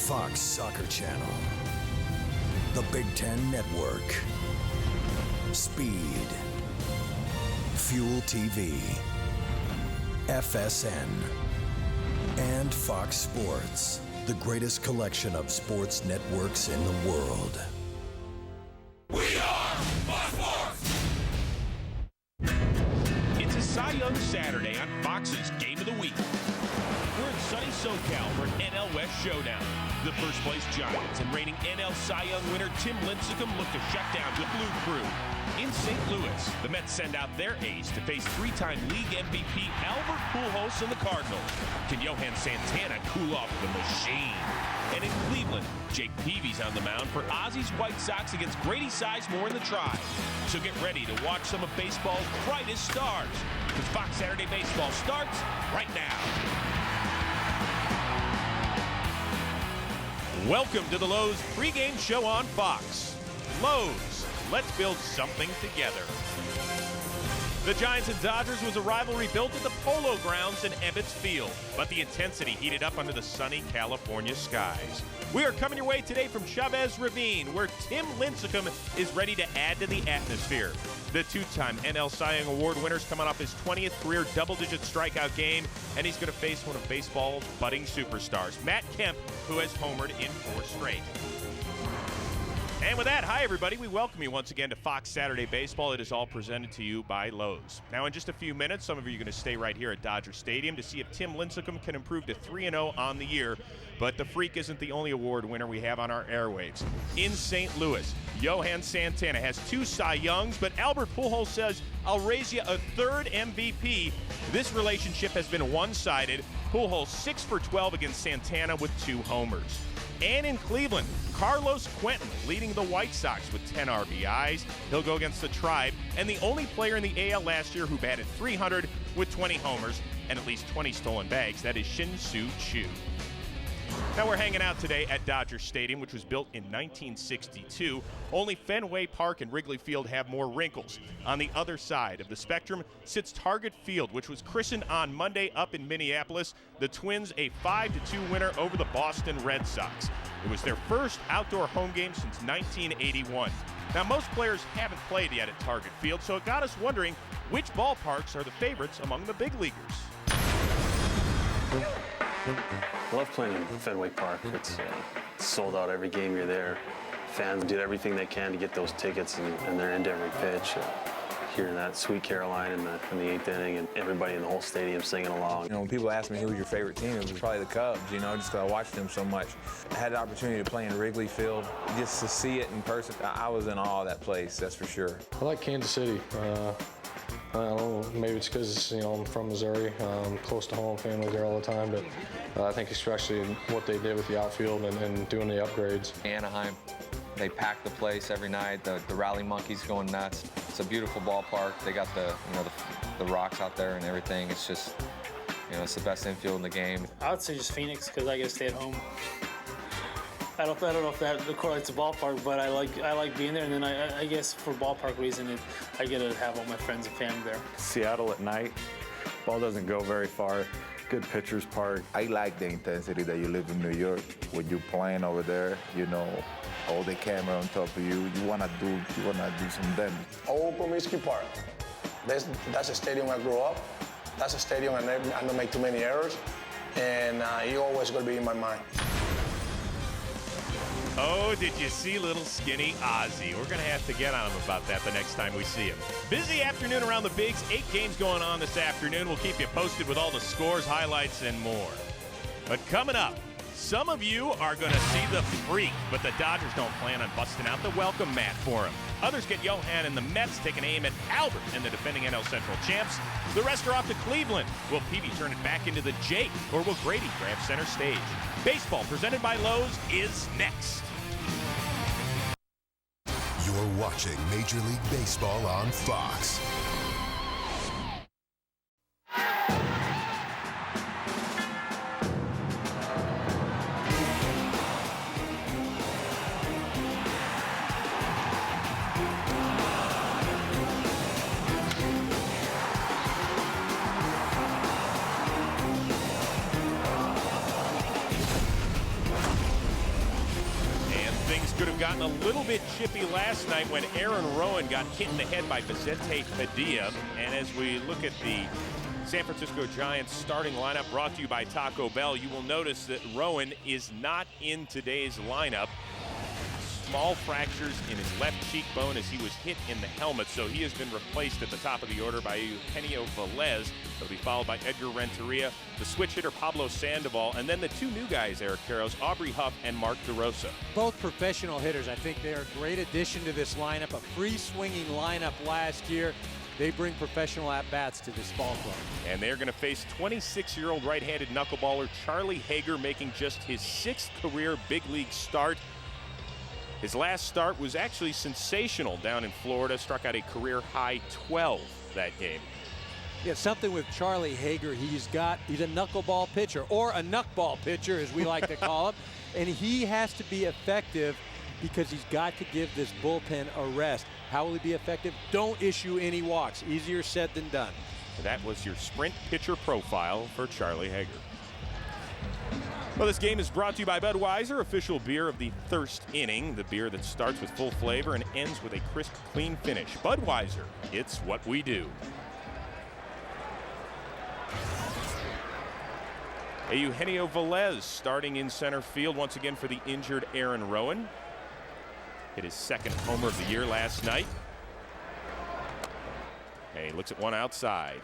Fox Soccer Channel, the Big Ten Network, Speed, Fuel TV, FSN, and Fox Sports, the greatest collection of sports networks in the world. We are Fox Sports! It's a Cy Young Saturday on Fox's Game of the Week. We're in sunny SoCal for an NL West showdown. The first place Giants and reigning NL Cy Young winner Tim Lincecum look to shut down the Blue Crew. In St. Louis, the Mets send out their ace to face three-time league MVP Albert Pujols and the Cardinals. Can Johan Santana cool off the machine? And in Cleveland, Jake Peavy's on the mound for Ozzy's White Sox against Grady Sizemore and the Tribe. So get ready to watch some of baseball's brightest stars, because Fox Saturday Baseball starts right now. Welcome to the Lowe's pregame show on Fox. Lowe's, let's build something together. The Giants and Dodgers was a rivalry built at the Polo Grounds in Ebbets Field, but the intensity heated up under the sunny California skies. We are coming your way today from Chavez Ravine, where Tim Lincecum is ready to add to the atmosphere. The two-time NL Cy Young Award winner's coming off his 20th career double-digit strikeout game, and he's going to face one of baseball's budding superstars, Matt Kemp, who has homered in 4 straight. And with that, hi everybody. We welcome you once again to Fox Saturday Baseball. It is all presented to you by Lowe's. Now in just a few minutes, some of you are going to stay right here at Dodger Stadium to see if Tim Lincecum can improve to 3-0 on the year. But the Freak isn't the only award winner we have on our airwaves. In St. Louis, Johan Santana has 2 Cy Youngs, but Albert Pujols says, I'll raise you a 3rd MVP. This relationship has been one-sided. Pujols 6 for 12 against Santana with 2 homers. And in Cleveland, Carlos Quentin leading the White Sox with 10 RBIs. He'll go against the Tribe, and the only player in the AL last year who batted .300 with 20 homers and at least 20 stolen bags. That is Shin-Soo Choo. Now we're hanging out today at Dodger Stadium, which was built in 1962. Only Fenway Park and Wrigley Field have more wrinkles. On the other side of the spectrum sits Target Field, which was christened on Monday up in Minneapolis. The Twins a 5-2 winner over the Boston Red Sox. It was their first outdoor home game since 1981. Now most players haven't played yet at Target Field, so it got us wondering which ballparks are the favorites among the big leaguers. I love playing in Fenway Park. It's sold out every game you're there. Fans did everything they can to get those tickets, and they're into every pitch. Hearing that Sweet Caroline in the 8th inning, and everybody in the whole stadium singing along. You know, when people ask me who was your favorite team, it was probably the Cubs, you know, just because I watched them so much. I had the opportunity to play in Wrigley Field. Just to see it in person, I was in awe of that place, that's for sure. I like Kansas City. I don't know, maybe it's because, you know, I'm from Missouri, close to home, family there all the time, but I think especially what they did with the outfield and doing the upgrades. Anaheim, they pack the place every night, the rally monkeys going nuts. It's a beautiful ballpark. They got the rocks out there and everything. It's just, you know, it's the best infield in the game. I would say just Phoenix because I get to stay at home. I don't know if that correlates to ballpark, but I like being there. And then I guess for ballpark reason, I get to have all my friends and family there. Seattle at night, ball doesn't go very far. Good pitcher's park. I like the intensity that you live in New York. When you're playing over there, you know, all the camera on top of you. You wanna do some damage. Old Comiskey Park. That's a stadium I grew up. That's a stadium I don't make too many errors, and you always gonna be in my mind. Oh, did you see little skinny Ozzy? We're going to have to get on him about that the next time we see him. Busy afternoon around the Bigs. 8 games going on this afternoon. We'll keep you posted with all the scores, highlights, and more. But coming up, some of you are going to see the Freak, but the Dodgers don't plan on busting out the welcome mat for him. Others get Johan and the Mets taking aim at Albert and the defending NL Central champs. The rest are off to Cleveland. Will Peavy turn it back into the Jake, or will Grady grab center stage? Baseball presented by Lowe's is next. You're watching Major League Baseball on Fox. Things could have gotten a little bit chippy last night when Aaron Rowan got hit in the head by Vicente Padilla. And as we look at the San Francisco Giants starting lineup brought to you by Taco Bell, you will notice that Rowan is not in today's lineup. Small fractures in his left cheekbone as he was hit in the helmet, so he has been replaced at the top of the order by Eugenio Velez. He'll be followed by Edgar Renteria, the switch hitter Pablo Sandoval, and then the two new guys, Eric Karros, Aubrey Huff and Mark DeRosa. Both professional hitters. I think they are a great addition to this lineup, a free-swinging lineup last year. They bring professional at-bats to this ball club. And they're going to face 26-year-old right-handed knuckleballer Charlie Hager, making just his 6th career big league start. His last start was actually sensational down in Florida, struck out a career-high 12 that game. Yeah, something with Charlie Hager, he's a knuckleball pitcher, or a knuckball pitcher as we like to call him, and he has to be effective because he's got to give this bullpen a rest. How will he be effective? Don't issue any walks. Easier said than done. That was your Sprint pitcher profile for Charlie Hager. Well, this game is brought to you by Budweiser, official beer of the thirst inning, the beer that starts with full flavor and ends with a crisp, clean finish. Budweiser, it's what we do. Eugenio Velez starting in center field once again for the injured Aaron Rowan. Hit his 2nd homer of the year last night. And he looks at one outside.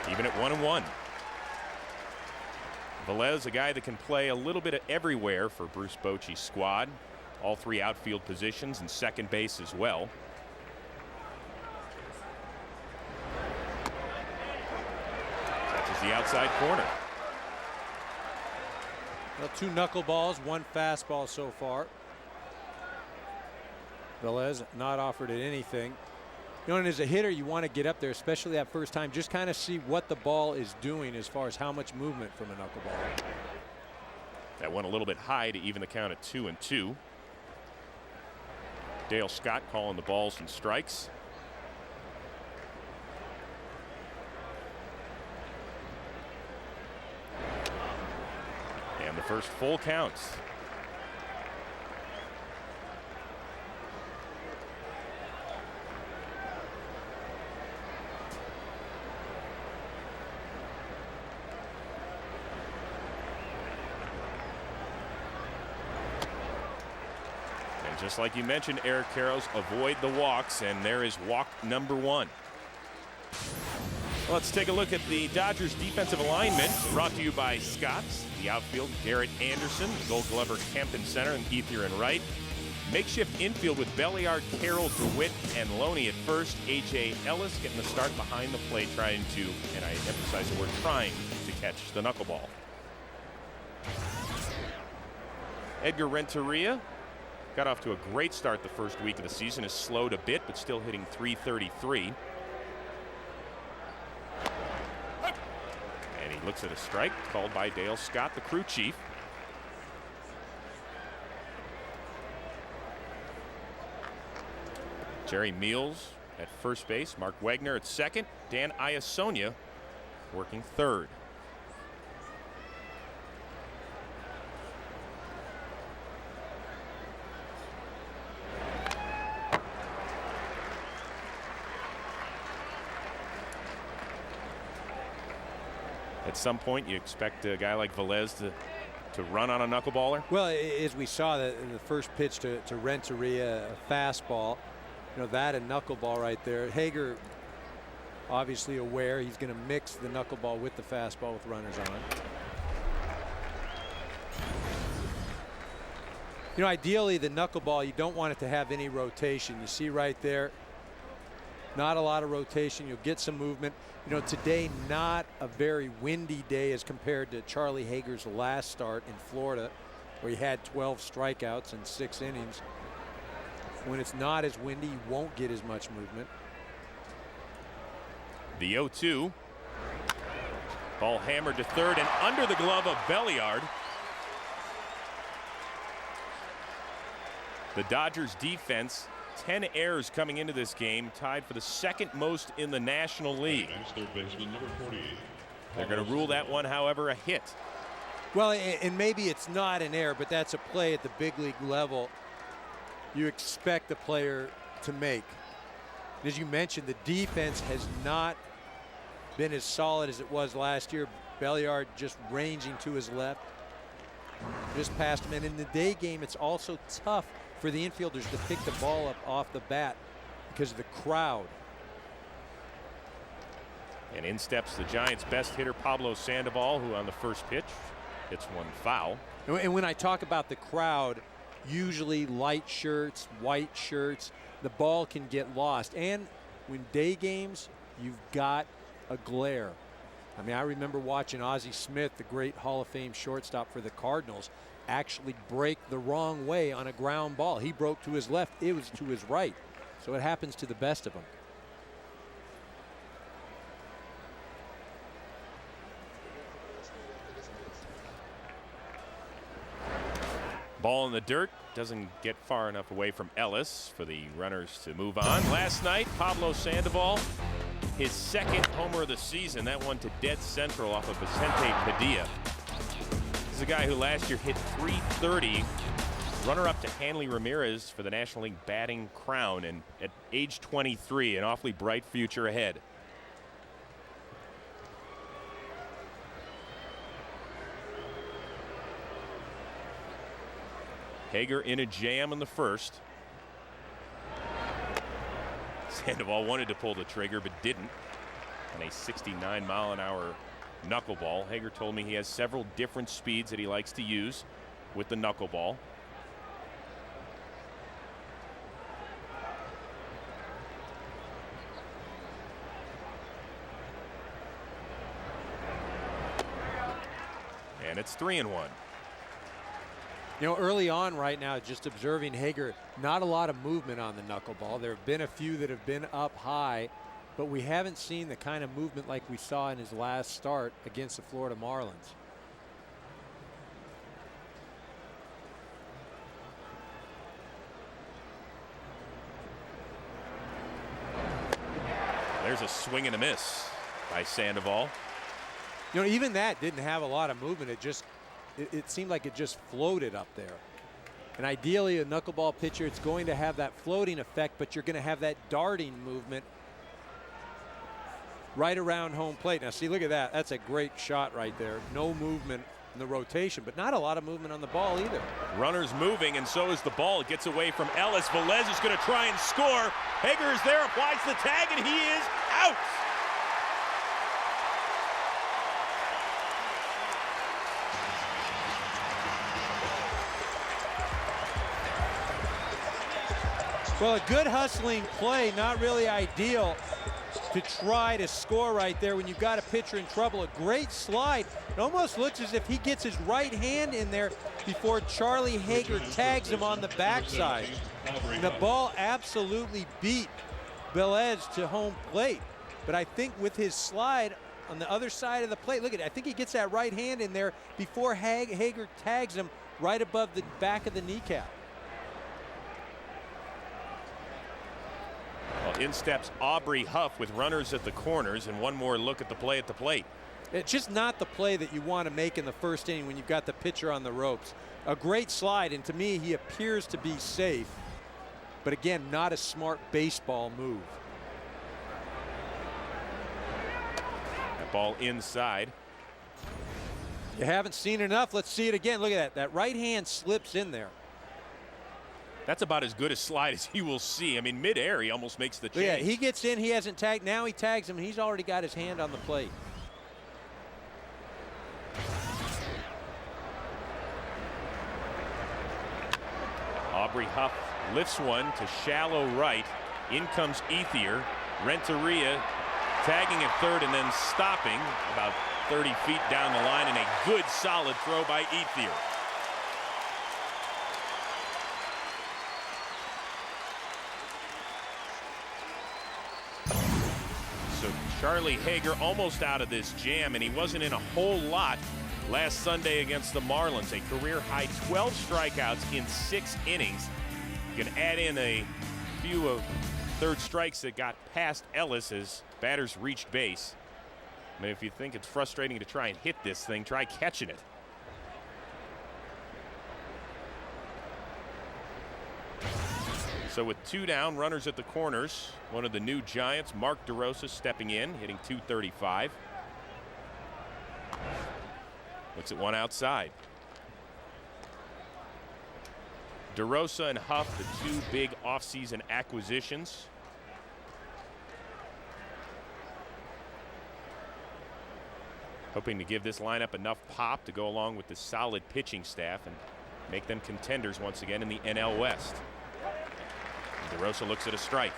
Even at 1-1. Velez, a guy that can play a little bit of everywhere for Bruce Bochy's squad. All 3 outfield positions and second base as well. Touches the outside corner. Well, 2 knuckleballs, 1 fastball so far. Velez not offered it anything. You know, and as a hitter, you want to get up there, especially that first time, just kind of see what the ball is doing as far as how much movement from a knuckleball. That went a little bit high to even the count at 2-2. Dale Scott calling the balls and strikes. And the first full count. Just like you mentioned, Eric Karros, avoid the walks, and there is walk number 1. Let's take a look at the Dodgers defensive alignment, brought to you by Scott's. The outfield, Garrett Anderson, Gold Glover, Kempton Center, and Ethier Wright. Makeshift infield with Belliard, Carroll, DeWitt, and Loney at first. A.J. Ellis getting the start behind the plate, trying to, and I emphasize the word trying, to catch the knuckleball. Edgar Renteria got off to a great start the first week of the season. Has slowed a bit, but still hitting .333. And he looks at a strike called by Dale Scott, the crew chief. Jerry Meals at first base. Mark Wagner at second. Dan Iasonia working third. At some point, you expect a guy like Velez to run on a knuckleballer? Well, as we saw the first pitch to Renteria, a fastball, you know, that and knuckleball right there. Hager obviously aware he's going to mix the knuckleball with the fastball with runners on. You know, ideally the knuckleball, you don't want it to have any rotation. You see right there, not a lot of rotation. You'll get some movement. You know, today not a very windy day as compared to Charlie Hager's last start in Florida, where he had 12 strikeouts in 6 innings. When it's not as windy, you won't get as much movement. The 0-2. Ball hammered to third and under the glove of Belliard. The Dodgers defense 10 errors coming into this game, tied for the second most in the National League. They're going to rule that one, however, a hit. Well, and maybe it's not an error, but that's a play at the big league level you expect the player to make. As you mentioned, the defense has not been as solid as it was last year. Belliard just ranging to his left, just past him. And in the day game, it's also tough for the infielders to pick the ball up off the bat because of the crowd. And in steps the Giants' best hitter, Pablo Sandoval, who on the first pitch hits one foul. And when I talk about the crowd, usually light shirts, white shirts, the ball can get lost. And when day games, you've got a glare. I mean, I remember watching Ozzie Smith, the great Hall of Fame shortstop for the Cardinals, actually break the wrong way on a ground ball. He broke to his left, it was to his right. So it happens to the best of them. Ball in the dirt, doesn't get far enough away from Ellis for the runners to move on. Last night, Pablo Sandoval, his second homer of the season, that one to dead central off of Vicente Padilla. This is a guy who last year hit .330, runner-up to Hanley Ramirez for the National League batting crown, and at age 23, an awfully bright future ahead. Hager in a jam in the first. Sandoval wanted to pull the trigger but didn't. And a 69-mile-an-hour knuckleball. Hager told me he has several different speeds that he likes to use with the knuckleball. And it's 3-1. You know, early on right now, just observing Hager, not a lot of movement on the knuckleball. There have been a few that have been up high, but we haven't seen the kind of movement like we saw in his last start against the Florida Marlins. There's a swing and a miss by Sandoval. You know, even that didn't have a lot of movement. It seemed like it just floated up there. And ideally, a knuckleball pitcher, it's going to have that floating effect, but you're going to have that darting movement right around home plate. Now, see, look at that. That's a great shot right there. No movement in the rotation, but not a lot of movement on the ball either. Runners moving, and so is the ball. It gets away from Ellis. Velez is going to try and score. Hager is there, applies the tag, and he is out. Well, a good hustling play, not really ideal to try to score right there when you've got a pitcher in trouble. A great slide. It almost looks as if he gets his right hand in there before Charlie Hager tags him on the backside. And the ball absolutely beat Velez to home plate. But I think with his slide on the other side of the plate, look at it, I think he gets that right hand in there before Hager tags him right above the back of the kneecap. Well, in steps Aubrey Huff with runners at the corners, and one more look at the play at the plate. It's just not the play that you want to make in the first inning when you've got the pitcher on the ropes. A great slide, and to me, he appears to be safe. But again, not a smart baseball move. That ball inside. You haven't seen enough. Let's see it again. Look at that. That right hand slips in there. That's about as good a slide as he will see. I mean, midair, he almost makes the change. Yeah, he gets in, he hasn't tagged. Now he tags him, and he's already got his hand on the plate. Aubrey Huff lifts one to shallow right. In comes Ethier. Renteria tagging at third and then stopping about 30 feet down the line, and a good solid throw by Ethier. So Charlie Hager almost out of this jam, and he wasn't in a whole lot last Sunday against the Marlins. A career high 12 strikeouts in 6 innings. You can add in a few of third strikes that got past Ellis as batters reached base. I mean, if you think it's frustrating to try and hit this thing, try catching it. So with 2 down, runners at the corners, one of the new Giants, Mark DeRosa, stepping in, hitting .235. Looks at one outside. DeRosa and Huff, the 2 big offseason acquisitions. Hoping to give this lineup enough pop to go along with the solid pitching staff and make them contenders once again in the NL West. DeRosa looks at a strike.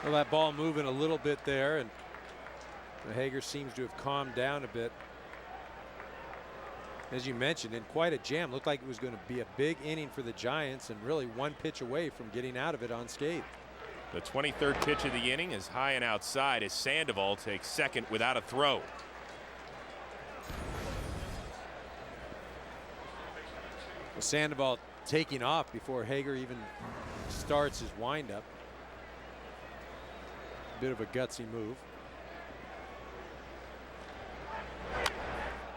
Well, that ball moving a little bit there, and Hager seems to have calmed down a bit. As you mentioned, in quite a jam. Looked like it was going to be a big inning for the Giants, and really one pitch away from getting out of it unscathed. The 23rd pitch of the inning is high and outside as Sandoval takes second without a throw. Well, Sandoval taking off before Hager even starts his windup. Bit of a gutsy move.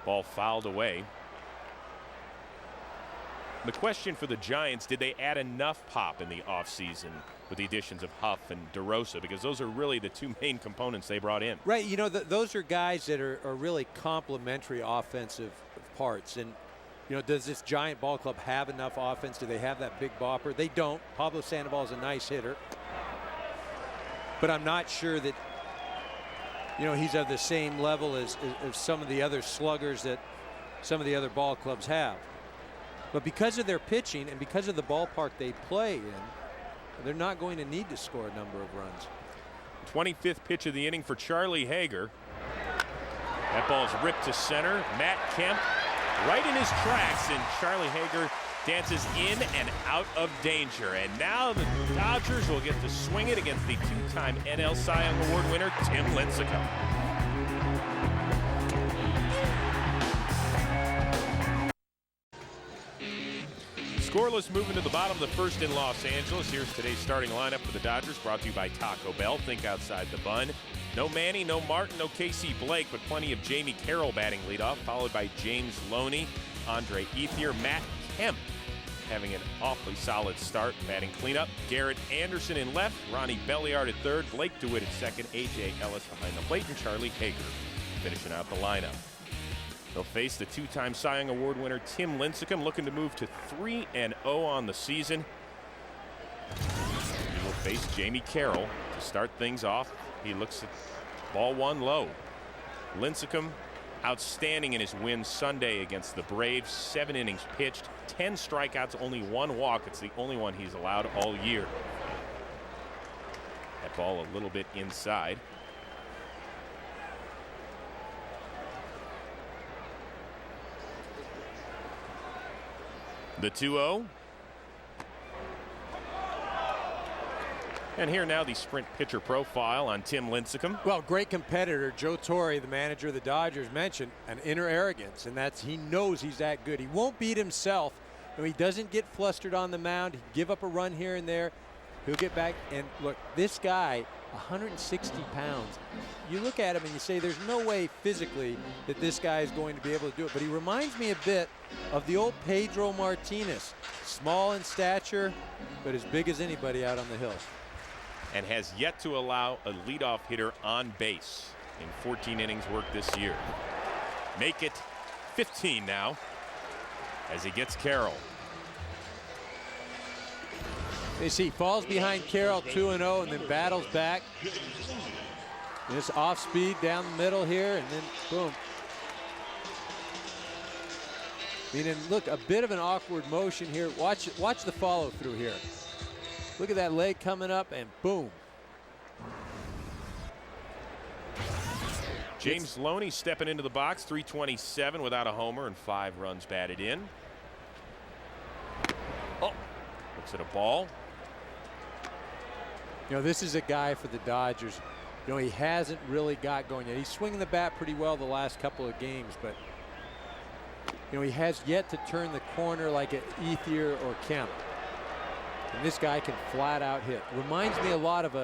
Ball fouled away. The question for the Giants, did they add enough pop in the offseason with the additions of Huff and DeRosa? Because those are really the 2 main components they brought in. Right, you know, those are guys that are really complementary offensive parts. And, you know, does this Giant ball club have enough offense? Do they have that big bopper? They don't. Pablo Sandoval is a nice hitter. But I'm not sure that, you know, he's of the same level as some of the other sluggers that some of the other ball clubs have. But because of their pitching and because of the ballpark they play in, they're not going to need to score a number of runs. 25th pitch of the inning for Charlie Hager. That ball's ripped to center. Matt Kemp right in his tracks, and Charlie Hager dances in and out of danger. And now the Dodgers will get to swing it against the 2-time NL Cy Young Award winner, Tim Lincecum. Scoreless moving to the bottom of the first in Los Angeles. Here's today's starting lineup for the Dodgers, brought to you by Taco Bell. Think outside the bun. No Manny, no Martin, no Casey Blake, but plenty of Jamie Carroll batting leadoff, followed by James Loney, Andre Ethier, Matt Kemp having an awfully solid start, batting cleanup. Garrett Anderson in left, Ronnie Belliard at third, Blake DeWitt at second, A.J. Ellis behind the plate, and Charlie Hager finishing out the lineup. They'll face the 2-time Cy Young Award winner Tim Lincecum, looking to move to 3-0 on the season. He will face Jamie Carroll to start things off. He looks at ball 1 low. Lincecum outstanding in his win Sunday against the Braves. 7 innings pitched, 10 strikeouts, only 1 walk. It's the only one he's allowed all year. That ball a little bit inside. The 2-0. And here now the Sprint pitcher profile on Tim Lincecum. Well, great competitor. Joe Torre, the manager of the Dodgers, mentioned an inner arrogance, and that's he knows he's that good. He won't beat himself. And he doesn't get flustered on the mound. He'll give up a run here and there. He'll get back. And look, this guy, 160 pounds. You look at him and you say there's no way physically that this guy is going to be able to do it. But he reminds me a bit of the old Pedro Martinez. Small in stature, but as big as anybody out on the hill. And has yet to allow a leadoff hitter on base in 14 innings worked this year. Make it 15 now as he gets Carroll. You see, falls behind Carroll 2-0 and then battles back. This off speed down the middle here, and then boom. I mean, and look, a bit of an awkward motion here. Watch the follow through here. Look at that leg coming up, and boom. James Loney stepping into the box, 327 without a homer and 5 runs batted in. Oh, looks at a ball. You know, this is a guy for the Dodgers. You know, he hasn't really got going yet. He's swinging the bat pretty well the last couple of games, but you know, he has yet to turn the corner like an Ethier or Kemp. And this guy can flat out hit. Reminds me a lot of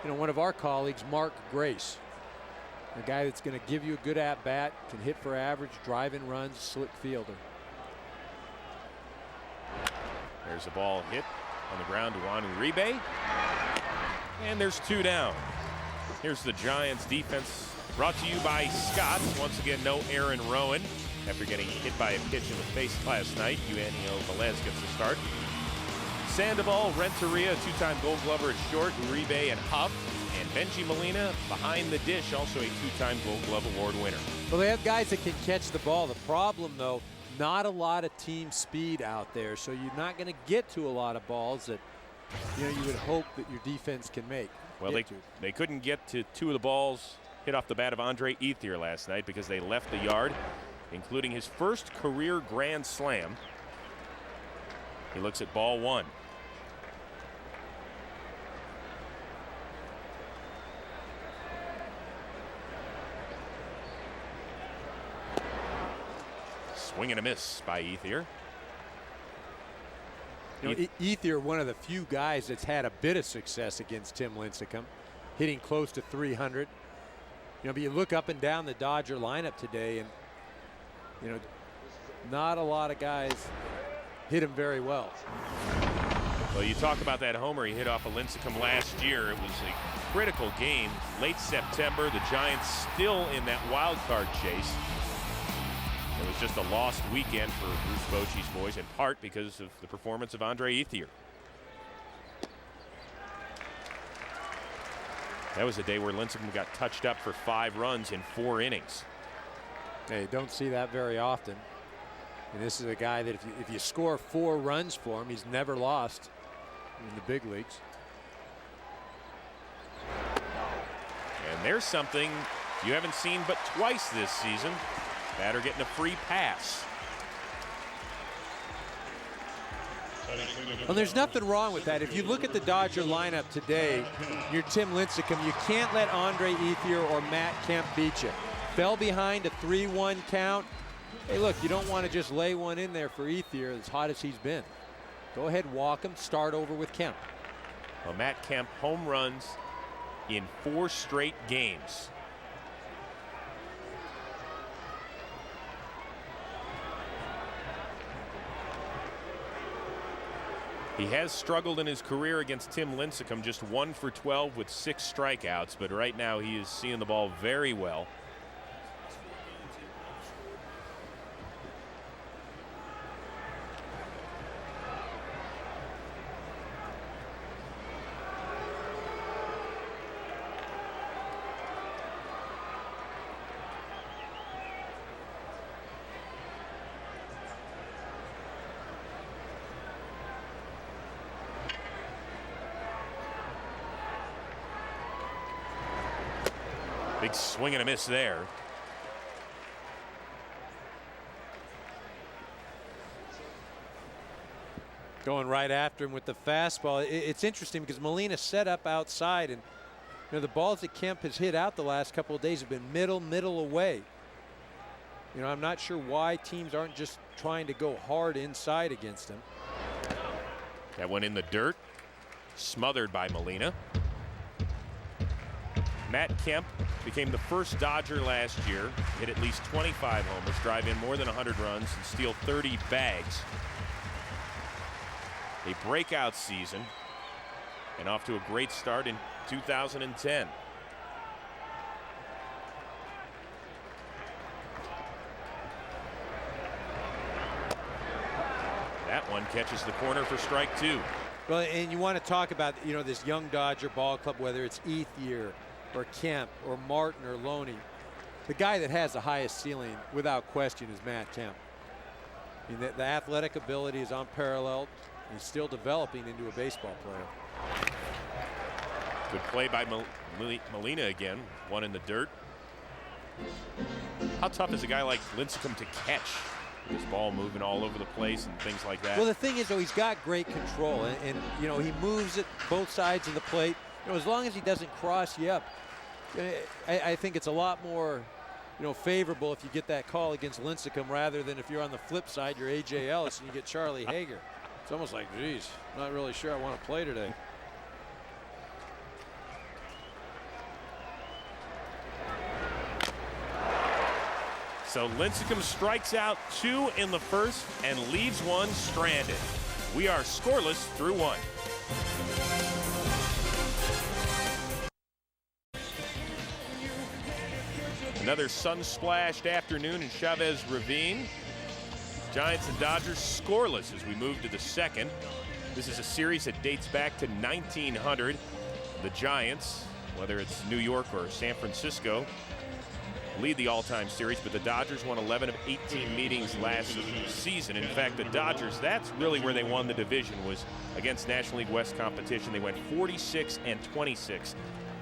one of our colleagues, Mark Grace. A guy that's going to give you a good at bat, can hit for average, drive in runs, slick fielder. There's a ball hit on the ground to Juan Uribe. And there's 2 down. Here's the Giants defense brought to you by Scott's. Once again, no Aaron Rowan after getting hit by a pitch in the face last night. Eugenio Velez gets the start. Sandoval, Renteria, 2-time Gold Glover at short, Uribe and Huff, and Benji Molina behind the dish, also a 2-time Gold Glove Award winner. Well, they have guys that can catch the ball. The problem, though, not a lot of team speed out there, so you're not going to get to a lot of balls that you would hope that your defense can make. Well, they couldn't get to 2 of the balls hit off the bat of Andre Ethier last night because they left the yard, including his first career grand slam. He looks at ball 1. Swing and a miss by Ethier. You know, Ethier, one of the few guys that's had a bit of success against Tim Lincecum, hitting close to 300. You know, but you look up and down the Dodger lineup today, and you know, not a lot of guys hit him very well. Well, you talk about that homer he hit off of Lincecum last year. It was a critical game, late September. The Giants still in that wild card chase. It was just a lost weekend for Bruce Bochy's boys, in part because of the performance of Andre Ethier. That was a day where Lincecum got touched up for 5 runs in 4 innings. Hey, don't see that very often. And this is a guy that if you score 4 runs for him, he's never lost in the big leagues. And there's something you haven't seen but twice this season. Batter getting a free pass. Well, there's nothing wrong with that. If you look at the Dodger lineup today, you're Tim Lincecum. You can't let Andre Ethier or Matt Kemp beat you. Fell behind a 3-1 count. Hey, look, you don't want to just lay one in there for Ethier as hot as he's been. Go ahead, walk him, start over with Kemp. Well, Matt Kemp home runs in 4 straight games. He has struggled in his career against Tim Lincecum, just 1 for 12 with 6 strikeouts, but right now he is seeing the ball very well. Big swing and a miss there. Going right after him with the fastball. It's interesting because Molina set up outside, and you know, the balls that Kemp has hit out the last couple of days have been middle away. You know, I'm not sure why teams aren't just trying to go hard inside against him. That one in the dirt, smothered by Molina. Matt Kemp became the first Dodger last year, hit at least 25 homers, drive in more than 100 runs, and steal 30 bags. A breakout season, and off to a great start in 2010. That one catches the corner for strike 2. Well, and you want to talk about, you know, this young Dodger ball club, whether it's Ethier or Kemp or Martin or Loney. The guy that has the highest ceiling, without question, is Matt Kemp. I mean, the athletic ability is unparalleled. He's still developing into a baseball player. Good play by Molina again. One in the dirt. How tough is a guy like Lincecum to catch? This ball moving all over the place and things like that. Well, the thing is, though, he's got great control, and you know, he moves it both sides of the plate. You know, as long as he doesn't cross you up, I think it's a lot more, you know, favorable if you get that call against Lincecum rather than if you're on the flip side, you're A.J. Ellis and you get Charlie Hager. It's almost like, geez, not really sure I want to play today. So Lincecum strikes out 2 in the first and leaves 1 stranded. We are scoreless through 1. Another sun-splashed afternoon in Chavez Ravine. Giants and Dodgers scoreless as we move to the second. This is a series that dates back to 1900. The Giants, whether it's New York or San Francisco, lead the all-time series, but the Dodgers won 11 of 18 meetings last season. In fact, the Dodgers, that's really where they won the division, was against National League West competition. They went 46-26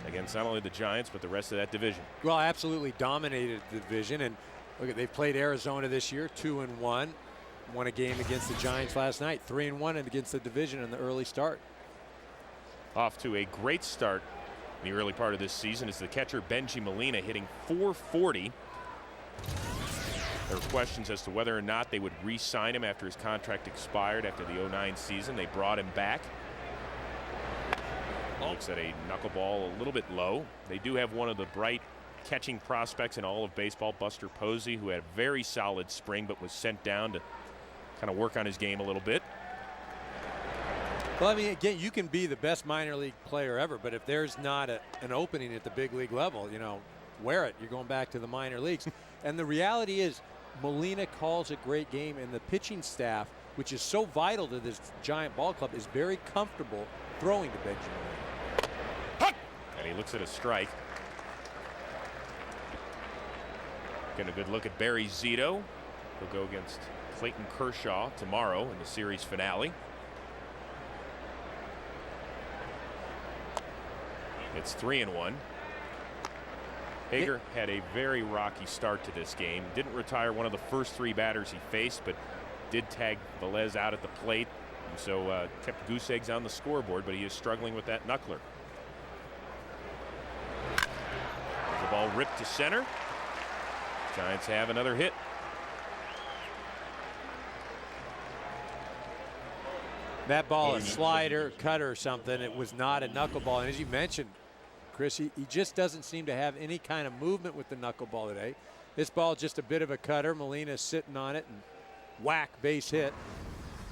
against not only the Giants, but the rest of that division. Well, absolutely dominated the division, and look at, they've played Arizona this year, 2-1. Won a game against the Giants last night, 3-1 against the division in the early start. Off to a great start in the early part of this season is the catcher Benji Molina, hitting .440. There were questions as to whether or not they would re-sign him after his contract expired after the '09 season. They brought him back. Looks at a knuckleball a little bit low. They do have one of the bright catching prospects in all of baseball, Buster Posey, who had a very solid spring but was sent down to kind of work on his game a little bit. Well, I mean, again, you can be the best minor league player ever, but if there's not an opening at the big league level, you know, wear it. You're going back to the minor leagues. And the reality is, Molina calls a great game, and the pitching staff, which is so vital to this Giant ball club, is very comfortable throwing to Benji Molina. And he looks at a strike. Getting a good look at Barry Zito. He'll go against Clayton Kershaw tomorrow in the series finale. It's 3-1. Hager had a very rocky start to this game. Didn't retire one of the first 3 batters he faced, but did tag Velez out at the plate. And so kept goose eggs on the scoreboard, but he is struggling with that knuckler. The ball ripped to center. Giants have another hit. That ball, a slider, cutter, or something. It was not a knuckleball. And as you mentioned, Chris, he just doesn't seem to have any kind of movement with the knuckleball today. This ball just a bit of a cutter. Molina sitting on it and whack, base hit.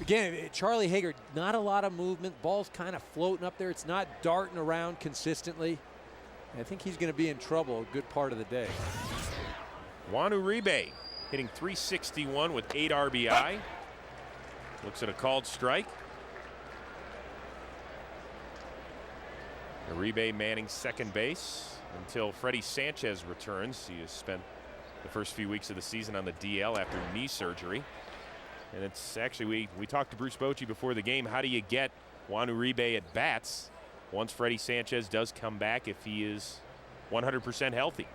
Again, Charlie Hager, not a lot of movement. Ball's kind of floating up there. It's not darting around consistently. I think he's going to be in trouble a good part of the day. Juan Uribe hitting .361 with 8 RBI. Looks at a called strike. Uribe manning second base until Freddie Sanchez returns. He has spent the first few weeks of the season on the DL after knee surgery. And it's actually, we talked to Bruce Bochy before the game. How do you get Juan Uribe at bats once Freddie Sanchez does come back if he is 100% healthy?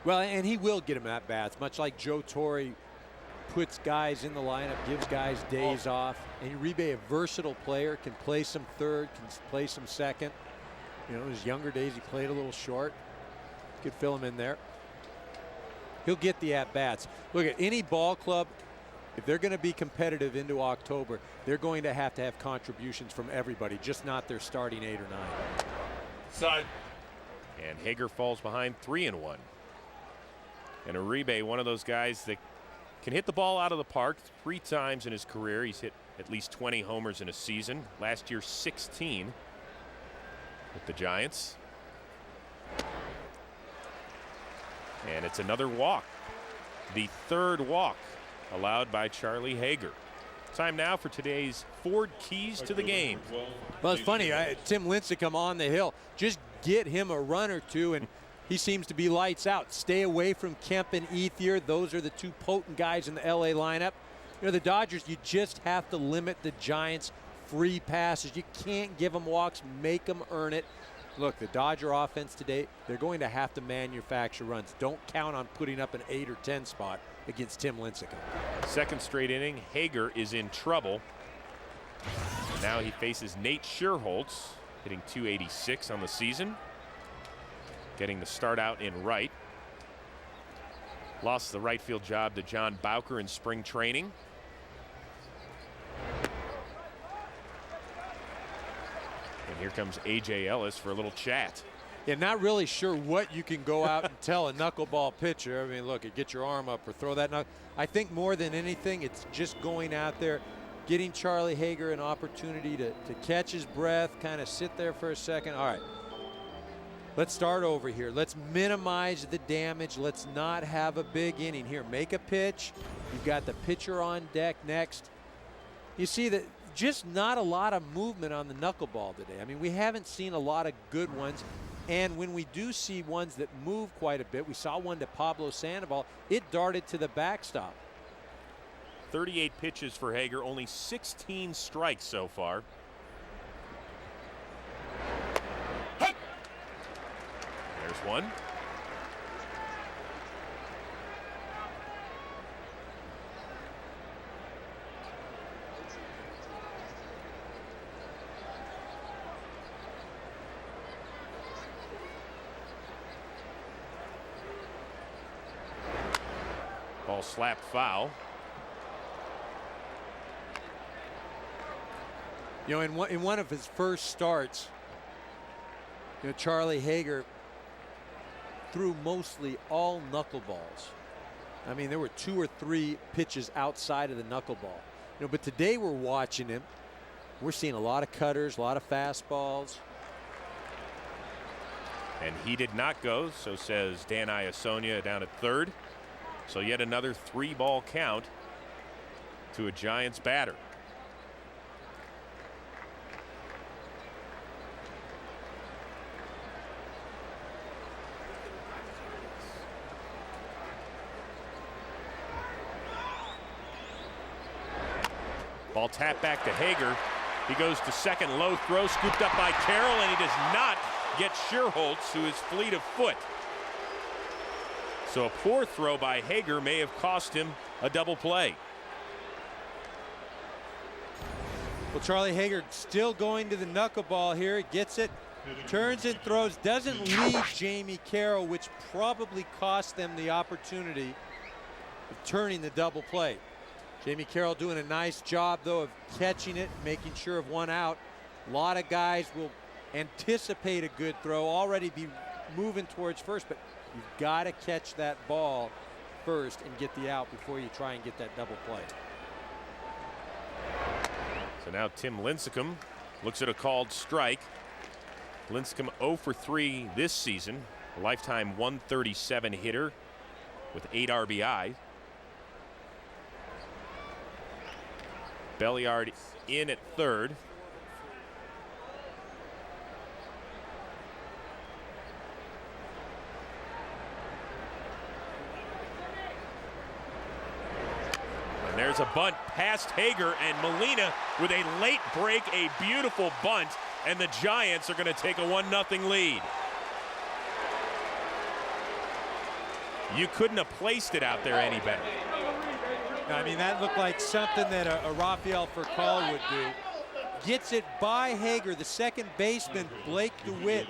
Well, and he will get him at bats, much like Joe Torre puts guys in the lineup, gives guys days off. And Uribe, a versatile player, can play some third, can play some second. You know, in his younger days, he played a little short. Could fill him in there. He'll get the at-bats. Look, at any ball club, if they're going to be competitive into October, they're going to have contributions from everybody, just not their starting 8 or 9. Side. And Hager falls behind 3-1. And Uribe, one of those guys that can hit the ball out of the park 3 times in his career. He's hit at least 20 homers in a season. Last year, 16 with the Giants. And it's another walk. The 3rd walk allowed by Charlie Hager. Time now for today's Ford Keys to the game. Well, it's funny, Tim Lincecum on the hill. Just get him a run or two, and he seems to be lights out. Stay away from Kemp and Ethier. Those are the 2 potent guys in the LA lineup. You know, the Dodgers, you just have to limit the Giants' free passes. You can't give them walks, make them earn it. Look, the Dodger offense today, they're going to have to manufacture runs. Don't count on putting up an 8 or 10 spot. against Tim Lincecum. Second straight inning, Hager is in trouble. Now he faces Nate Scherholtz, hitting .286 on the season. Getting the start out in right. Lost the right field job to John Bowker in spring training. And here comes A.J. Ellis for a little chat. Yeah, not really sure what you can go out and tell a knuckleball pitcher. I mean, look, get your arm up or throw that knuckle. I think more than anything, it's just going out there, getting Charlie Hager an opportunity to catch his breath, kind of sit there for a second. All right, let's start over here. Let's minimize the damage. Let's not have a big inning here. Make a pitch. You've got the pitcher on deck next. You see that just not a lot of movement on the knuckleball today. I mean, we haven't seen a lot of good ones. And when we do see ones that move quite a bit, we saw one to Pablo Sandoval, it darted to the backstop. 38 pitches for Hager, only 16 strikes so far. There's one. Ball slapped foul. You know, in one of his first starts, you know, Charlie Hager threw mostly all knuckleballs. I mean, there were 2 or 3 pitches outside of the knuckleball. You know, but today we're watching him. We're seeing a lot of cutters, a lot of fastballs. And he did not go, so says Dan Iasonia down at third. So yet another 3-ball count to a Giants batter. Ball tapped back to Hager. He goes to second, low throw, scooped up by Carroll, and he does not get Scherholtz, who is fleet of foot. So a poor throw by Hager may have cost him a double play. Well, Charlie Hager still going to the knuckleball here. Gets it, turns and throws, doesn't lead Jamie Carroll, which probably cost them the opportunity of turning the double play. Jamie Carroll doing a nice job, though, of catching it, making sure of one out. A lot of guys will anticipate a good throw, already be moving towards first, but you've got to catch that ball first and get the out before you try and get that double play. So now Tim Lincecum looks at a called strike. Lincecum 0 for 3 this season, a lifetime 137 hitter with 8 RBI. Belliard in at third. And there's a bunt past Hager, and Molina with a late break, a beautiful bunt, and the Giants are going to take a 1-0 lead. You couldn't have placed it out there any better. I mean, that looked like something that a Rafael Furcal would do. Gets it by Hager, the second baseman, Blake DeWitt,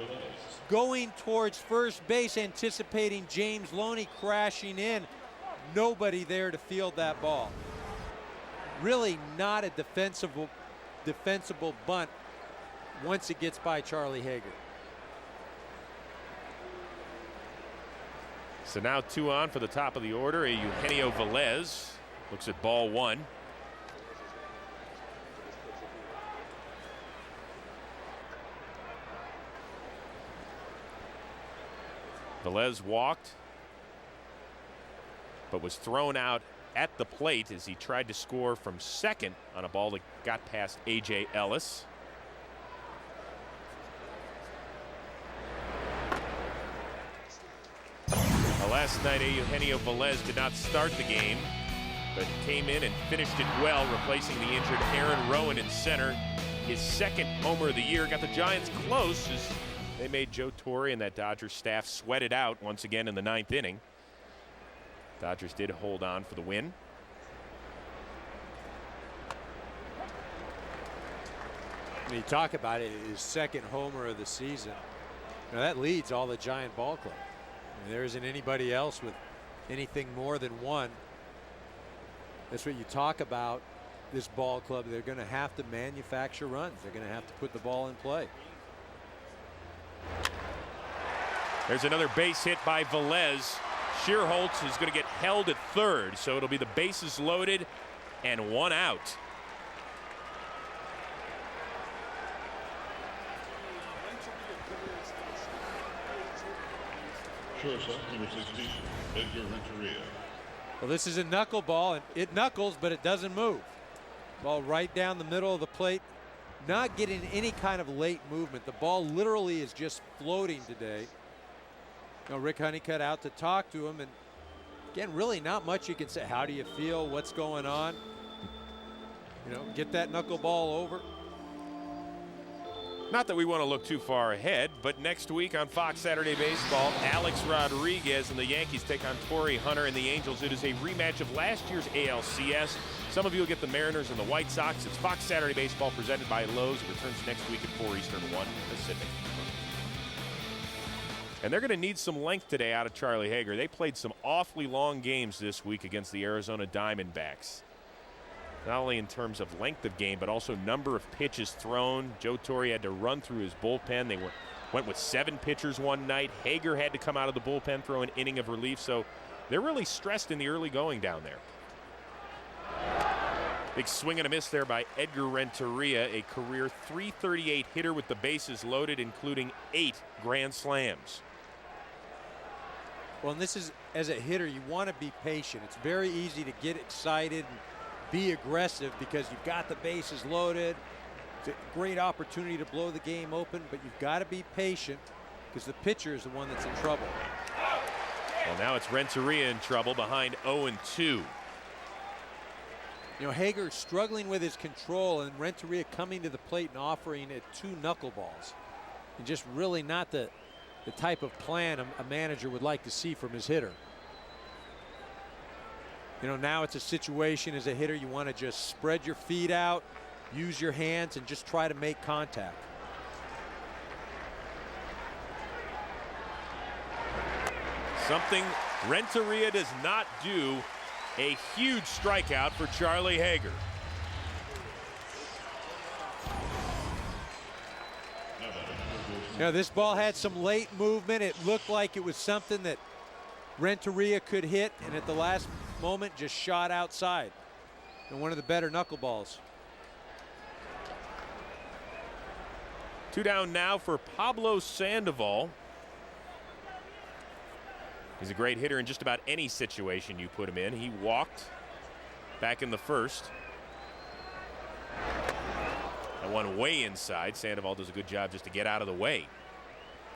going towards first base, anticipating James Loney crashing in. Nobody there to field that ball. Really not a defensible bunt once it gets by Charlie Hager. So now 2 on for the top of the order. Eugenio Velez looks at ball 1. Velez walked, but was thrown out at the plate as he tried to score from second on a ball that got past A.J. Ellis. Last night, Eugenio Velez did not start the game, but came in and finished it well, replacing the injured Aaron Rowan in center. His second homer of the year, got the Giants close as they made Joe Torre and that Dodgers staff sweat it out once again in the 9th inning. Dodgers did hold on for the win. When you talk about it, his second homer of the season. Now that leads all the Giant ball club. I mean, there isn't anybody else with anything more than one. That's what you talk about. This ball club, they're going to have to manufacture runs. They're going to have to put the ball in play. There's another base hit by Velez. Schierholtz is going to get held at third, so it'll be the bases loaded and one out. Shortstop, number 16, Edgar Renteria. Well, this is a knuckleball, and it knuckles, but it doesn't move. Ball right down the middle of the plate, not getting any kind of late movement. The ball literally is just floating today. You know, Rick Honeycutt out to talk to him, and again, really not much you can say. How do you feel? What's going on? You know, get that knuckleball over. Not that we want to look too far ahead, but next week on Fox Saturday Baseball, Alex Rodriguez and the Yankees take on Torrey Hunter and the Angels. It is a rematch of last year's ALCS. Some of you will get the Mariners and the White Sox. It's Fox Saturday Baseball presented by Lowe's. It returns next week at 4 Eastern, 1 Pacific. And they're going to need some length today out of Charlie Hager. They played some awfully long games this week against the Arizona Diamondbacks. Not only in terms of length of game, but also number of pitches thrown. Joe Torre had to run through his bullpen. They went with 7 pitchers one night. Hager had to come out of the bullpen, throw an inning of relief. So they're really stressed in the early going down there. Big swing and a miss there by Edgar Renteria, a career .338 hitter with the bases loaded, including 8 grand slams. Well, and this is, as a hitter, you want to be patient. It's very easy to get excited and be aggressive because you've got the bases loaded. It's a great opportunity to blow the game open, but you've got to be patient because the pitcher is the one that's in trouble. Well, now it's Renteria in trouble behind 0-2. You know, Hager struggling with his control, and Renteria coming to the plate and offering it 2 knuckleballs. And just really not the type of plan a manager would like to see from his hitter. You know, now it's a situation as a hitter you want to just spread your feet out, use your hands, and just try to make contact. Something Renteria does not do. A huge strikeout for Charlie Hager. Now, this ball had some late movement. It looked like it was something that Renteria could hit, and at the last moment just shot outside. And one of the better knuckleballs. 2 down now for Pablo Sandoval. He's a great hitter in just about any situation you put him in. He walked back in the first. That one way inside. Sandoval does a good job just to get out of the way.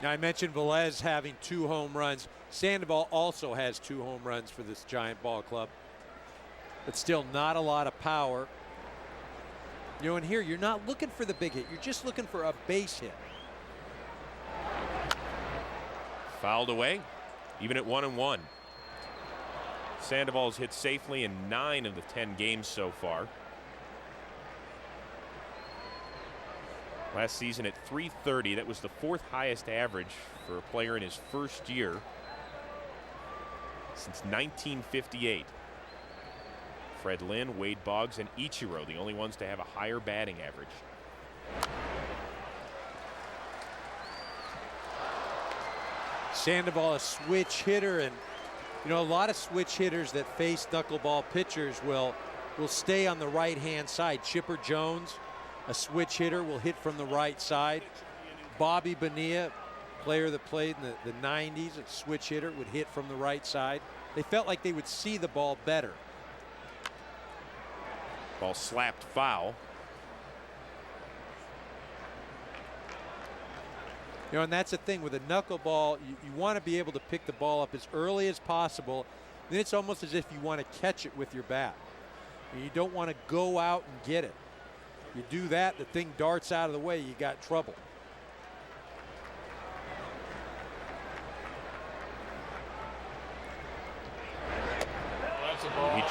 Now, I mentioned Velez having 2 home runs. Sandoval also has 2 home runs for this Giant ball club. But still not a lot of power. You know, and here you're not looking for the big hit. You're just looking for a base hit. Fouled away, even at 1-1. Sandoval's hit safely in 9 of the 10 games so far. Last season at .330, that was the 4th highest average for a player in his first year since 1958. Fred Lynn, Wade Boggs, and Ichiro, the only ones to have a higher batting average. Sandoval, a switch hitter, and you know, a lot of switch hitters that face knuckleball pitchers will stay on the right-hand side. Chipper Jones, a switch hitter, will hit from the right side. Bobby Bonilla, player that played in the 90s, a switch hitter, would hit from the right side. They felt like they would see the ball better. Ball slapped foul. You know, and that's the thing with a knuckleball, you want to be able to pick the ball up as early as possible. Then it's almost as if you want to catch it with your bat. And you don't want to go out and get it. You do that, the thing darts out of the way, you got trouble.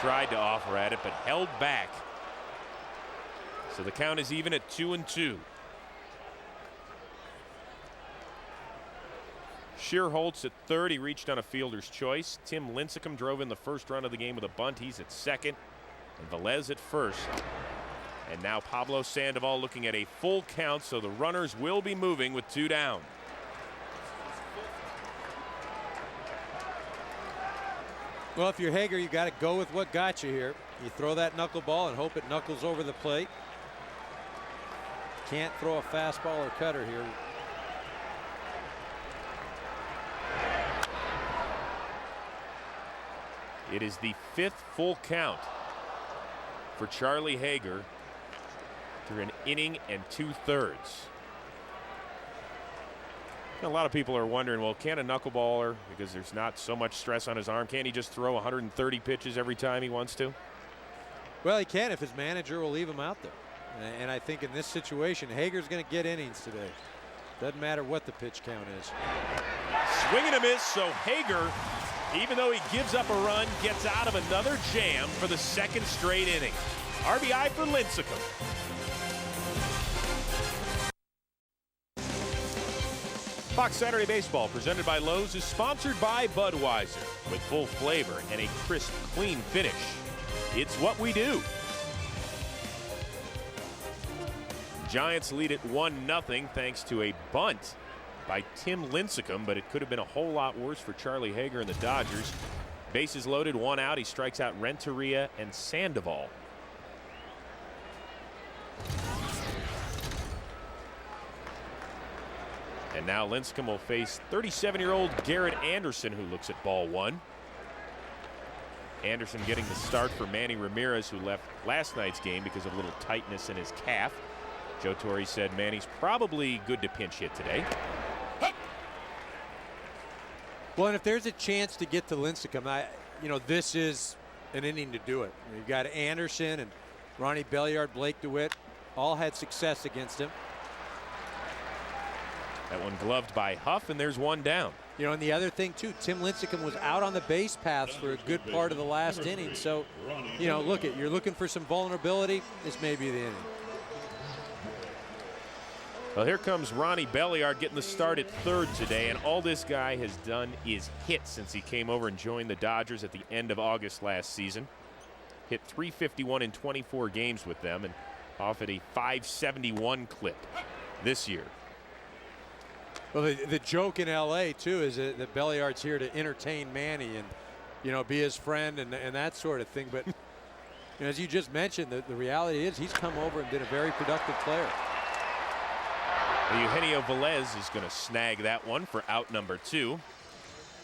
tried to offer at it, but held back. So the count is even at 2-2. Shearholtz at third. He reached on a fielder's choice. Tim Lincecum drove in the first run of the game with a bunt. He's at second. And Velez at first. And now Pablo Sandoval looking at a full count, so the runners will be moving with 2 down. Well, if you're Hager, you got to go with what got you here. You throw that knuckleball and hope it knuckles over the plate. Can't throw a fastball or cutter here. It is the 5th full count for Charlie Hager through an inning and 2/3. A lot of people are wondering, well, can a knuckleballer, because there's not so much stress on his arm, can't he just throw 130 pitches every time he wants to? Well, he can if his manager will leave him out there. And I think in this situation, Hager's going to get innings today. Doesn't matter what the pitch count is. Swing and a miss, so Hager, even though he gives up a run, gets out of another jam for the 2nd straight inning. RBI for Lincecum. Fox Saturday Baseball, presented by Lowe's, is sponsored by Budweiser. With full flavor and a crisp, clean finish, it's what we do. Giants lead at 1-0 thanks to a bunt by Tim Lincecum, but it could have been a whole lot worse for Charlie Hager and the Dodgers. Bases loaded, 1 out. He strikes out Renteria and Sandoval. And now Lincecum will face 37-year-old Garrett Anderson, who looks at ball 1. Anderson getting the start for Manny Ramirez, who left last night's game because of a little tightness in his calf. Joe Torre said Manny's probably good to pinch hit today. Well, and if there's a chance to get to Lincecum, this is an inning to do it. You've got Anderson and Ronnie Belliard, Blake DeWitt, all had success against him. That one gloved by Huff, and there's 1 down. And the other thing, too, Tim Lincecum was out on the base paths for a good part of the last inning. So, look, you're looking for some vulnerability. This may be the inning. Well, here comes Ronnie Belliard getting the start at third today, and all this guy has done is hit since he came over and joined the Dodgers at the end of August last season. Hit .351 in 24 games with them and off at a .571 clip this year. Well, the joke in L.A., too, is that Belliard's here to entertain Manny and, be his friend and that sort of thing. But, as you just mentioned, the reality is he's come over and been a very productive player. Eugenio Velez is going to snag that one for out number 2.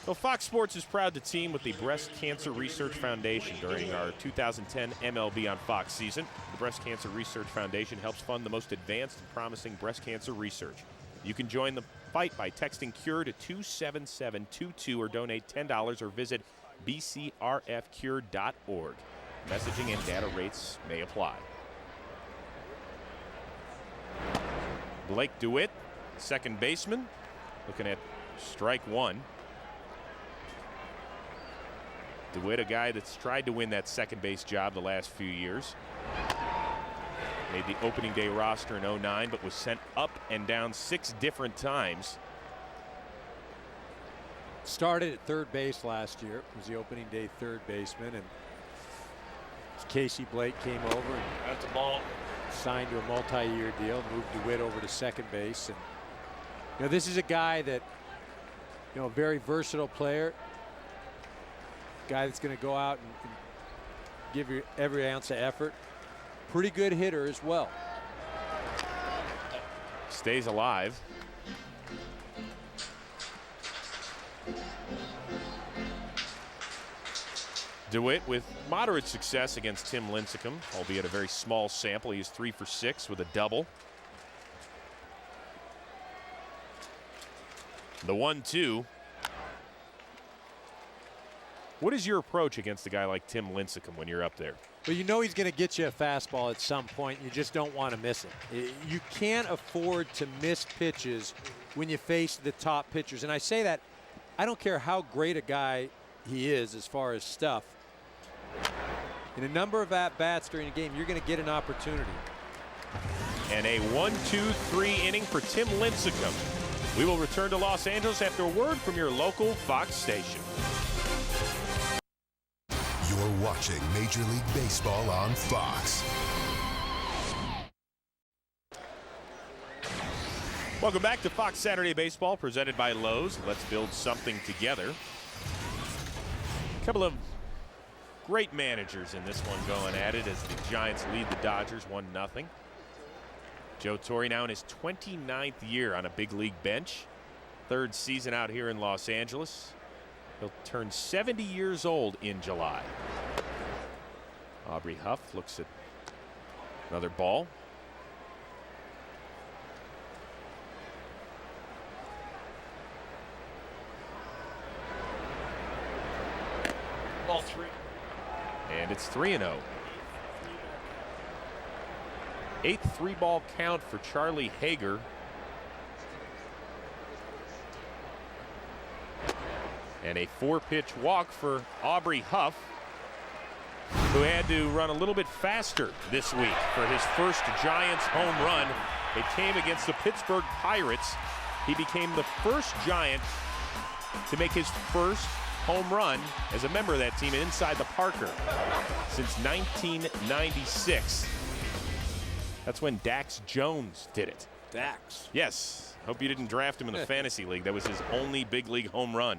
Well, Fox Sports is proud to team with the Breast Cancer Research Foundation during our 2010 MLB on Fox season. The Breast Cancer Research Foundation helps fund the most advanced and promising breast cancer research. You can join the fight by texting CURE to 27722 or donate $10 or visit bcrfcure.org. Messaging and data rates may apply. Blake DeWitt, second baseman, looking at strike 1. DeWitt, a guy that's tried to win that second base job the last few years. Made the opening day roster in '09, but was sent up and down 6 different times. Started at third base last year. Was the opening day third baseman, and Casey Blake came over and got the ball, signed to a multi-year deal, moved DeWitt over to second base. And this is a guy that, a very versatile player, guy that's going to go out and give you every ounce of effort. Pretty good hitter as well. Stays alive. DeWitt with moderate success against Tim Lincecum, albeit a very small sample. He is 3 for 6 with a double. The 1-2. What is your approach against a guy like Tim Lincecum when you're up there? Well, he's going to get you a fastball at some point. You just don't want to miss it. You can't afford to miss pitches when you face the top pitchers. And I say that, I don't care how great a guy he is as far as stuff. In a number of at-bats during a game, you're going to get an opportunity. And a 1-2-3 inning for Tim Lincecum. We will return to Los Angeles after a word from your local Fox station. You're watching Major League Baseball on Fox. Welcome back to Fox Saturday Baseball, presented by Lowe's. Let's build something together. A couple of great managers in this one going at it as the Giants lead the Dodgers 1-0. Joe Torre now in his 29th year on a big league bench. Third season out here in Los Angeles. He'll turn 70 years old in July. Aubrey Huff looks at another ball. Ball 3. And it's 3-0. 8th 3-ball count for Charlie Hager. And a 4-pitch walk for Aubrey Huff, who had to run a little bit faster this week for his first Giants home run. It came against the Pittsburgh Pirates. He became the first Giant to make his first home run as a member of that team inside the Parker since 1996. That's when Dax Jones did it. Dax. Yes. Hope you didn't draft him in the fantasy league. That was his only big league home run.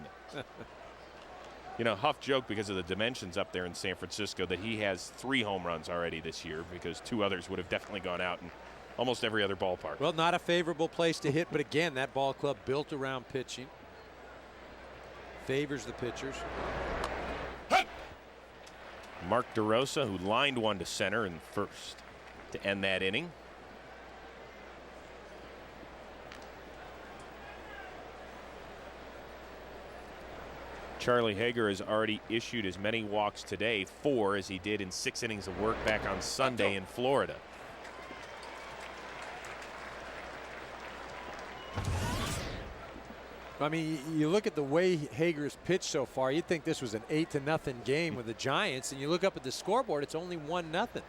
You know, Huff joked because of the dimensions up there in San Francisco that he has 3 home runs already this year because 2 others would have definitely gone out in almost every other ballpark. Well, not a favorable place to hit, but again, that ball club built around pitching. Favors the pitchers. Mark DeRosa, who lined one to center in first to end that inning. Charlie Hager has already issued as many walks today, 4, as he did in 6 innings of work back on Sunday in Florida. I mean, you look at the way Hager's pitched so far, you'd think this was an 8-0 game with the Giants, and you look up at the scoreboard, it's only 1-0.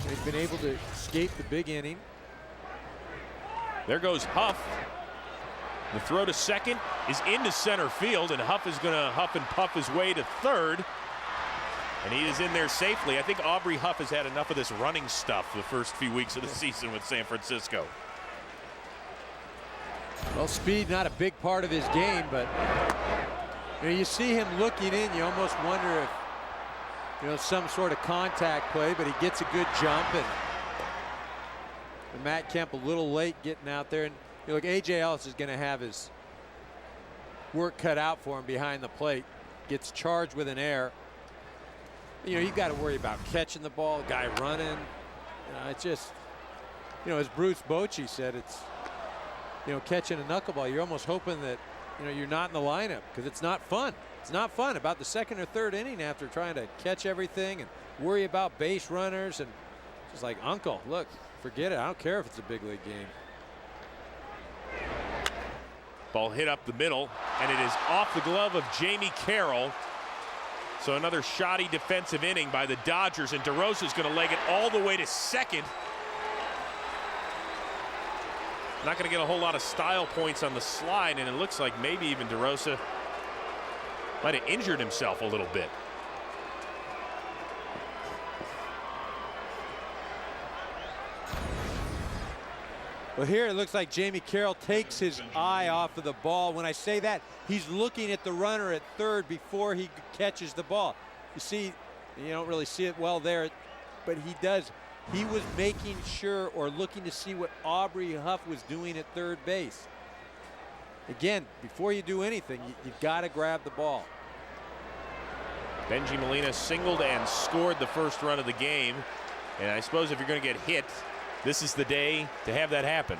He's been able to escape the big inning. There goes Huff. The throw to second is into center field, and Huff is going to huff and puff his way to third. And he is in there safely. I think Aubrey Huff has had enough of this running stuff the first few weeks of the season with San Francisco. Well, speed not a big part of his game, but you see him looking in, you almost wonder if some sort of contact play, but he gets a good jump, and Matt Kemp a little late getting out there. And look, A.J. Ellis is going to have his work cut out for him behind the plate. Gets charged with an error. You've got to worry about catching the ball, guy running. It's just, as Bruce Bochy said, it's, catching a knuckleball, you're almost hoping that, you're not in the lineup because it's not fun. It's not fun about the 2nd or 3rd inning after trying to catch everything and worry about base runners. And just like, uncle, look, forget it. I don't care if it's a big league game. Ball hit up the middle, and it is off the glove of Jamie Carroll. So another shoddy defensive inning by the Dodgers, and DeRosa's going to leg it all the way to second. Not going to get a whole lot of style points on the slide, and it looks like maybe even DeRosa might have injured himself a little bit. Well, here it looks like Jamie Carroll takes his eye off of the ball. When I say that, he's looking at the runner at third before he catches the ball. You see, you don't really see it well there, but he does. He was making sure or looking to see what Aubrey Huff was doing at third base. Again, before you do anything, you've got to grab the ball. Benji Molina singled and scored the first run of the game. And I suppose if you're going to get hit, this is the day to have that happen.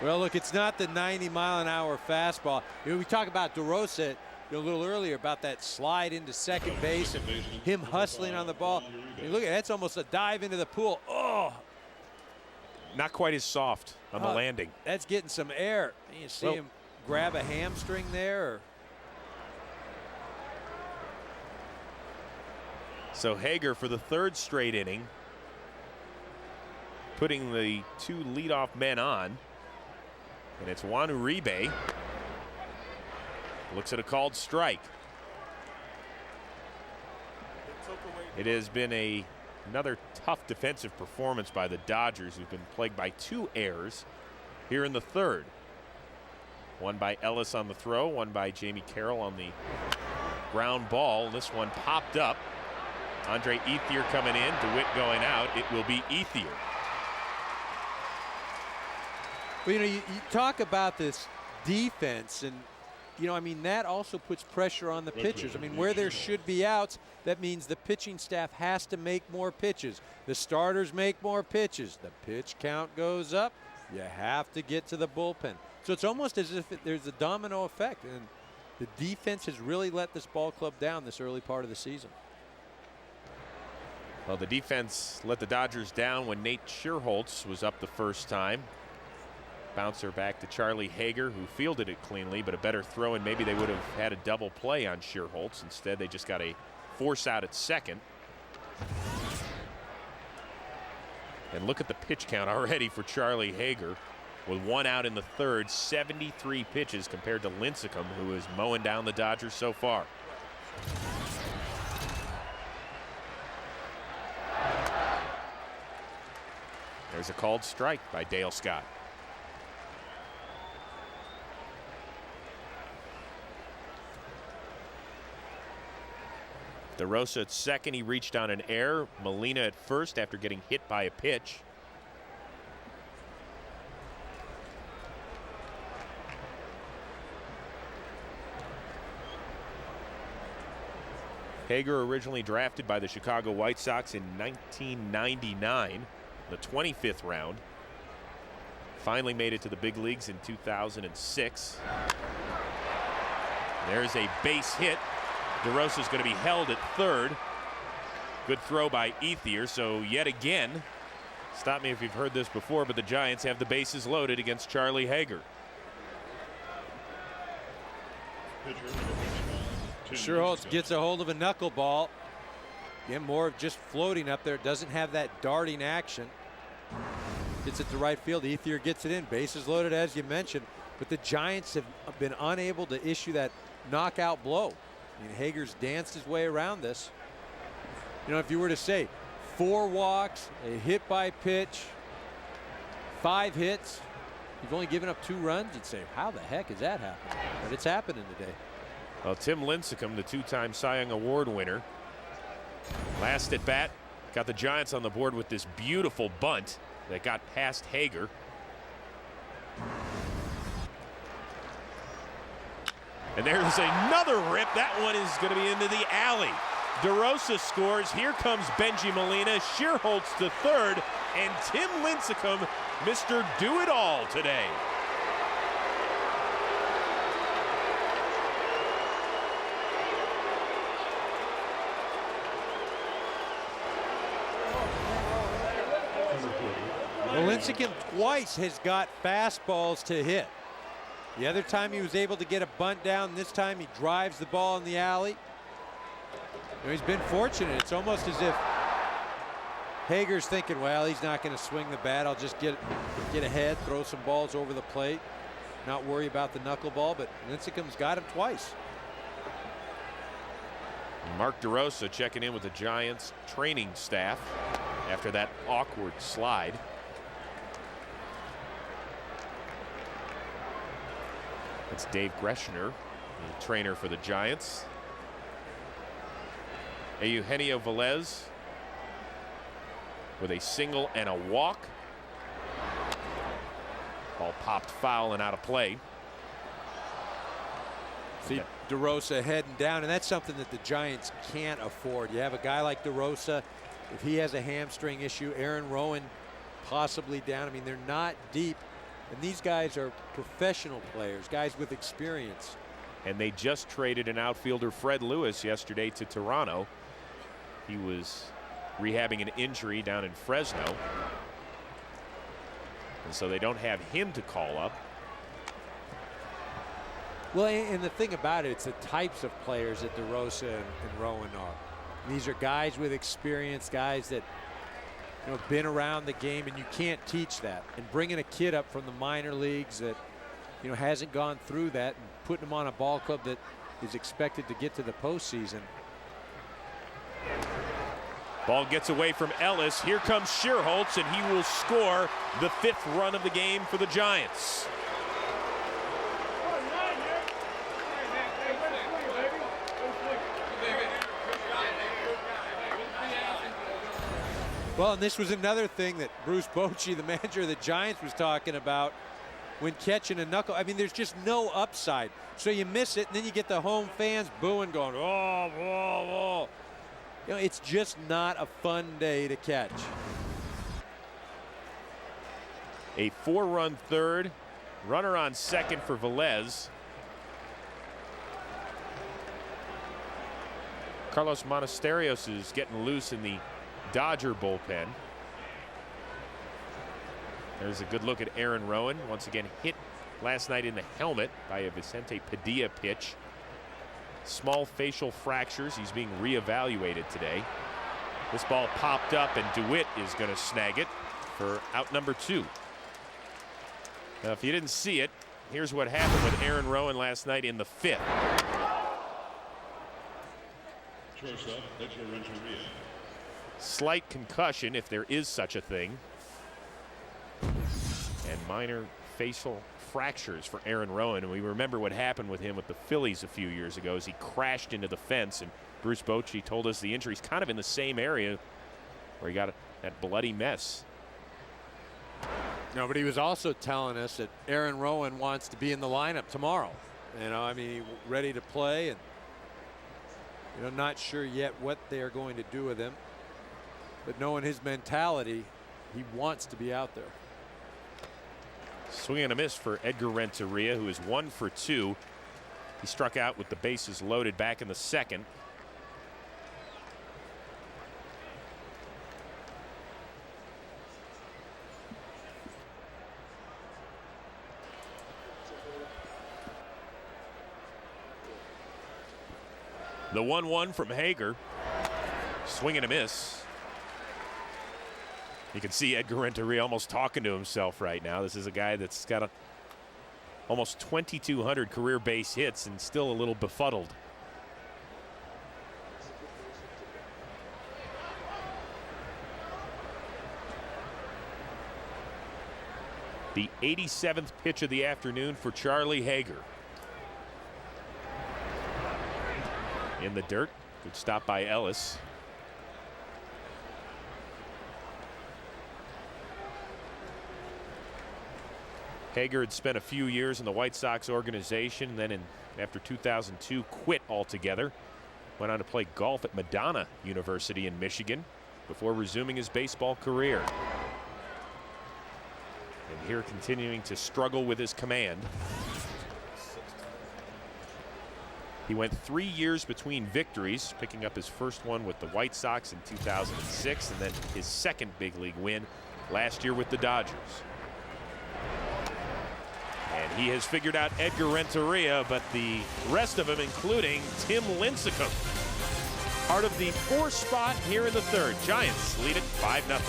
Well, look, it's not the 90-mile-an-hour fastball. We talk about DeRosa a little earlier about that slide into second base and him hustling on the ball. Look, that's almost a dive into the pool. Oh, not quite as soft on the landing. That's getting some air. You see him grab a hamstring there. So Hager for the third straight inning, putting the two leadoff men on. And it's Juan Uribe. Looks at a called strike. It has been another tough defensive performance by the Dodgers, who've been plagued by 2 errors here in the third. One by Ellis on the throw, one by Jamie Carroll on the ground ball. This one popped up. Andre Ethier coming in, DeWitt going out. It will be Ethier. Well, you know, you talk about this defense, and, you know, I mean, that also puts pressure on the pitchers. I mean, where there should be outs, that means the pitching staff has to make more pitches. The starters make more pitches. The pitch count goes up. You have to get to the bullpen. So it's almost as if there's a domino effect, and the defense has really let this ball club down this early part of the season. Well, the defense let the Dodgers down when Nate Scherholtz was up the first time. Bouncer back to Charlie Hager, who fielded it cleanly, but a better throw, and maybe they would have had a double play on Scherholtz. Instead, they just got a force out at second. And look at the pitch count already for Charlie Hager. With 1 out in the third, 73 pitches compared to Lincecum, who is mowing down the Dodgers so far. There's a called strike by Dale Scott. DeRosa at second. He reached on an error. Molina at first after getting hit by a pitch. Hager originally drafted by the Chicago White Sox in 1999, the 25th round. Finally made it to the big leagues in 2006. There's a base hit. DeRosa's going to be held at third. Good throw by Ethier. So yet again, stop me if you've heard this before, but the Giants have the bases loaded against Charlie Hager. Scherholtz gets a hold of a knuckleball. Again, more of just floating up there. Doesn't have that darting action. Gets it to right field. Ethier gets it in. Bases loaded, as you mentioned. But the Giants have been unable to issue that knockout blow. I mean, Hager's danced his way around this. You know, if you were to say 4 walks, a hit by pitch, 5 hits, you've only given up 2 runs, you'd say, how the heck is that happening? But it's happening today. Well, Tim Lincecum, the 2-time Cy Young Award winner, last at bat, got the Giants on the board with this beautiful bunt that got past Hager. And there's another rip. That one is going to be into the alley. DeRosa scores. Here comes Bengie Molina. Scherholtz to third. And Tim Lincecum, Mr. Do-It-All today. Lincecum twice has got fastballs to hit. The other time he was able to get a bunt down. This time he drives the ball in the alley. You know, he's been fortunate. It's almost as if Hager's thinking, well, he's not going to swing the bat. I'll just get ahead, throw some balls over the plate, not worry about the knuckleball. But Lincecum's got him twice. Mark DeRosa checking in with the Giants training staff after that awkward slide. That's Dave Greschner, the trainer for the Giants. Eugenio Velez with a single and a walk. Ball popped foul and out of play. See DeRosa heading down, and that's something that the Giants can't afford. You have a guy like DeRosa, if he has a hamstring issue, Aaron Rowan possibly down. I mean, they're not deep. And these guys are professional players, guys with experience. And they just traded an outfielder, Fred Lewis, yesterday to Toronto. He was rehabbing an injury down in Fresno. And so they don't have him to call up. Well, and the thing about it, it's the types of players that DeRosa and Rowan are. These are guys with experience, guys that been around the game, and you can't teach that. And bringing a kid up from the minor leagues that hasn't gone through that and putting him on a ball club that is expected to get to the postseason. Ball gets away from Ellis. Here comes Schierholtz, and he will score the 5th run of the game for the Giants. Well, and this was another thing that Bruce Bochy, the manager of the Giants, was talking about when catching a knuckle. I mean, there's just no upside. So you miss it, and then you get the home fans booing, going, oh, oh, oh. It's just not a fun day to catch. A 4-run third. Runner on second for Velez. Carlos Monasterios is getting loose in the Dodger bullpen. There's a good look at Aaron Rowan. Once again hit last night in the helmet by a Vicente Padilla pitch. Small facial fractures. He's being reevaluated today. This ball popped up, and DeWitt is going to snag it for out number 2. Now, if you didn't see it, here's what happened with Aaron Rowan last night in the 5th. Shortstop, Edgar Renteria. Slight concussion, if there is such a thing, and minor facial fractures for Aaron Rowan. And we remember what happened with him with the Phillies a few years ago as he crashed into the fence, and Bruce Bochy told us the injury's kind of in the same area where he got that bloody mess. No, but he was also telling us that Aaron Rowan wants to be in the lineup tomorrow. I mean, he's ready to play, and not sure yet what they are going to do with him. But knowing his mentality, he wants to be out there. Swing and a miss for Edgar Renteria, who is 1 for 2. He struck out with the bases loaded back in the 2nd. The 1-1 from Hager. Swing and a miss. You can see Edgar Renteria almost talking to himself right now. This is a guy that's got almost 2,200 career base hits and still a little befuddled. The 87th pitch of the afternoon for Charlie Hager. In the dirt. Good stop by Ellis. Hager had spent a few years in the White Sox organization, and then after 2002 quit altogether. Went on to play golf at Madonna University in Michigan before resuming his baseball career. And here continuing to struggle with his command. He went 3 years between victories, picking up his first one with the White Sox in 2006, and then his second big league win last year with the Dodgers. And he has figured out Edgar Renteria, but the rest of them, including Tim Lincecum, part of the 4 spot here in the 3rd. Giants lead it 5-0.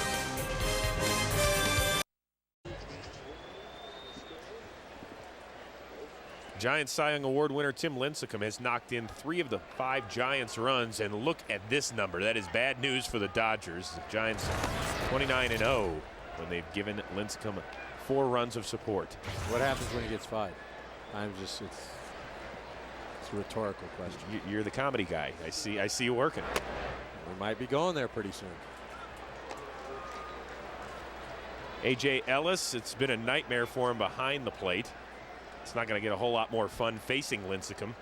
Giants Cy Young Award winner Tim Lincecum has knocked in 3 of the 5 Giants runs, and look at this number. That is bad news for the Dodgers. The Giants 29-0 when they've given Lincecum 4 runs of support. What happens when he gets 5? It's a rhetorical question. You're the comedy guy. I see you working. We might be going there pretty soon. A.J. Ellis, it's been a nightmare for him behind the plate. It's not going to get a whole lot more fun facing Lincecum.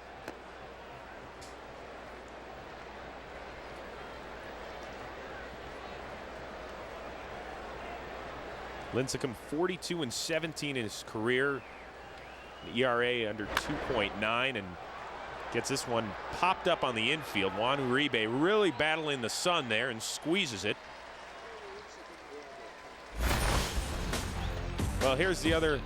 Lincecum 42-17 in his career. The ERA under 2.9, and gets this one popped up on the infield. Juan Uribe really battling the sun there and squeezes it. Well, here's the other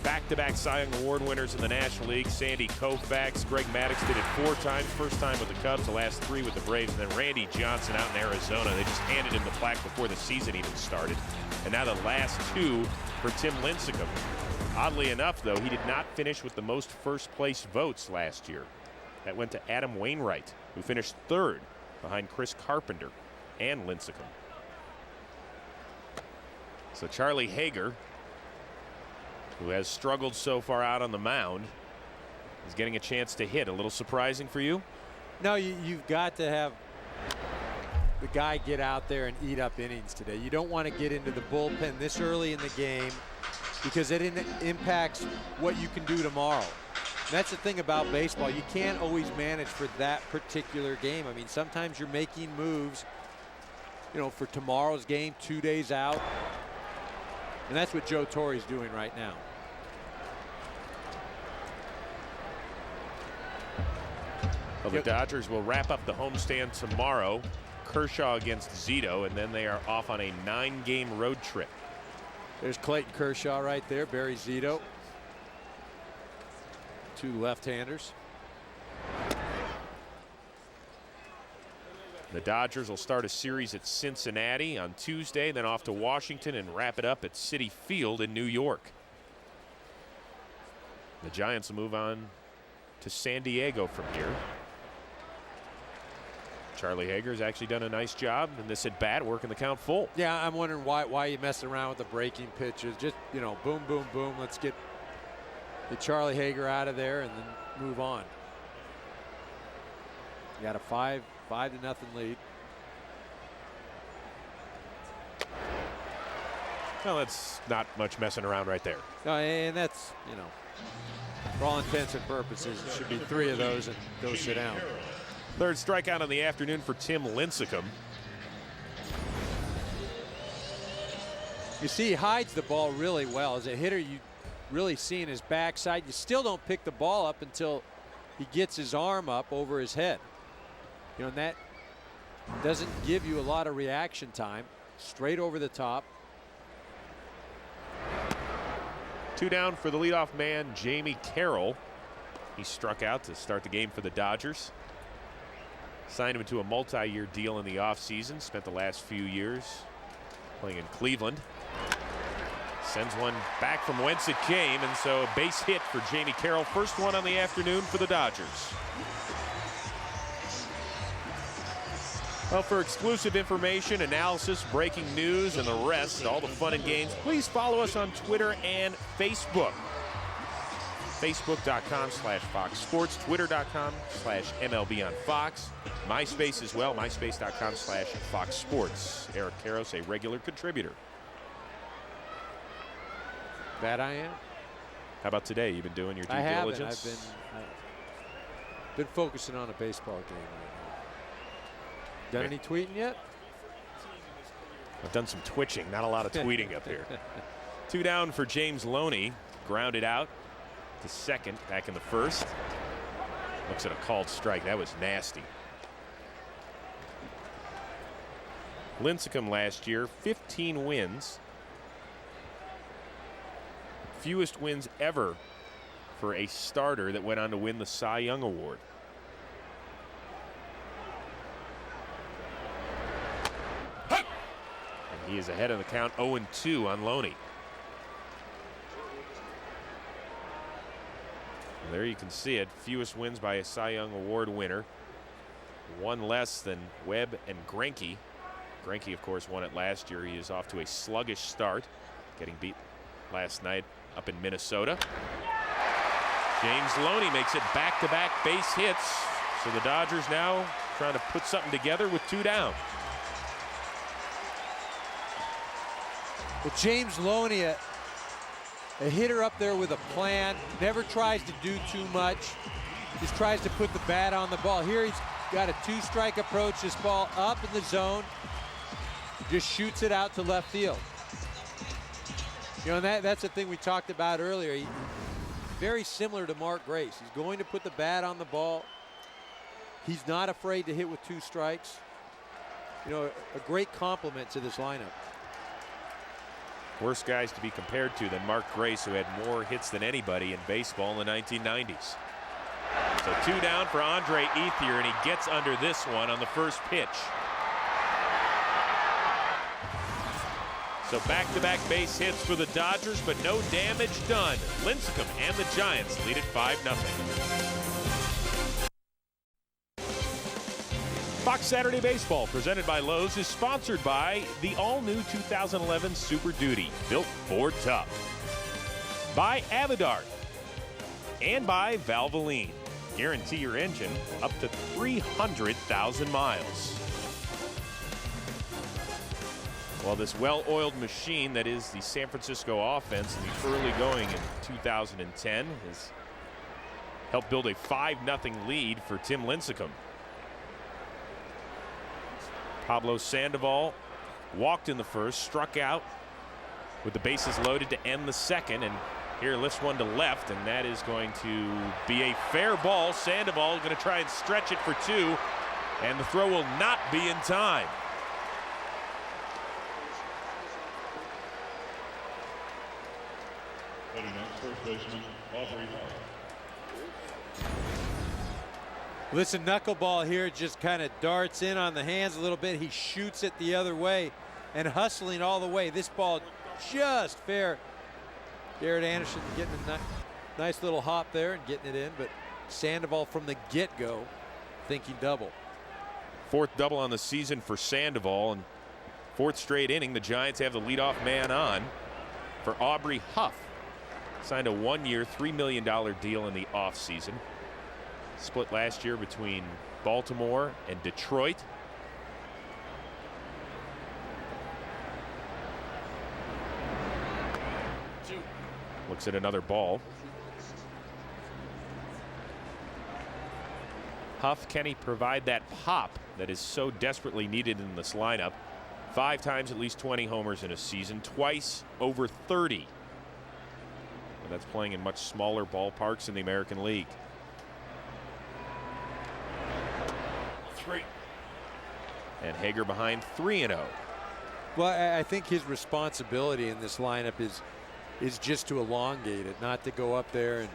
back-to-back Cy Young Award winners in the National League. Sandy Koufax, Greg Maddux did it 4 times. First time with the Cubs, the last 3 with the Braves. And then Randy Johnson out in Arizona. They just handed him the plaque before the season even started. And now the last 2 for Tim Lincecum. Oddly enough, though, he did not finish with the most first-place votes last year. That went to Adam Wainwright, who finished 3rd behind Chris Carpenter and Lincecum. So Charlie Hager, who has struggled so far out on the mound, is getting a chance to hit. A little surprising for you? No, you've got to have the guy get out there and eat up innings today. You don't want to get into the bullpen this early in the game because it impacts what you can do tomorrow. And that's the thing about baseball. You can't always manage for that particular game. I mean, sometimes you're making moves, you know, for tomorrow's game 2 days out. And that's what Joe Torre's doing right now. Well, the Dodgers will wrap up the homestand tomorrow. Kershaw against Zito, and then they are off on a 9-game road trip. There's Clayton Kershaw right there, Barry Zito. 2 left-handers. The Dodgers will start a series at Cincinnati on Tuesday, then off to Washington and wrap it up at Citi Field in New York. The Giants will move on to San Diego from here. Charlie Hager's actually done a nice job in this at bat, working the count full. Yeah, I'm wondering why you messing around with the breaking pitches. Just, you know, boom, boom, boom. Let's get Charlie Hager out of there and then move on. You got a 5-0 lead. Well, that's not much messing around right there. No, and that's, you know, for all intents and purposes, it should be 3 of those and go sit down. 3rd strikeout on the afternoon for Tim Lincecum. You see, he hides the ball really well. As a hitter, you really seeing his backside. You still don't pick the ball up until he gets his arm up over his head. You know, and that doesn't give you a lot of reaction time. Straight over the top. 2 down for the leadoff man, Jamie Carroll. He struck out to start the game for the Dodgers. Signed him to a multi-year deal in the offseason. Spent the last few years playing in Cleveland. Sends one back from whence it came, and so a base hit for Jamie Carroll. First one on the afternoon for the Dodgers. Well, for exclusive information, analysis, breaking news, and the rest, all the fun and games, please follow us on Twitter and Facebook. Facebook.com/Fox Sports, Twitter.com/MLB on Fox, MySpace as well, MySpace.com/Fox Sports. Eric Karros, a regular contributor. That I am. How about today? You've been doing your due diligence? I've been focusing on a baseball game right now. Done any tweeting yet? I've done some twitching, not a lot of tweeting up here. 2 down for James Loney, grounded out to second back in the 1st. Looks at a called strike. That was nasty. Lincecum last year, 15 wins. Fewest wins ever for a starter that went on to win the Cy Young Award. And he is ahead of the count, 0-2 on Loney. There you can see it. Fewest wins by a Cy Young Award winner. 1 less than Webb and Greinke. Greinke, of course, won it last year. He is off to a sluggish start, getting beat last night up in Minnesota. James Loney makes it back-to-back base hits. So the Dodgers now trying to put something together with 2 down. But James Loney, a hitter up there with a plan, never tries to do too much. Just tries to put the bat on the ball. Here he's got a 2-strike approach. This ball up in the zone. Just shoots it out to left field. You know, and that's the thing we talked about earlier. Very similar to Mark Grace. He's going to put the bat on the ball. He's not afraid to hit with 2 strikes. You know, a great compliment to this lineup. Worst guys to be compared to than Mark Grace, who had more hits than anybody in baseball in the 1990s. So 2 down for Andre Ethier, and he gets under this one on the first pitch. So back-to-back base hits for the Dodgers, but no damage done. Lincecum and the Giants lead at 5-0. Fox Saturday Baseball, presented by Lowe's, is sponsored by the all-new 2011 Super Duty, built for tough. By Avidart. And by Valvoline. Guarantee your engine up to 300,000 miles. Well, this well-oiled machine that is the San Francisco offense in the early going in 2010 has helped build a 5-0 lead for Tim Lincecum. Pablo Sandoval walked in the first, struck out with the bases loaded to end the second, and here lifts one to left, and that is going to be a fair ball. Sandoval going to try and stretch it for 2, and the throw will not be in time. First baseman, Aubrey Hall. This knuckleball here just kind of darts in on the hands a little bit. He shoots it the other way and hustling all the way. This ball just fair. Garrett Anderson getting a nice little hop there and getting it in, but Sandoval from the get-go thinking double. 4th double on the season for Sandoval, and 4th straight inning, the Giants have the leadoff man on for Aubrey Huff. Signed a 1-year, $3 million deal in the offseason. Split last year between Baltimore and Detroit. Looks at another ball. Huff, can he provide that pop that is so desperately needed in this lineup? 5 times at least 20 homers in a season, twice over 30. And that's playing in much smaller ballparks in the American League. 3. And Hager behind 3-0. Well, I think his responsibility in this lineup is just to elongate it, not to go up there and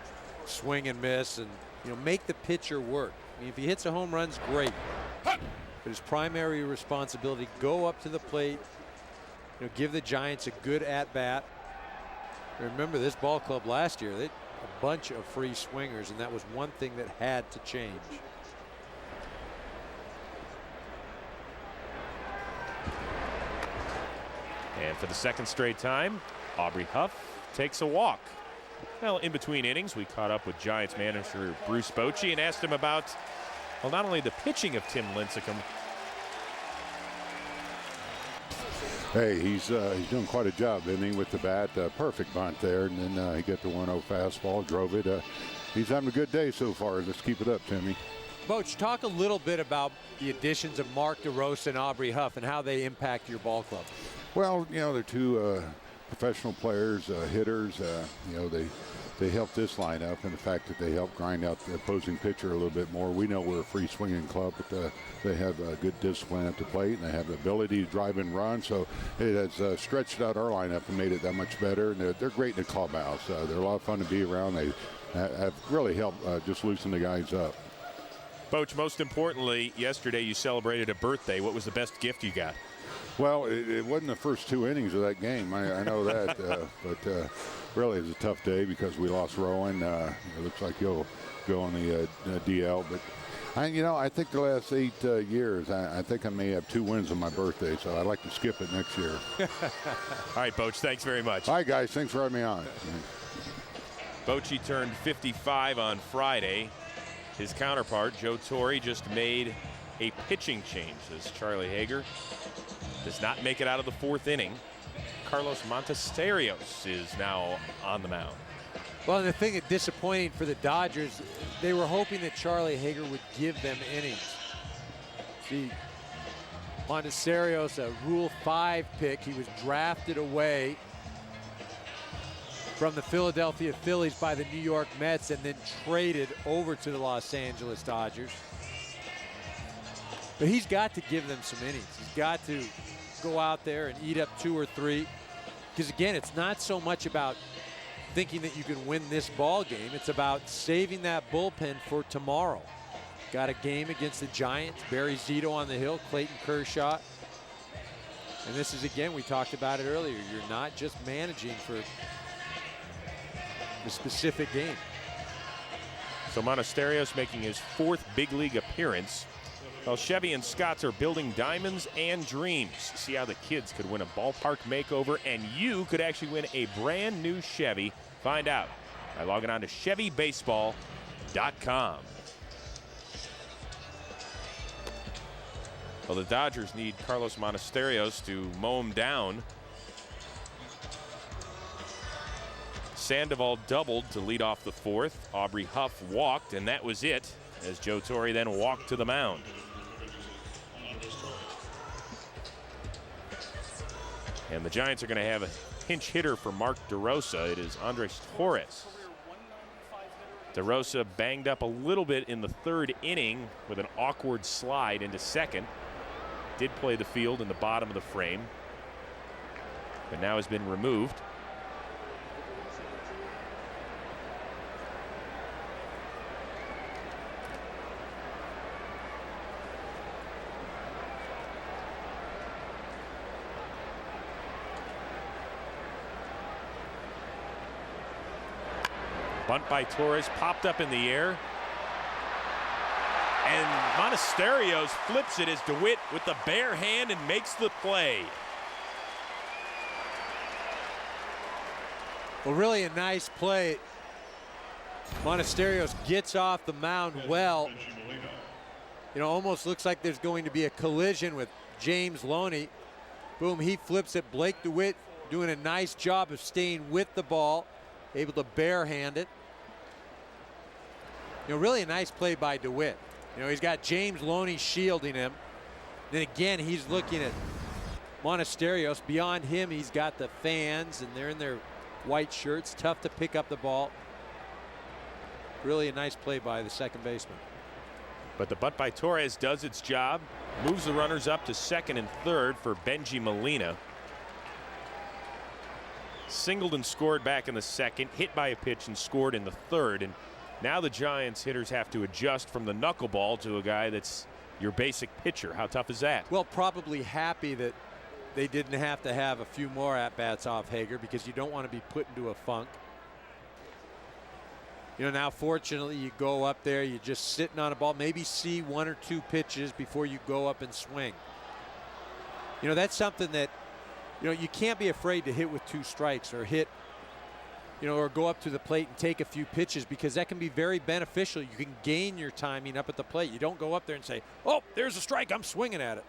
swing and miss and, you know, make the pitcher work. I mean, if he hits a home run, great. But his primary responsibility, go up to the plate, you know, give the Giants a good at-bat. Remember this ball club last year, they had a bunch of free swingers, and that was one thing that had to change. And for the 2nd straight time, Aubrey Huff takes a walk. Well, in between innings, we caught up with Giants manager Bruce Bochy and asked him about, well, not only the pitching of Tim Lincecum. Hey, he's doing quite a job, isn't he, with the bat? Perfect bunt there, and then he got the 1-0 fastball, drove it. He's having a good day so far. Let's keep it up, Timmy. Boch, talk a little bit about the additions of Mark DeRosa and Aubrey Huff and how they impact your ball club. Well, you know, they're 2 professional players, hitters. You know, they help this lineup, and the fact that they help grind out the opposing pitcher a little bit more. We know we're a free swinging club, but they have good discipline at the plate, and they have the ability to drive and run. So it has stretched out our lineup and made it that much better. And they're great in the clubhouse. They're a lot of fun to be around. They have really helped just loosen the guys up. Boch, most importantly, yesterday you celebrated a birthday. What was the best gift you got? Well, it wasn't the first 2 innings of that game. I know that, but really it was a tough day because we lost Rowan. It looks like he'll go on the DL. But I think the last 8 years, I think I may have 2 wins on my birthday, so I'd like to skip it next year. All right, Boch, thanks very much. All right, guys, thanks for having me on. Bochy turned 55 on Friday. His counterpart, Joe Torre, just made a pitching change as Charlie Hager does not make it out of the 4th inning. Carlos Montesterios is now on the mound. Well, and the thing that's disappointing for the Dodgers, they were hoping that Charlie Hager would give them innings. See, Montesterios, a Rule 5 pick, he was drafted away from the Philadelphia Phillies by the New York Mets and then traded over to the Los Angeles Dodgers. But he's got to give them some innings. He's got to go out there and eat up 2 or 3. Because again, it's not so much about thinking that you can win this ball game. It's about saving that bullpen for tomorrow. Got a game against the Giants. Barry Zito on the hill, Clayton Kershaw. And this is, again, we talked about it earlier. You're not just managing for the specific game. So Monasterios making his 4th big league appearance, while Chevy and Scotts are building diamonds and dreams. See how the kids could win a ballpark makeover, and you could actually win a brand new Chevy. Find out by logging on to ChevyBaseball.com. Well, the Dodgers need Carlos Monasterios to mow him down. Sandoval doubled to lead off the 4th. Aubrey Huff walked, and that was it, as Joe Torre then walked to the mound. And the Giants are going to have a pinch hitter for Mark DeRosa. It is Andres Torres. DeRosa banged up a little bit in the 3rd inning with an awkward slide into second. Did play the field in the bottom of the frame, but now has been removed. Bunt by Torres, popped up in the air. And Monasterios flips it as DeWitt with the bare hand and makes the play. Well, really a nice play. Monasterios gets off the mound well. You know, almost looks like there's going to be a collision with James Loney. Boom, he flips it. Blake DeWitt doing a nice job of staying with the ball, able to barehand it. You know, really a nice play by DeWitt. You know, he's got James Loney shielding him. Then again, he's looking at Monasterios. Beyond him, he's got the fans, and they're in their white shirts. Tough to pick up the ball. Really a nice play by the second baseman. But the bunt by Torres does its job. Moves the runners up to 2nd and 3rd for Benji Molina. Singled and scored back in the 2nd. Hit by a pitch and scored in the 3rd. And now the Giants hitters have to adjust from the knuckleball to a guy that's your basic pitcher. How tough is that? Well, probably happy that they didn't have to have a few more at-bats off Hager, because you don't want to be put into a funk. You know, now fortunately you go up there, you're just sitting on a ball, maybe see 1 or 2 pitches before you go up and swing. You know, that's something that, you know, you can't be afraid to hit with 2 strikes or hit, you know, or go up to the plate and take a few pitches, because that can be very beneficial. You can gain your timing up at the plate. You don't go up there and say, oh, there's a strike, I'm swinging at it.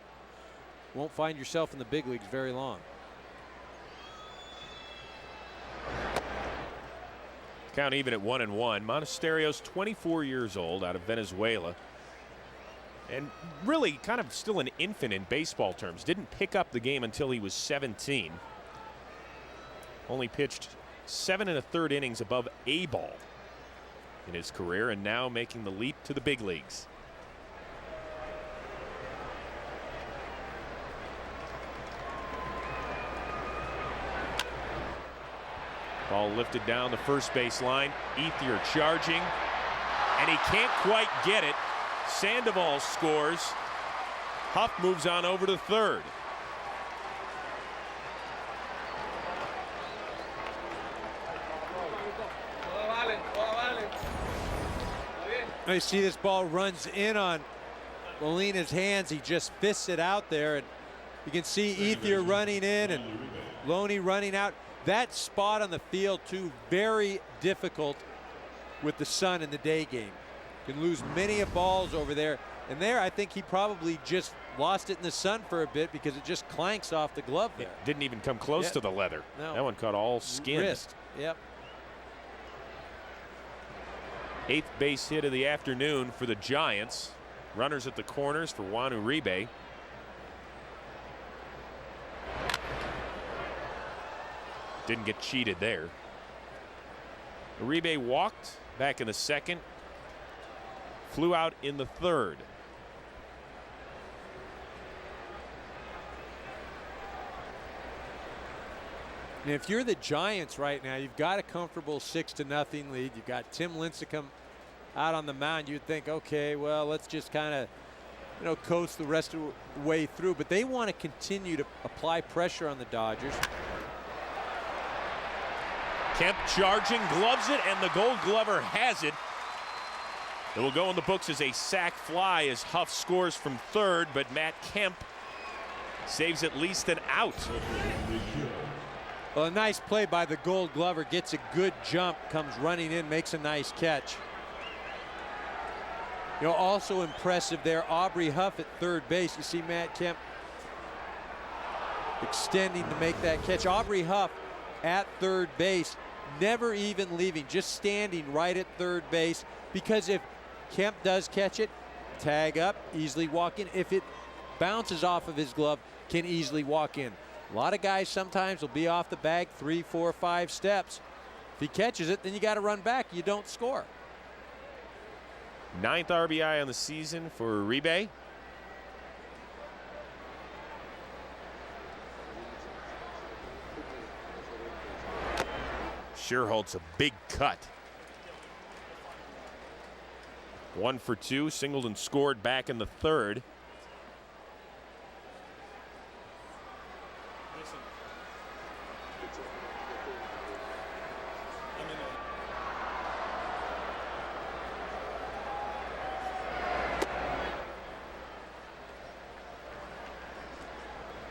Won't find yourself in the big leagues very long. Count even at 1-1. Monasterios, 24 years old, out of Venezuela. And really kind of still an infant in baseball terms. Didn't pick up the game until he was 17. Only pitched 7 1/3 innings above A ball in his career, and now making the leap to the big leagues. Ball lifted down the first base line. Ethier charging, and he can't quite get it. Sandoval scores. Huff moves on over to 3rd. Now you see this ball runs in on Molina's hands. He just fists it out there, and you can see Ethier running in and Loney running out. That spot on the field, too, very difficult with the sun in the day game. Can lose many of balls over there. And there, I think he probably just lost it in the sun for a bit, because it just clanks off the glove there. It didn't even come close to the leather. No. That one caught all skin. Wrist. Yep. 8th base hit of the afternoon for the Giants. Runners at the corners for Juan Uribe. Didn't get cheated there. Uribe walked back in the 2nd. Flew out in the 3rd. And if you're the Giants right now, you've got a comfortable 6-0 lead. You've got Tim Lincecum out on the mound. You'd think, okay, well, let's just kind of, coast the rest of the way through. But they want to continue to apply pressure on the Dodgers. Kemp charging, gloves it, and the Gold Glover has it. It will go in the books as a sac fly as Huff scores from third, but Matt Kemp saves at least an out. Well, a nice play by the Gold Glover. Gets a good jump, comes running in, makes a nice catch. Also impressive there, Aubrey Huff at third base. You see Matt Kemp extending to make that catch. Aubrey Huff at third base, never even leaving, just standing right at third base, because if Kemp does catch it, tag up, easily walk in. If it bounces off of his glove, can easily walk in. A lot of guys sometimes will be off the bag 3, 4, 5 steps. If he catches it, then you got to run back. You don't score. 9th RBI on the season for Uribe. Scherholtz a big cut. 1 for 2. Singleton scored back in the third.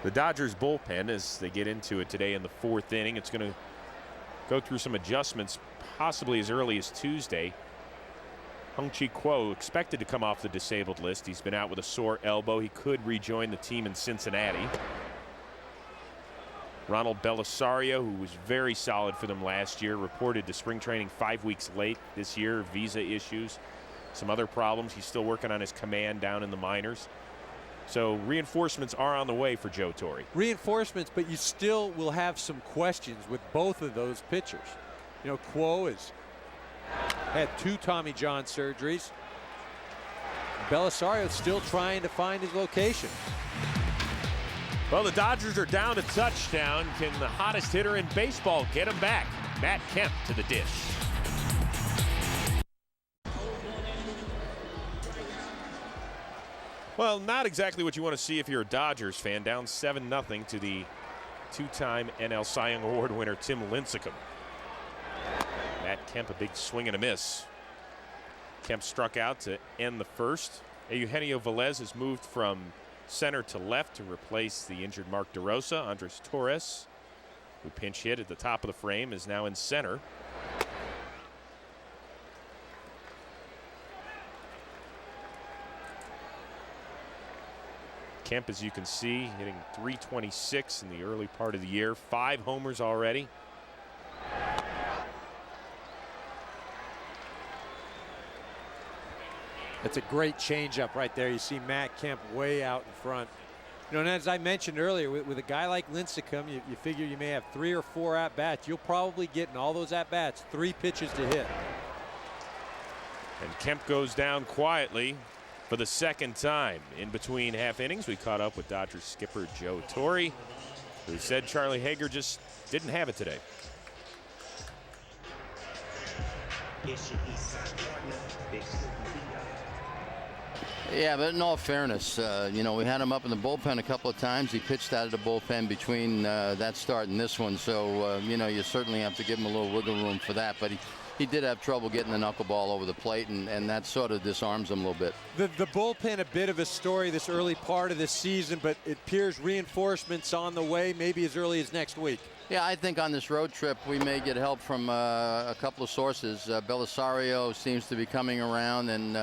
The Dodgers bullpen, as they get into it today in the 4th inning, it's going to go through some adjustments possibly as early as Tuesday. Hung-Chi Kuo expected to come off the disabled list. He's been out with a sore elbow. He could rejoin the team in Cincinnati. Ronald Belisario, who was very solid for them last year, reported to spring training 5 weeks late this year. Visa issues, some other problems. He's still working on his command down in the minors. So reinforcements are on the way for Joe Torre. Reinforcements, but you still will have some questions with both of those pitchers. Kuo has had 2 Tommy John surgeries. Belisario still trying to find his location. Well, the Dodgers are down to touchdown. Can the hottest hitter in baseball get him back? Matt Kemp to the dish. Well, not exactly what you want to see if you're a Dodgers fan. Down 7-0 to the 2-time NL Cy Young Award winner Tim Lincecum. Matt Kemp, a big swing and a miss. Kemp struck out to end the first. Eugenio Velez has moved from center to left to replace the injured Mark DeRosa. Andres Torres, who pinch hit at the top of the frame, is now in center. Kemp, as you can see, hitting .326 in the early part of the year. 5 homers already. That's a great changeup right there. You see Matt Kemp way out in front. And as I mentioned earlier, with a guy like Lincecum, you figure you may have 3 or 4 at-bats. You'll probably get in all those at-bats 3 pitches to hit. And Kemp goes down quietly for the 2nd time. In between half innings, we caught up with Dodgers skipper Joe Torre, who said Charlie Hager just didn't have it today. Yeah, but in all fairness, we had him up in the bullpen a couple of times. He pitched out of the bullpen between that start and this one. So, you certainly have to give him a little wiggle room for that. But he did have trouble getting the knuckleball over the plate, and that sort of disarms him a little bit. The bullpen, a bit of a story this early part of this season, but it appears reinforcements on the way, maybe as early as next week. Yeah, I think on this road trip we may get help from a couple of sources. Belisario seems to be coming around, and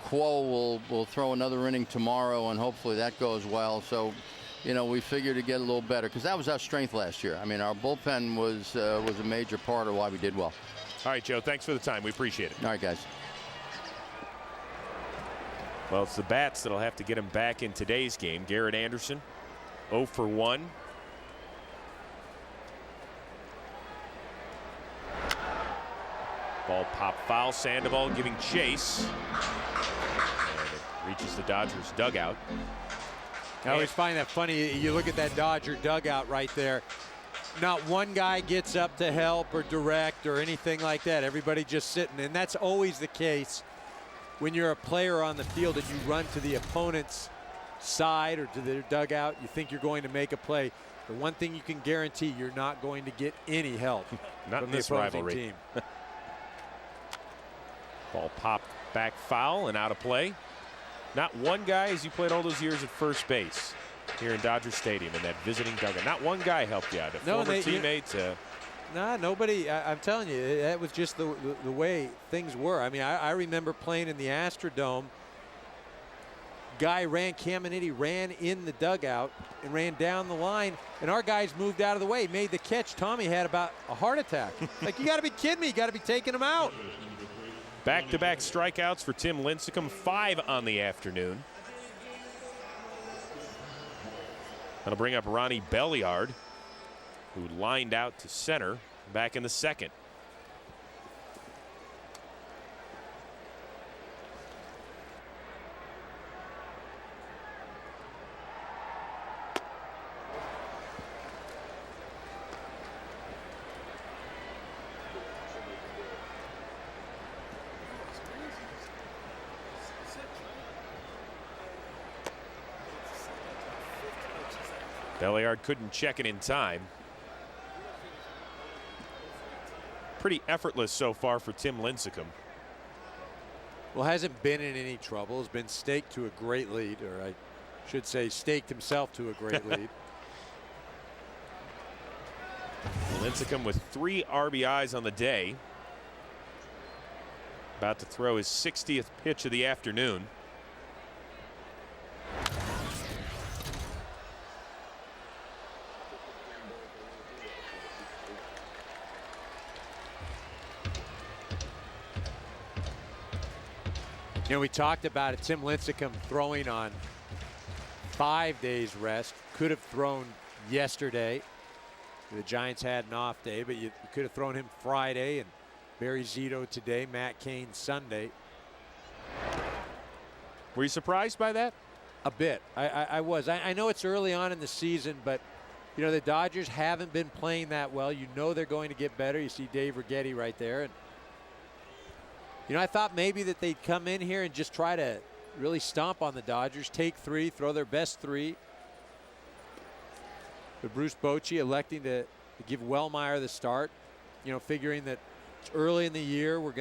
Kuo will throw another inning tomorrow, and hopefully that goes well. So, we figure to get a little better, because that was our strength last year. I mean, our bullpen was a major part of why we did well. All right, Joe, thanks for the time. We appreciate it. All right, guys. Well, it's the bats that'll have to get him back in today's game. Garrett Anderson, 0 for 1. Ball pop foul. Sandoval giving chase. And it reaches the Dodgers dugout. I always find that funny. You look at that Dodger dugout right there. Not one guy gets up to help or direct or anything like that. Everybody just sitting, and that's always the case when you're a player on the field and you run to the opponent's side or to their dugout. You think you're going to make a play. The one thing you can guarantee, you're not going to get any help not from in this the opposing rivalry. team. Ball popped back foul and out of play. Not one guy, as you played all those years at first base here in Dodger Stadium in that visiting dugout. Not one guy helped you out. A former teammate. Nah, nobody. I'm telling you, that was just the way things were. I mean, I remember playing in the Astrodome. Guy ran, Caminiti ran in the dugout and ran down the line, and our guys moved out of the way, made the catch. Tommy had about a heart attack. Like, you got to be kidding me. You got to be taking him out. Back-to-back strikeouts for Tim Lincecum, 5 on the afternoon. That'll bring up Ronnie Belliard, who lined out to center back in the second. Belliard couldn't check it in time. Pretty effortless so far for Tim Lincecum. Well, hasn't been in any trouble. Has been staked to a great lead, or I should say staked himself to a great lead. Lincecum with 3 RBIs on the day. About to throw his 60th pitch of the afternoon. You know, we talked about it. Tim Lincecum throwing on 5 days rest. Could have thrown yesterday. The Giants had an off day, but you could have thrown him Friday, and Barry Zito today, Matt Cain Sunday. Were you surprised by that? A bit. I was. I know it's early on in the season, but you know, the Dodgers haven't been playing that well. You know they're going to get better. You see Dave Righetti right there. And you know, I thought maybe that they'd come in here and just try to really stomp on the Dodgers, take 3, throw their best 3. But Bruce Bochy electing to give Wellmeyer the start, you know, figuring that it's early in the year. We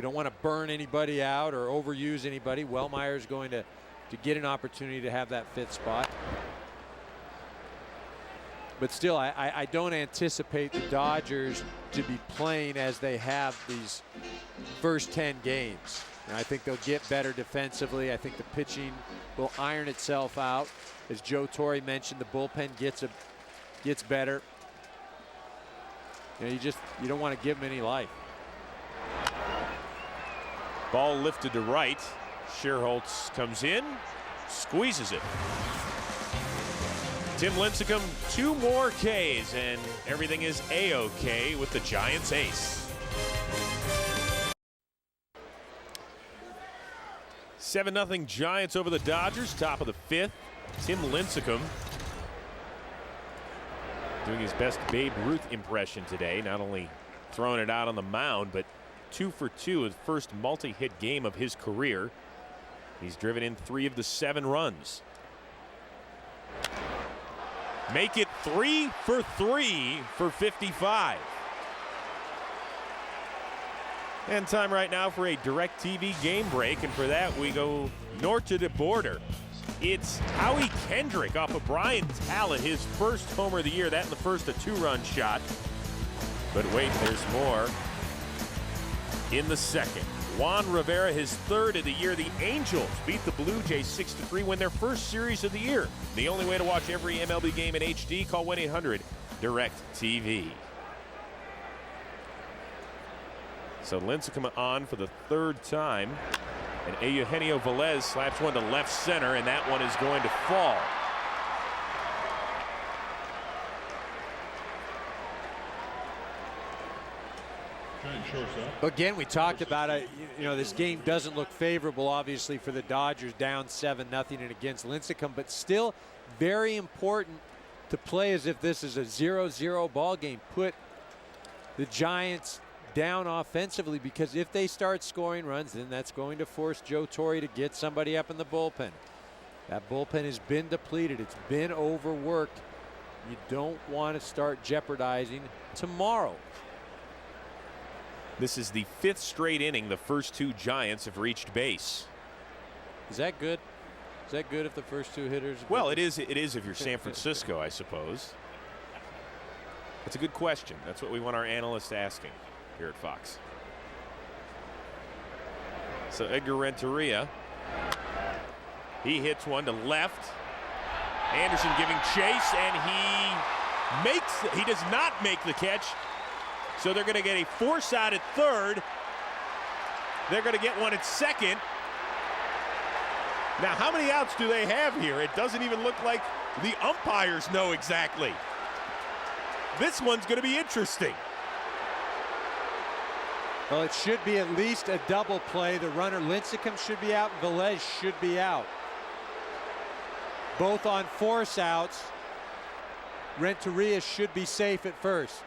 don't want to burn anybody out or overuse anybody. Wellmeyer's going to get an opportunity to have that 5th spot. But still, I don't anticipate the Dodgers to be playing as they have these first 10 games. And I think they'll get better defensively. I think the pitching will iron itself out. As Joe Torre mentioned, the bullpen gets better. You know, you don't want to give them any life. Ball lifted to right. Scherholtz comes in, squeezes it. Tim Lincecum, 2 more Ks, and everything is A-OK with the Giants ace. 7-0 Giants over the Dodgers, top of the 5th. Tim Lincecum doing his best Babe Ruth impression today, not only throwing it out on the mound, but 2 for 2, his first multi-hit game of his career. He's driven in 3 of the 7 runs. Make it 3 for 3 for 55. And time right now for a DirecTV game break, and for that we go north to the border. It's Howie Kendrick off of Brian Talent, his first homer of the year. That in the first, a 2-run shot. But wait, there's more in the second. Juan Rivera, his 3rd of the year. The Angels beat the Blue Jays 6-3, win their first series of the year. The only way to watch every MLB game in HD, call 1-800-DIRECTV. So Lincecum on for the 3rd time. And Eugenio Velez slaps one to left center, and that one is going to fall. Again, we talked about it. You know, this game doesn't look favorable, obviously, for the Dodgers, down 7-0 and against Lincecum, but still very important to play as if this is a 0-0 ball game. Put the Giants down offensively, because if they start scoring runs, then that's going to force Joe Torre to get somebody up in the bullpen. That bullpen has been depleted. It's been overworked. You don't want to start jeopardizing tomorrow. This is the 5th straight inning the first 2 Giants have reached base. Is that good? Is that good if the first 2 hitters? Well, it is if you're San Francisco, I suppose. That's a good question. That's what we want our analysts asking here at Fox. So Edgar Renteria, he hits one to left. Anderson giving chase, and he does not make the catch. So they're going to get a force out at third. They're going to get one at second. Now, how many outs do they have here? It doesn't even look like the umpires know exactly. This one's going to be interesting. Well, it should be at least a double play. The runner Lincecum should be out. Velez should be out. Both on force outs. Renteria should be safe at first.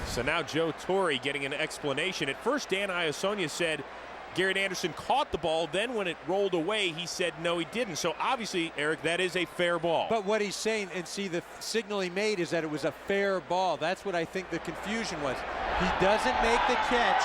So now Joe Torre getting an explanation. At first, Dan Iasonia said Garrett Anderson caught the ball. Then when it rolled away, he said no, he didn't. So obviously, Eric, that is a fair ball. But what he's saying, and see, the signal he made is that it was a fair ball. That's what I think the confusion was. He doesn't make the catch,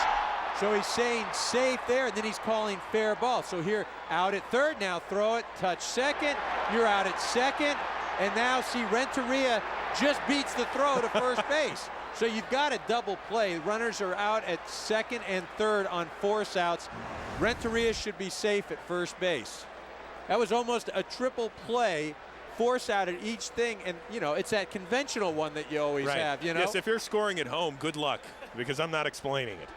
so he's saying safe there, and then he's calling fair ball. So here, out at third now, throw it, touch second. You're out at second, and now see Renteria just beats the throw to first base. So you've got a double play. Runners are out at second and third on force outs. Renteria should be safe at first base. That was almost a triple play, force out at each thing. And, you know, it's that conventional one that you always have, you know? Yes, if you're scoring at home, good luck, because I'm not explaining it.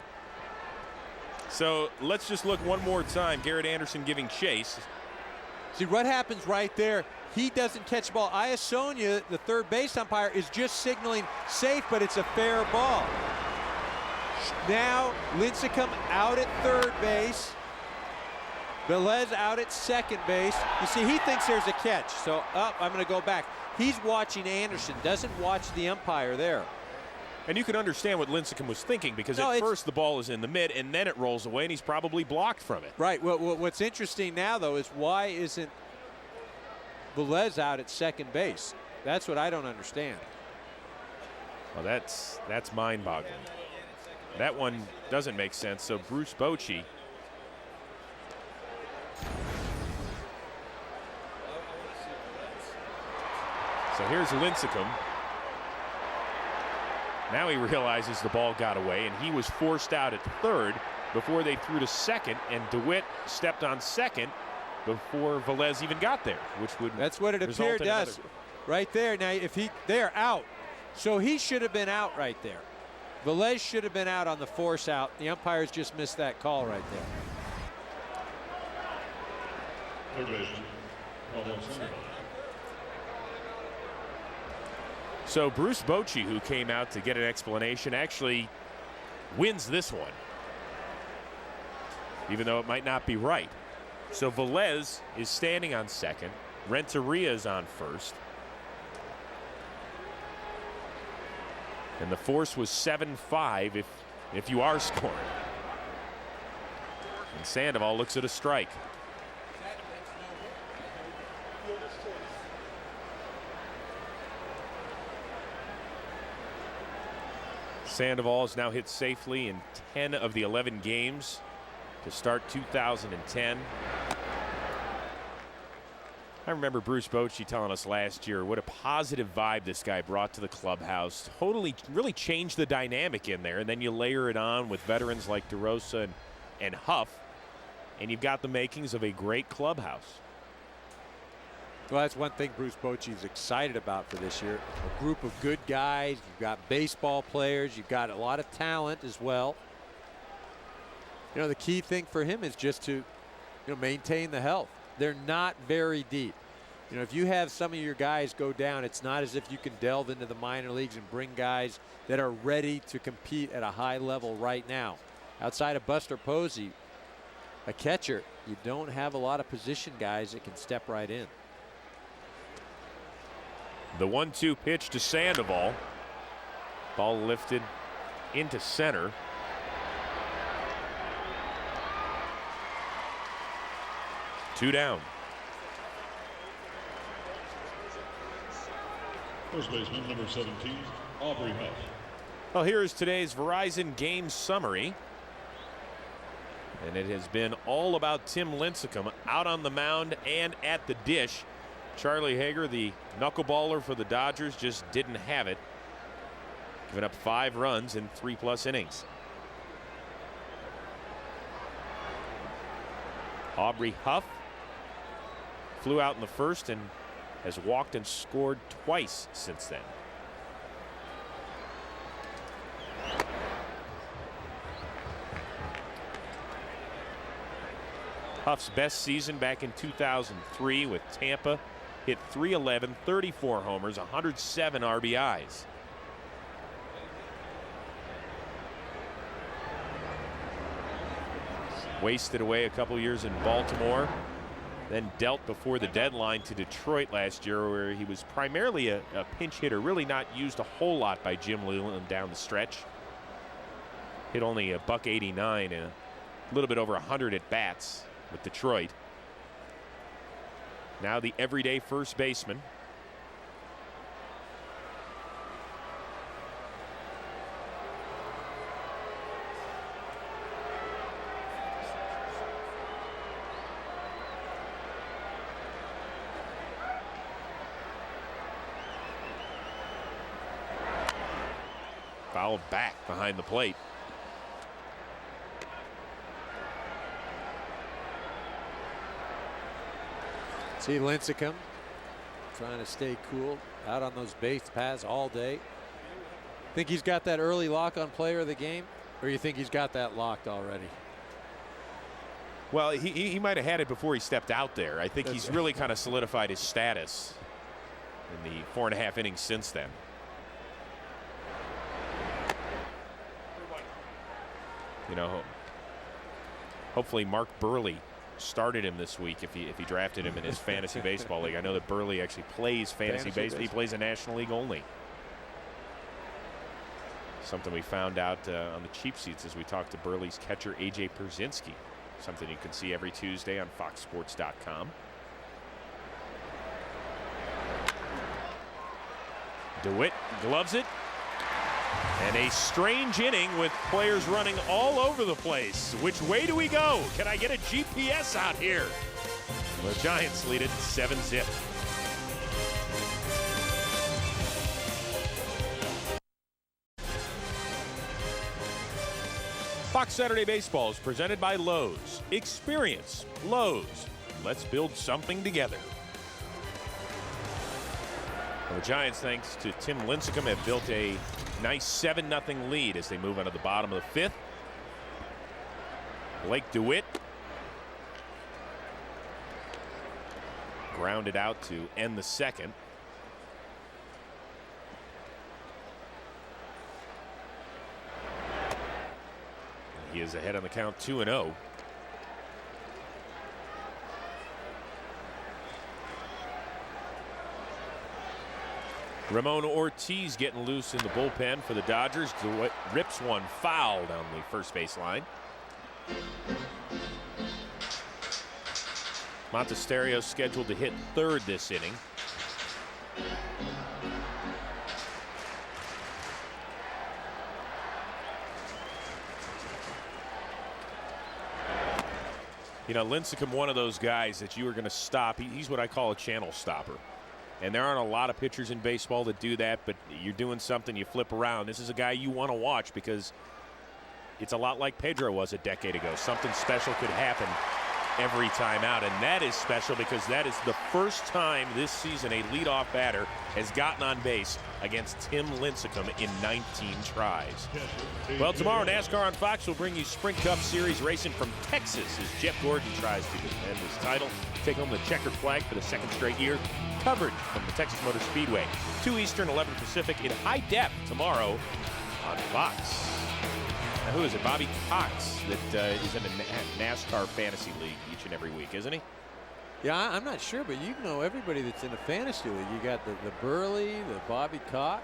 So let's just look one more time. Garrett Anderson giving chase. See what happens right there. He doesn't catch the ball. Iasonia, the third base umpire, is just signaling safe, but it's a fair ball. Now Lincecum out at third base. Velez out at second base. You see, he thinks there's a catch. So I'm going to go back. He's watching Anderson, doesn't watch the umpire there. And you can understand what Lincecum was thinking, because at first the ball is in the mid, and then it rolls away, and he's probably blocked from it. Right. Well, what's interesting now, though, is why isn't Velez out at second base? That's what I don't understand. Well, that's mind-boggling. That one doesn't make sense. So Bruce Bochy. So here's Lincecum. Now he realizes the ball got away, and he was forced out at third before they threw to second, and DeWitt stepped on second before Velez even got there, which would That's what it appeared does. Right there. Now, if they're out. So he should have been out right there. Velez should have been out on the force out. The umpires just missed that call right there. So Bruce Bochy, who came out to get an explanation, actually wins this one, even though it might not be right. So Velez is standing on second. Renteria is on first. And the force was 7-5 if you are scoring. And Sandoval looks at a strike. Sandoval has now hit safely in 10 of the 11 games to start 2010. I remember Bruce Bochy telling us last year what a positive vibe this guy brought to the clubhouse. Totally, really changed the dynamic in there. And then you layer it on with veterans like DeRosa and Huff, and you've got the makings of a great clubhouse. Well, that's one thing Bruce Bochy is excited about for this year. A group of good guys. You've got baseball players. You've got a lot of talent as well. You know, the key thing for him is just to, maintain the health. They're not very deep. You know, if you have some of your guys go down, it's not as if you can delve into the minor leagues and bring guys that are ready to compete at a high level right now. Outside of Buster Posey, a catcher, you don't have a lot of position guys that can step right in. The 1-2 pitch to Sandoval. Ball lifted into center. Two down. First baseman, number 17, Aubrey Huff. Well, here is today's Verizon game summary. And it has been all about Tim Lincecum out on the mound and at the dish. Charlie Hager, the knuckleballer for the Dodgers, just didn't have it. Giving up 5 runs in 3+ innings. Aubrey Huff flew out in the first and has walked and scored twice since then. Huff's best season back in 2003 with Tampa. Hit .311, 34 homers, 107 RBIs. Wasted away a couple years in Baltimore. Then dealt before the deadline to Detroit last year, where he was primarily a pinch hitter, really not used a whole lot by Jim Leyland down the stretch. Hit only a .189 and a little bit over 100 at bats with Detroit. Now the everyday first baseman. Fouled back behind the plate. See Lincecum trying to stay cool out on those base paths all day. Think he's got that early lock on player of the game, or you think he's got that locked already? Well, he might have had it before he stepped out there. I think he's really kind of solidified his status in the 4.5 innings since then. You know, hopefully Mark Burley started him this week if he drafted him in his fantasy baseball league. I know that Burley actually plays fantasy baseball. He plays a National League only. Something we found out on the cheap seats as we talked to Burley's catcher A.J. Pierzynski. Something you can see every Tuesday on FoxSports.com. DeWitt gloves it. And a strange inning with players running all over the place. Which way do we go? Can I get a GPS out here? The Giants lead it 7-zip. Fox Saturday Baseball is presented by Lowe's. Experience Lowe's. Let's build something together. Well, the Giants, thanks to Tim Lincecum, have built a nice 7-0 lead as they move into the bottom of the 5th. Blake DeWitt grounded out to end the 2nd. He is ahead on the count 2-0. Ramon Ortiz getting loose in the bullpen for the Dodgers. DeWitt rips one foul down the first base line. Montesterio scheduled to hit 3rd this inning. You know, Lincecum, one of those guys that you are going to stop. He's what I call a channel stopper. And there aren't a lot of pitchers in baseball that do that, but you're doing something, you flip around. This is a guy you want to watch because it's a lot like Pedro was a decade ago. Something special could happen every time out, and that is special because that is the first time this season a leadoff batter has gotten on base against Tim Lincecum in 19 tries. Well, tomorrow NASCAR on Fox will bring you Sprint Cup Series racing from Texas as Jeff Gordon tries to defend his title, take home the checkered flag for the 2nd straight year. Coverage from the Texas Motor Speedway, 2 Eastern, 11 Pacific in high def tomorrow on Fox. who is it? Bobby Cox that is in the NASCAR fantasy league each and every week, isn't he? Yeah, I'm not sure, but you know everybody that's in a fantasy league. You got the Burley, the Bobby Cox.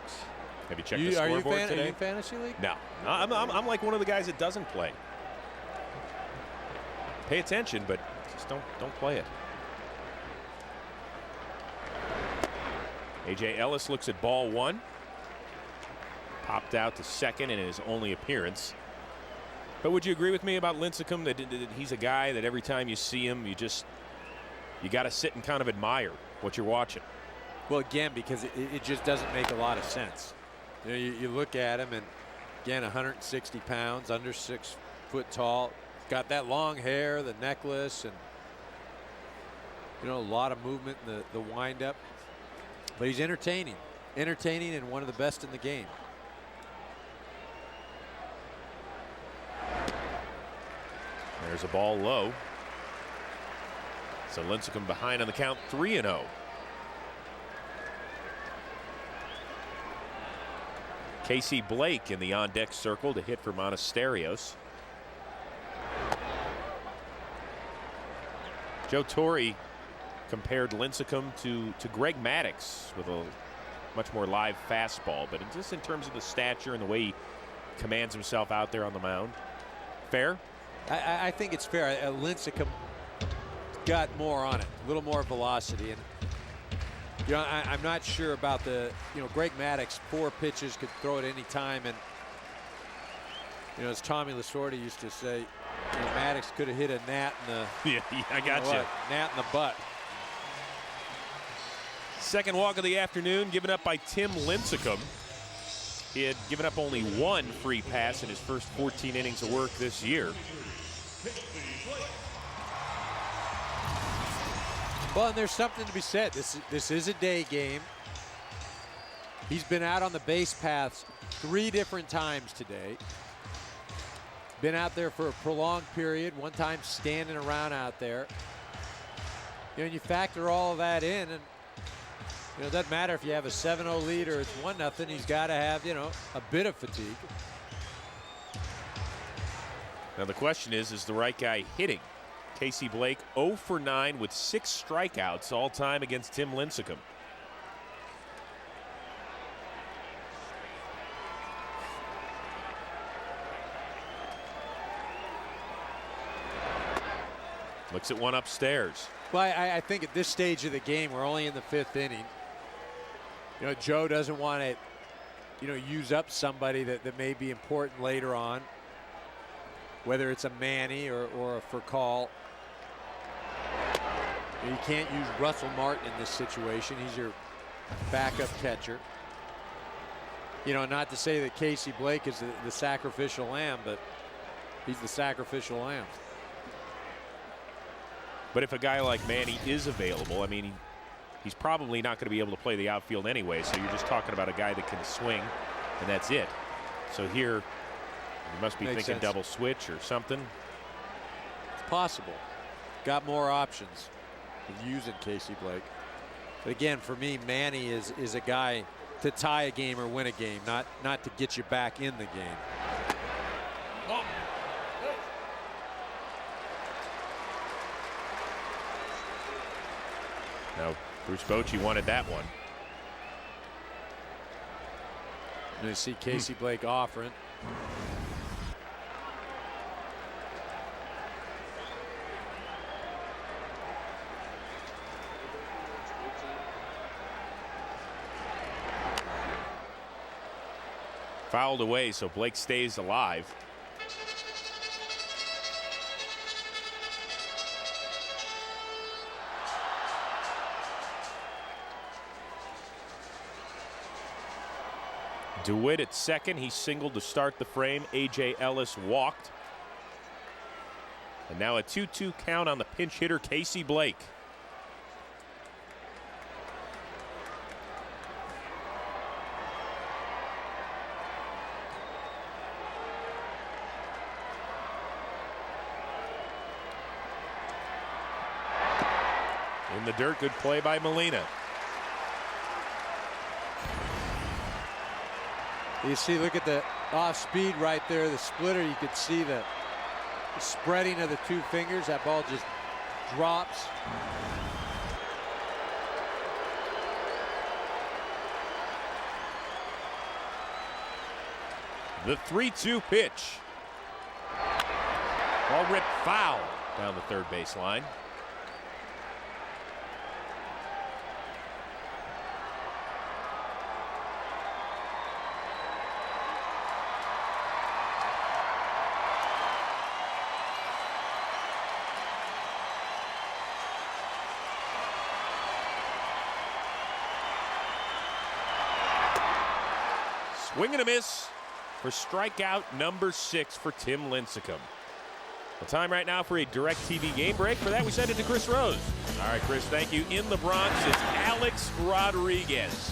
Have you checked the scoreboard today? Are you in fantasy league? No, I'm like one of the guys that doesn't play. Pay attention, but just don't play it. A.J. Ellis looks at ball one. Popped out to second in his only appearance. But would you agree with me about Lincecum that he's a guy that every time you see him, you got to sit and kind of admire what you're watching? Well, again, because it just doesn't make a lot of sense. You know, you look at him, and again, 160 pounds, under 6 foot tall, got that long hair, the necklace, and a lot of movement in the windup. But he's entertaining, and one of the best in the game. There's a ball low. So Lincecum behind on the count, 3-0. Casey Blake in the on-deck circle to hit for Monasterios. Joe Torre compared Lincecum to Greg Maddux with a much more live fastball, but just in terms of the stature and the way he commands himself out there on the mound. Fair? I think it's fair. Lincecum got more on it, a little more velocity, and I'm not sure about Greg Maddux, 4 pitches, could throw at any time, and as Tommy Lasorda used to say, Maddux could have hit a gnat in the I got you. Gnat in the butt. Second walk of the afternoon given up by Tim Lincecum. He had given up only 1 free pass in his first 14 innings of work this year. Well, and there's something to be said. This is a day game. He's been out on the base paths 3 different times today. Been out there for a prolonged period, one time standing around out there. And you factor all of that in, and it doesn't matter if you have a 7-0 lead or it's 1-0. He's got to have a bit of fatigue. Now the question is the right guy hitting? Casey Blake 0 for 9 with 6 strikeouts all time against Tim Lincecum. Looks at one upstairs. Well, I think at this stage of the game, we're only in the 5th inning. Joe doesn't want to, use up somebody that may be important later on, whether it's a Manny or a Furcal. You can't use Russell Martin in this situation. He's your backup catcher. Not to say that Casey Blake is the sacrificial lamb, but he's the sacrificial lamb. But if a guy like Manny is available, he's probably not going to be able to play the outfield anyway, so you're just talking about a guy that can swing, and that's it. So here, you must be Makes thinking sense. double switch or something. It's possible. Got more options of using Casey Blake. But again, for me, Manny is a guy to tie a game or win a game, not to get you back in the game. Now, Bruce Bochy wanted that one. And you see Casey Blake offering. Fouled away, so Blake stays alive. DeWitt at second. He singled to start the frame. A.J. Ellis walked. And now a 2-2 count on the pinch hitter, Casey Blake. In the dirt, good play by Molina. You see, look at the off speed right there, the splitter. You could see the spreading of the two fingers. That ball just drops. The 3-2 pitch. Ball ripped foul down the third baseline. Swing and a miss for strikeout number 6 for Tim Lincecum. The time right now for a DirecTV game break. For that, we send it to Chris Rose. All right, Chris, thank you. In the Bronx, it's Alex Rodriguez.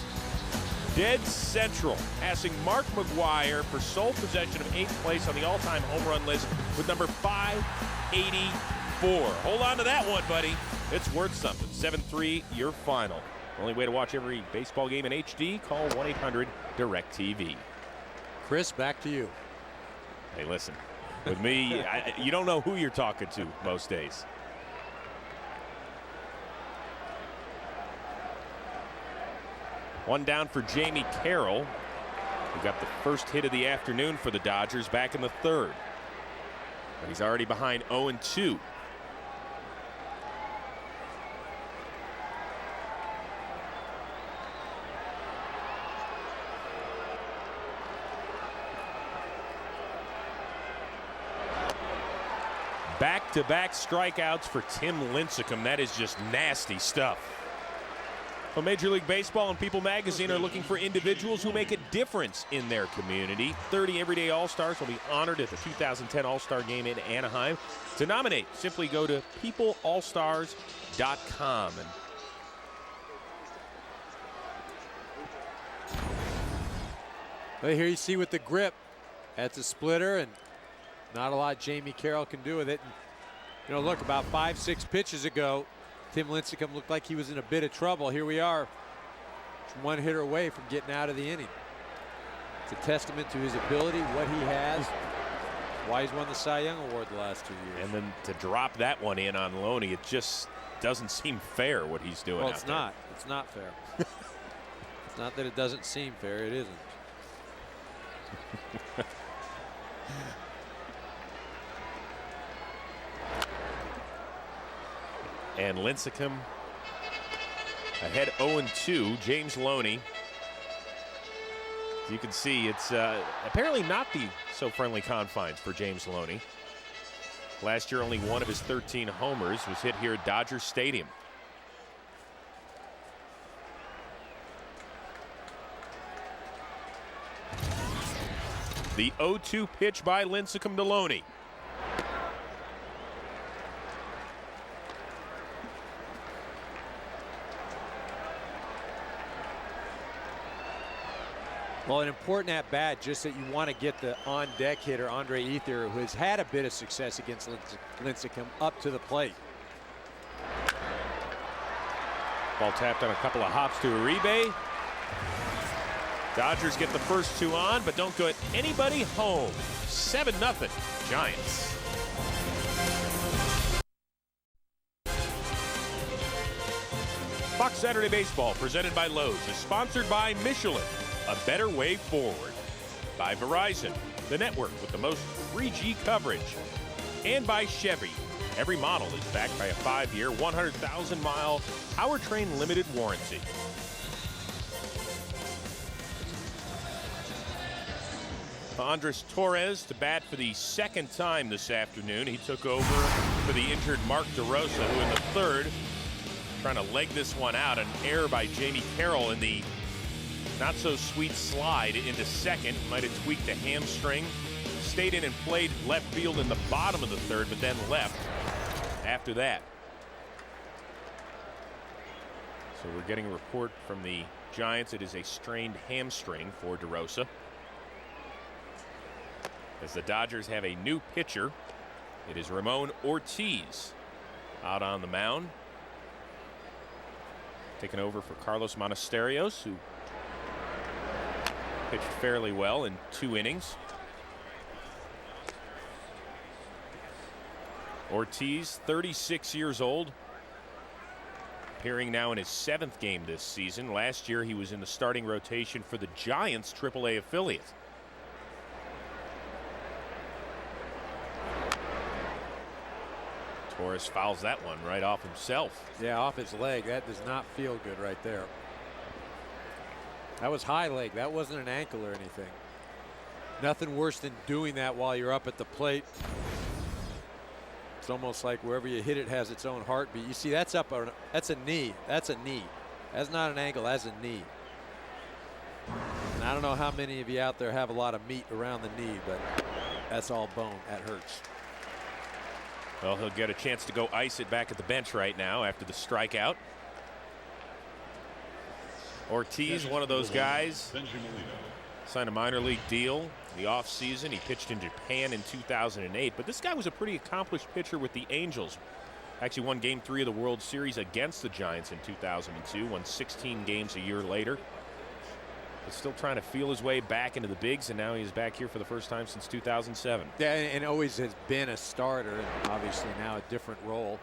Dead central, passing Mark McGwire for sole possession of 8th place on the all-time home run list with number 584. Hold on to that one, buddy. It's worth something. 7-3, your final. Only way to watch every baseball game in HD, call 1-800-DirecTV. Chris, back to you. Hey, listen, with me, you don't know who you're talking to most days. One down for Jamie Carroll, who got the first hit of the afternoon for the Dodgers back in the third. But he's already behind 0-2. Back-to-back strikeouts for Tim Lincecum. That is just nasty stuff. Well, Major League Baseball and People Magazine are looking for individuals who make a difference in their community. 30 everyday All-Stars will be honored at the 2010 All-Star Game in Anaheim. To nominate, simply go to peopleallstars.com. Well, here you see with the grip, that's a splitter, and not a lot Jamie Carroll can do with it. And, you know, look, about 5-6 pitches ago, Tim Lincecum looked like he was in a bit of trouble. Here we are, just one hitter away from getting out of the inning. It's a testament to his ability, what he has, why he's won the Cy Young Award the last 2 years. And then to drop that one in on Loney, it just doesn't seem fair what he's doing. Well, it's not. It's not fair. It's not that it doesn't seem fair. It isn't. And Lincecum ahead 0-2. James Loney. As you can see, it's apparently not the so friendly confines for James Loney. Last year, only one of his 13 homers was hit here at Dodger Stadium. The 0-2 pitch by Lincecum to Loney. Well, an important at bat, just that you want to get the on deck hitter, Andre Ethier, who has had a bit of success against Lincecum, up to the plate. Ball tapped on a couple of hops to Uribe. Dodgers get the first two on, but don't get anybody home. 7-0 Giants. Fox Saturday Baseball, presented by Lowe's, is sponsored by Michelin, a better way forward. By Verizon, the network with the most 3G coverage. And by Chevy. Every model is backed by a 5-year, 100,000-mile powertrain limited warranty. Andres Torres to bat for the second time this afternoon. He took over for the injured Mark DeRosa, who in the third, trying to leg this one out. An error by Jamie Carroll in the not-so-sweet slide into second. Might have tweaked a hamstring. Stayed in and played left field in the bottom of the third, but then left after that. So we're getting a report from the Giants. It is a strained hamstring for DeRosa. As the Dodgers have a new pitcher, it is Ramon Ortiz out on the mound. Taking over for Carlos Monasterios, who Pitched fairly well in 2 innings. Ortiz, 36 years old, appearing now in his 7th game this season. Last year he was in the starting rotation for the Giants AAA affiliate. Torres fouls that one right off himself. Yeah, off his leg. That does not feel good right there. That was high leg. That wasn't an ankle or anything. Nothing worse than doing that while you're up at the plate. It's almost like wherever you hit it has its own heartbeat. You see, that's up. That's a knee. That's a knee. That's not an ankle. That's a knee. And I don't know how many of you out there have a lot of meat around the knee, but that's all bone. That hurts. Well, he'll get a chance to go ice it back at the bench right now after the strikeout. Ortiz, one of those guys, signed a minor league deal in the offseason. He pitched in Japan in 2008, but this guy was a pretty accomplished pitcher with the Angels. Actually won Game 3 of the World Series against the Giants in 2002, won 16 games a year later. But still trying to feel his way back into the bigs, and now he's back here for the first time since 2007. Yeah, and always has been a starter, and obviously now a different role.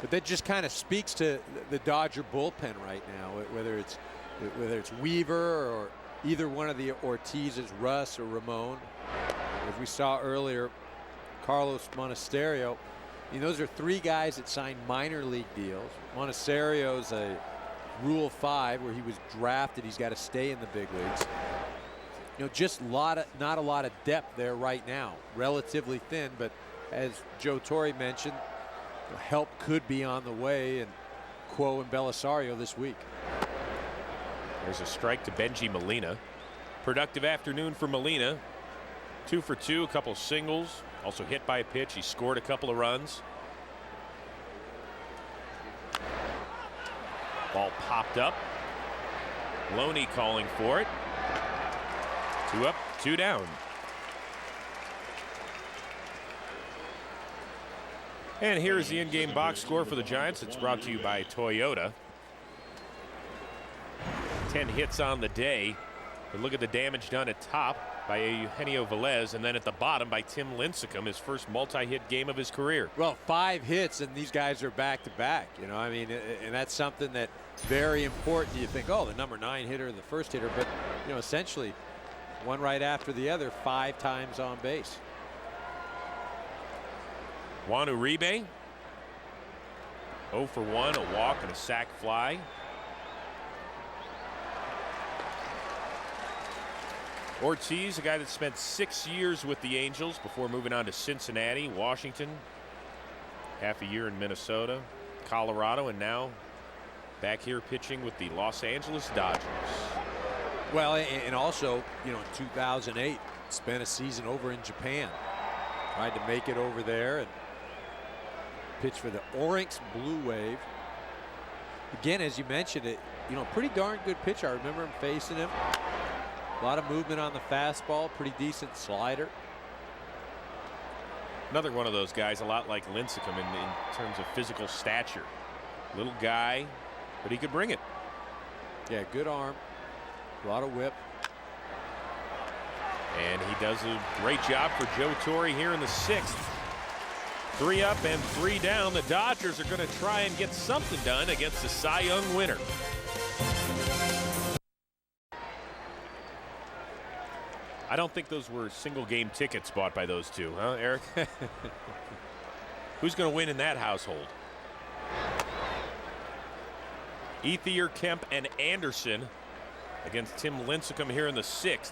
But that just kind of speaks to the Dodger bullpen right now, whether it's Weaver or either one of the Ortizes, Russ or Ramon. As we saw earlier, Carlos Monasterio. I mean, those are 3 guys that signed minor league deals. Monasterio's a Rule 5 where he was drafted. He's got to stay in the big leagues. You know, just not a lot of depth there right now. Relatively thin, but as Joe Torre mentioned, help could be on the way, and Quo and Belisario this week. There's a strike to Benji Molina. Productive afternoon for Molina. 2 for 2, a couple singles, also hit by a pitch. He scored a couple of runs. Ball popped up. Loney calling for it. 2 up, 2 down. And here's the in-game box score for the Giants. It's brought to you by Toyota. 10 hits on the day. But look at the damage done at top by Eugenio Velez, and then at the bottom by Tim Lincecum, his first multi-hit game of his career. Well, 5 hits, and these guys are back-to-back. You know, I mean, and that's something that very important. You think, oh, the number 9 hitter, the first hitter, but you know, essentially, one right after the other, 5 times on base. Juan Uribe, 0 for 1, a walk and a sac fly. Ortiz, a guy that spent 6 years with the Angels before moving on to Cincinnati, Washington, half a year in Minnesota, Colorado, and now back here pitching with the Los Angeles Dodgers. Well, and also, you know, in 2008, spent a season over in Japan. Tried to make it over there and pitched for the Oryx Blue Wave. Again, as you mentioned, it, you know, pretty darn good pitcher. I remember him facing him. A lot of movement on the fastball, pretty decent slider. Another one of those guys, a lot like Lincecum in terms of physical stature. Little guy, but he could bring it. Yeah, good arm, a lot of whip. And he does a great job for Joe Torre here in the 6th. 3 up and 3 down. The Dodgers are going to try and get something done against the Cy Young winner. I don't think those were single game tickets bought by those two, huh, Eric? Who's going to win in that household? Ethier, Kemp, and Anderson against Tim Lincecum here in the 6th.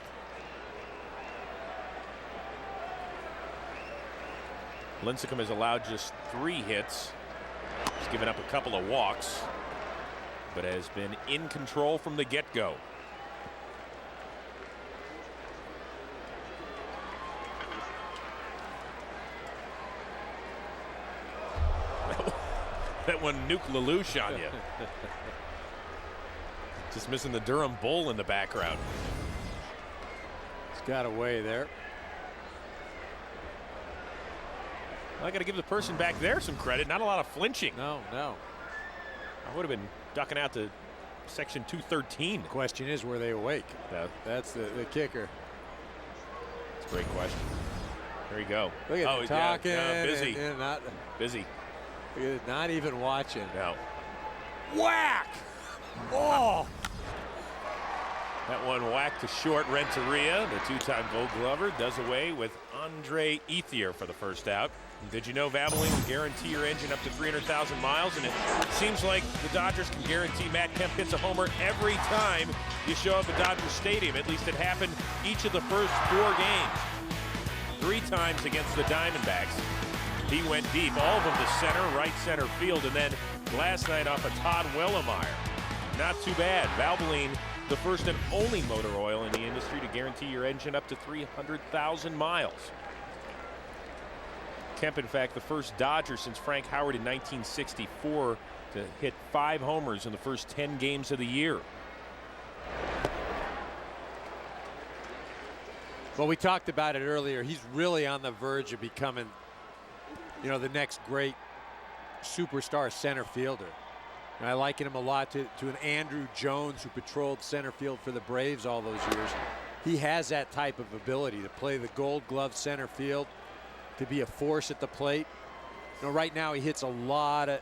Lincecum has allowed just 3 hits. He's given up a couple of walks, but has been in control from the get-go. That one Nuke LaLoosh on you. Just missing the Durham Bull in the background. He's got away there. Well, I got to give the person back there some credit. Not a lot of flinching. No. I would have been ducking out to Section 213. The question is, were they awake? That's the kicker. That's a great question. There you go. Look at him talking. Busy. And not busy. Look at it, not even watching. No. Whack! Oh! That one whacked to short. Renteria, the two-time Gold Glover, does away with Andre Ethier for the first out. Did you know Valvoline will guarantee your engine up to 300,000 miles? And it seems like the Dodgers can guarantee Matt Kemp hits a homer every time you show up at Dodger Stadium. At least it happened each of the first 4 games. 3 times against the Diamondbacks. He went deep, all of them to center, right center field, and then last night off of Todd Wellemeyer. Not too bad. Valvoline, the first and only motor oil in the industry to guarantee your engine up to 300,000 miles. Kemp, in fact, the first Dodger since Frank Howard in 1964 to hit 5 homers in the first 10 games of the year. Well, we talked about it earlier. He's really on the verge of becoming, the next great superstar center fielder. And I liken him a lot to an Andrew Jones who patrolled center field for the Braves all those years. He has that type of ability to play the Gold Glove center field, to be a force at the plate. Right now he hits a lot of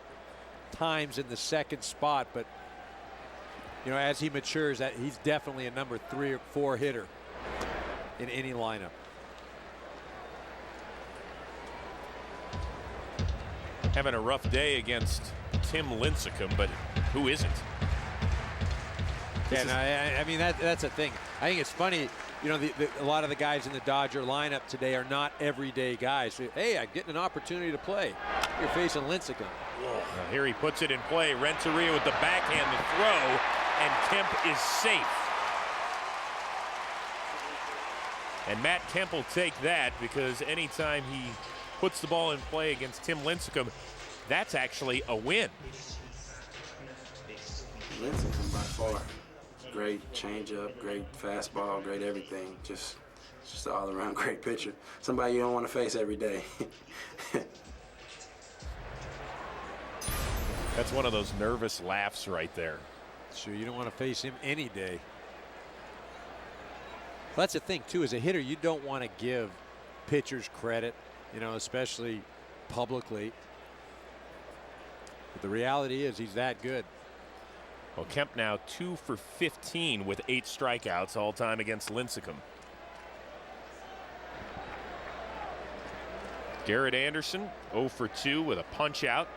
times in the second spot, but as he matures, that he's definitely a number 3 or 4 hitter in any lineup. Having a rough day against Tim Lincecum, but who isn't? I mean, that's a thing. I think it's funny, a lot of the guys in the Dodger lineup today are not everyday guys. So, hey, I'm getting an opportunity to play. You're facing Lincecum. Here he puts it in play. Renteria with the backhand, the throw, and Kemp is safe. And Matt Kemp will take that, because anytime he puts the ball in play against Tim Lincecum, that's actually a win. Lincecum by far. Great changeup, great fastball, great everything. Just an all-around great pitcher. Somebody you don't want to face every day. That's one of those nervous laughs right there. Sure, you don't want to face him any day. Well, that's the thing, too. As a hitter, you don't want to give pitchers credit, especially publicly. But the reality is he's that good. Well, Kemp now 2 for 15 with 8 strikeouts all time against Lincecum. Garrett Anderson 0 for 2 with a punch out.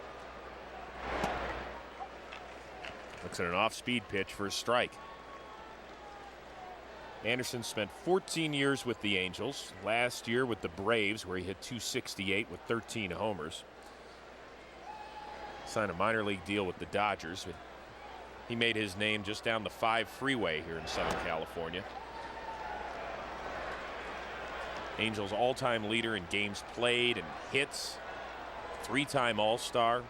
Looks at an off-speed pitch for a strike. Anderson spent 14 years with the Angels. Last year with the Braves, where he hit .268 with 13 homers. Signed a minor league deal with the Dodgers. He made his name just down the 5 freeway here in Southern California. Angels all-time leader in games played and hits. 3-time All-Star.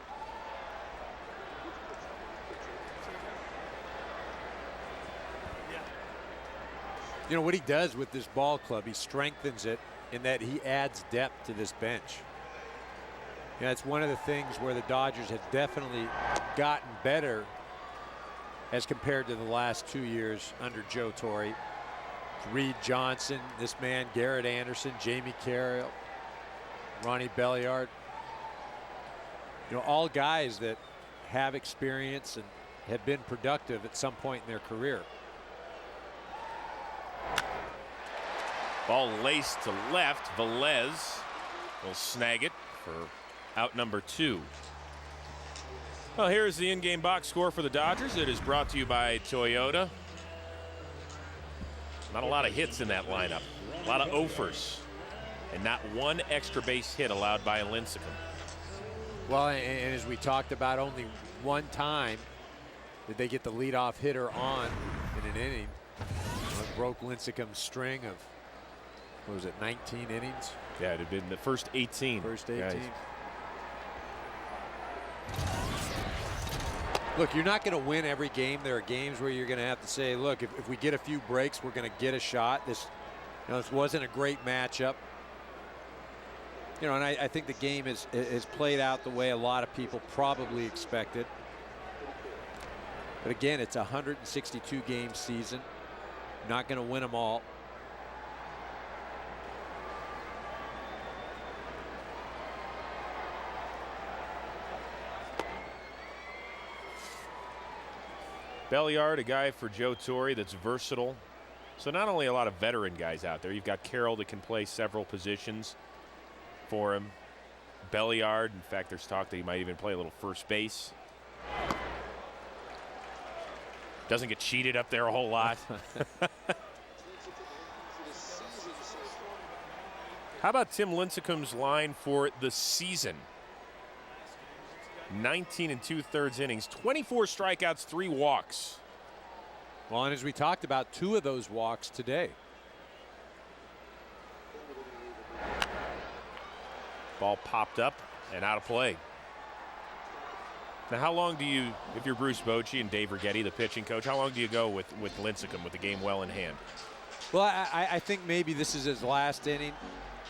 What he does with this ball club, he strengthens it in that he adds depth to this bench. That's one of the things where the Dodgers have definitely gotten better as compared to the last 2 years under Joe Torre. Reed Johnson, this man, Garrett Anderson, Jamie Carroll, Ronnie Belliard. All guys that have experience and have been productive at some point in their career. Ball laced to left. Velez will snag it for out number 2. Well, here's the in-game box score for the Dodgers. It is brought to you by Toyota. Not a lot of hits in that lineup. A lot of offers. And not one extra base hit allowed by Lincecum. Well, and as we talked about, only one time did they get the leadoff hitter on in an inning. It broke Lincecum's string of, what was it, 19 innings? Yeah, it had been the first 18. First 18. Guys. Look, you're not going to win every game. There are games where you're going to have to say, look, if we get a few breaks, we're going to get a shot. This wasn't a great matchup. And I think the game has played out the way a lot of people probably expected. But again, it's a 162-game season. Not going to win them all. Belliard, a guy for Joe Torre that's versatile. So not only a lot of veteran guys out there, you've got Carroll that can play several positions for him. Belliard, in fact, there's talk that he might even play a little first base. Doesn't get cheated up there a whole lot. How about Tim Lincecum's line for the season? 19 2/3 innings, 24 strikeouts, 3 walks. Well, and as we talked about, 2 of those walks today. Ball popped up and out of play. Now, how long do you, if you're Bruce Bochy and Dave Righetti, the pitching coach, how long do you go with Lincecum with the game well in hand? Well, I think maybe this is his last inning.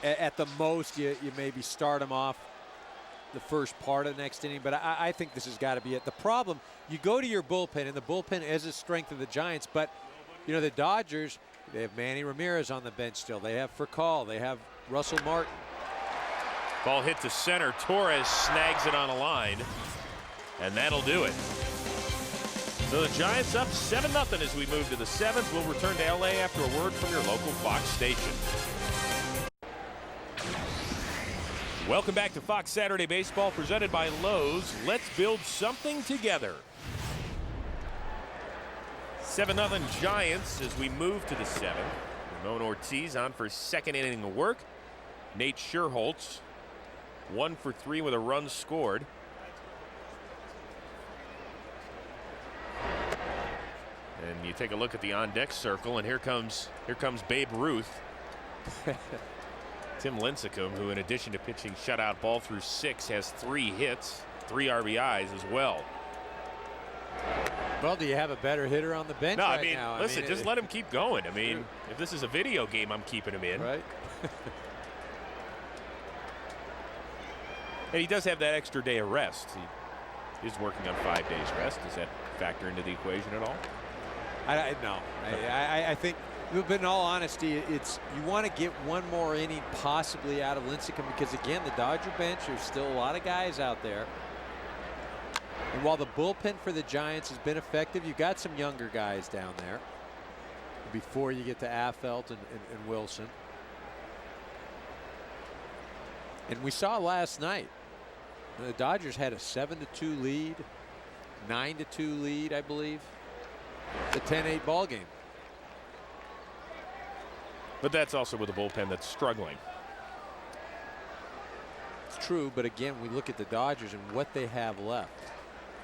At the most, you maybe start him off the first part of the next inning, but I think this has got to be it. The problem, you go to your bullpen, and the bullpen is a strength of the Giants, but, you know, the Dodgers, they have Manny Ramirez on the bench still. They have Furcal. They have Russell Martin. Ball hit to center. Torres snags it on a line, and that'll do it. So the Giants up 7-0 as we move to the 7th. We'll return to L.A. after a word from your local Fox station. Welcome back to Fox Saturday Baseball, presented by Lowe's. Let's build something together. 7-0 Giants as we move to the 7th. Ramon Ortiz on for his 2nd inning of work. Nate Scherholtz 1 for 3 with a run scored. And you take a look at the on-deck circle, and here comes Babe Ruth. Tim Lincecum, who in addition to pitching shutout ball through 6, has 3 hits, 3 RBIs as well. Well, do you have a better hitter on the bench no, right I mean, now? Listen, just let him keep going. I mean, if this is a video game, I'm keeping him in. Right. And he does have that extra day of rest. He is working on 5 days rest. Does that factor into the equation at all? No. I think, but in all honesty, it's you want to get one more inning possibly out of Lincecum because, again, the Dodger bench, there's still a lot of guys out there. And while the bullpen for the Giants has been effective, you've got some younger guys down there before you get to Affeldt and Wilson. And we saw last night, the Dodgers had a 7-2 lead, 9-2 lead, I believe. The 10-8 ball game. But that's also with a bullpen that's struggling. It's true, but again, we look at the Dodgers and what they have left.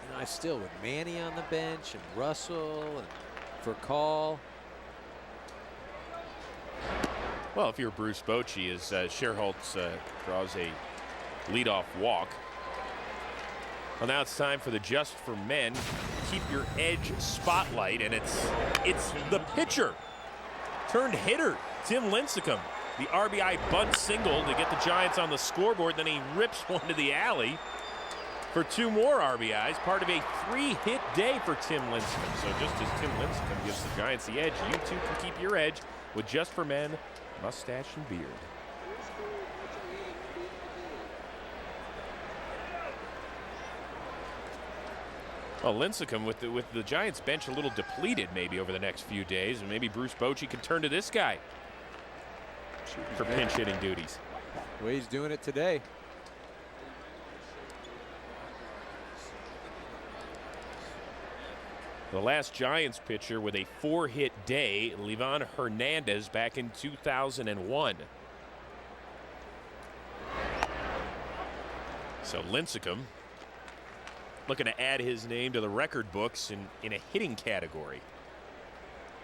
You know, I still with Manny on the bench and Russell and Furcal. Well, if you're Bruce Bochy, as Scherholtz draws a leadoff walk. Well, now it's time for the Just for Men Keep Your Edge spotlight, and it's the pitcher turned hitter, Tim Lincecum. The RBI bunt single to get the Giants on the scoreboard. Then he rips one to the alley for 2 more RBIs, part of a 3-hit day for Tim Lincecum. So just as Tim Lincecum gives the Giants the edge, you too can keep your edge with Just for Men mustache and beard. Well, Lincecum with the Giants bench a little depleted maybe over the next few days, and maybe Bruce Bochy can turn to this guy for pinch hitting duties. The way he's doing it today. The last Giants pitcher with a 4-hit day, Livan Hernandez, back in 2001. So Lincecum looking to add his name to the record books in a hitting category.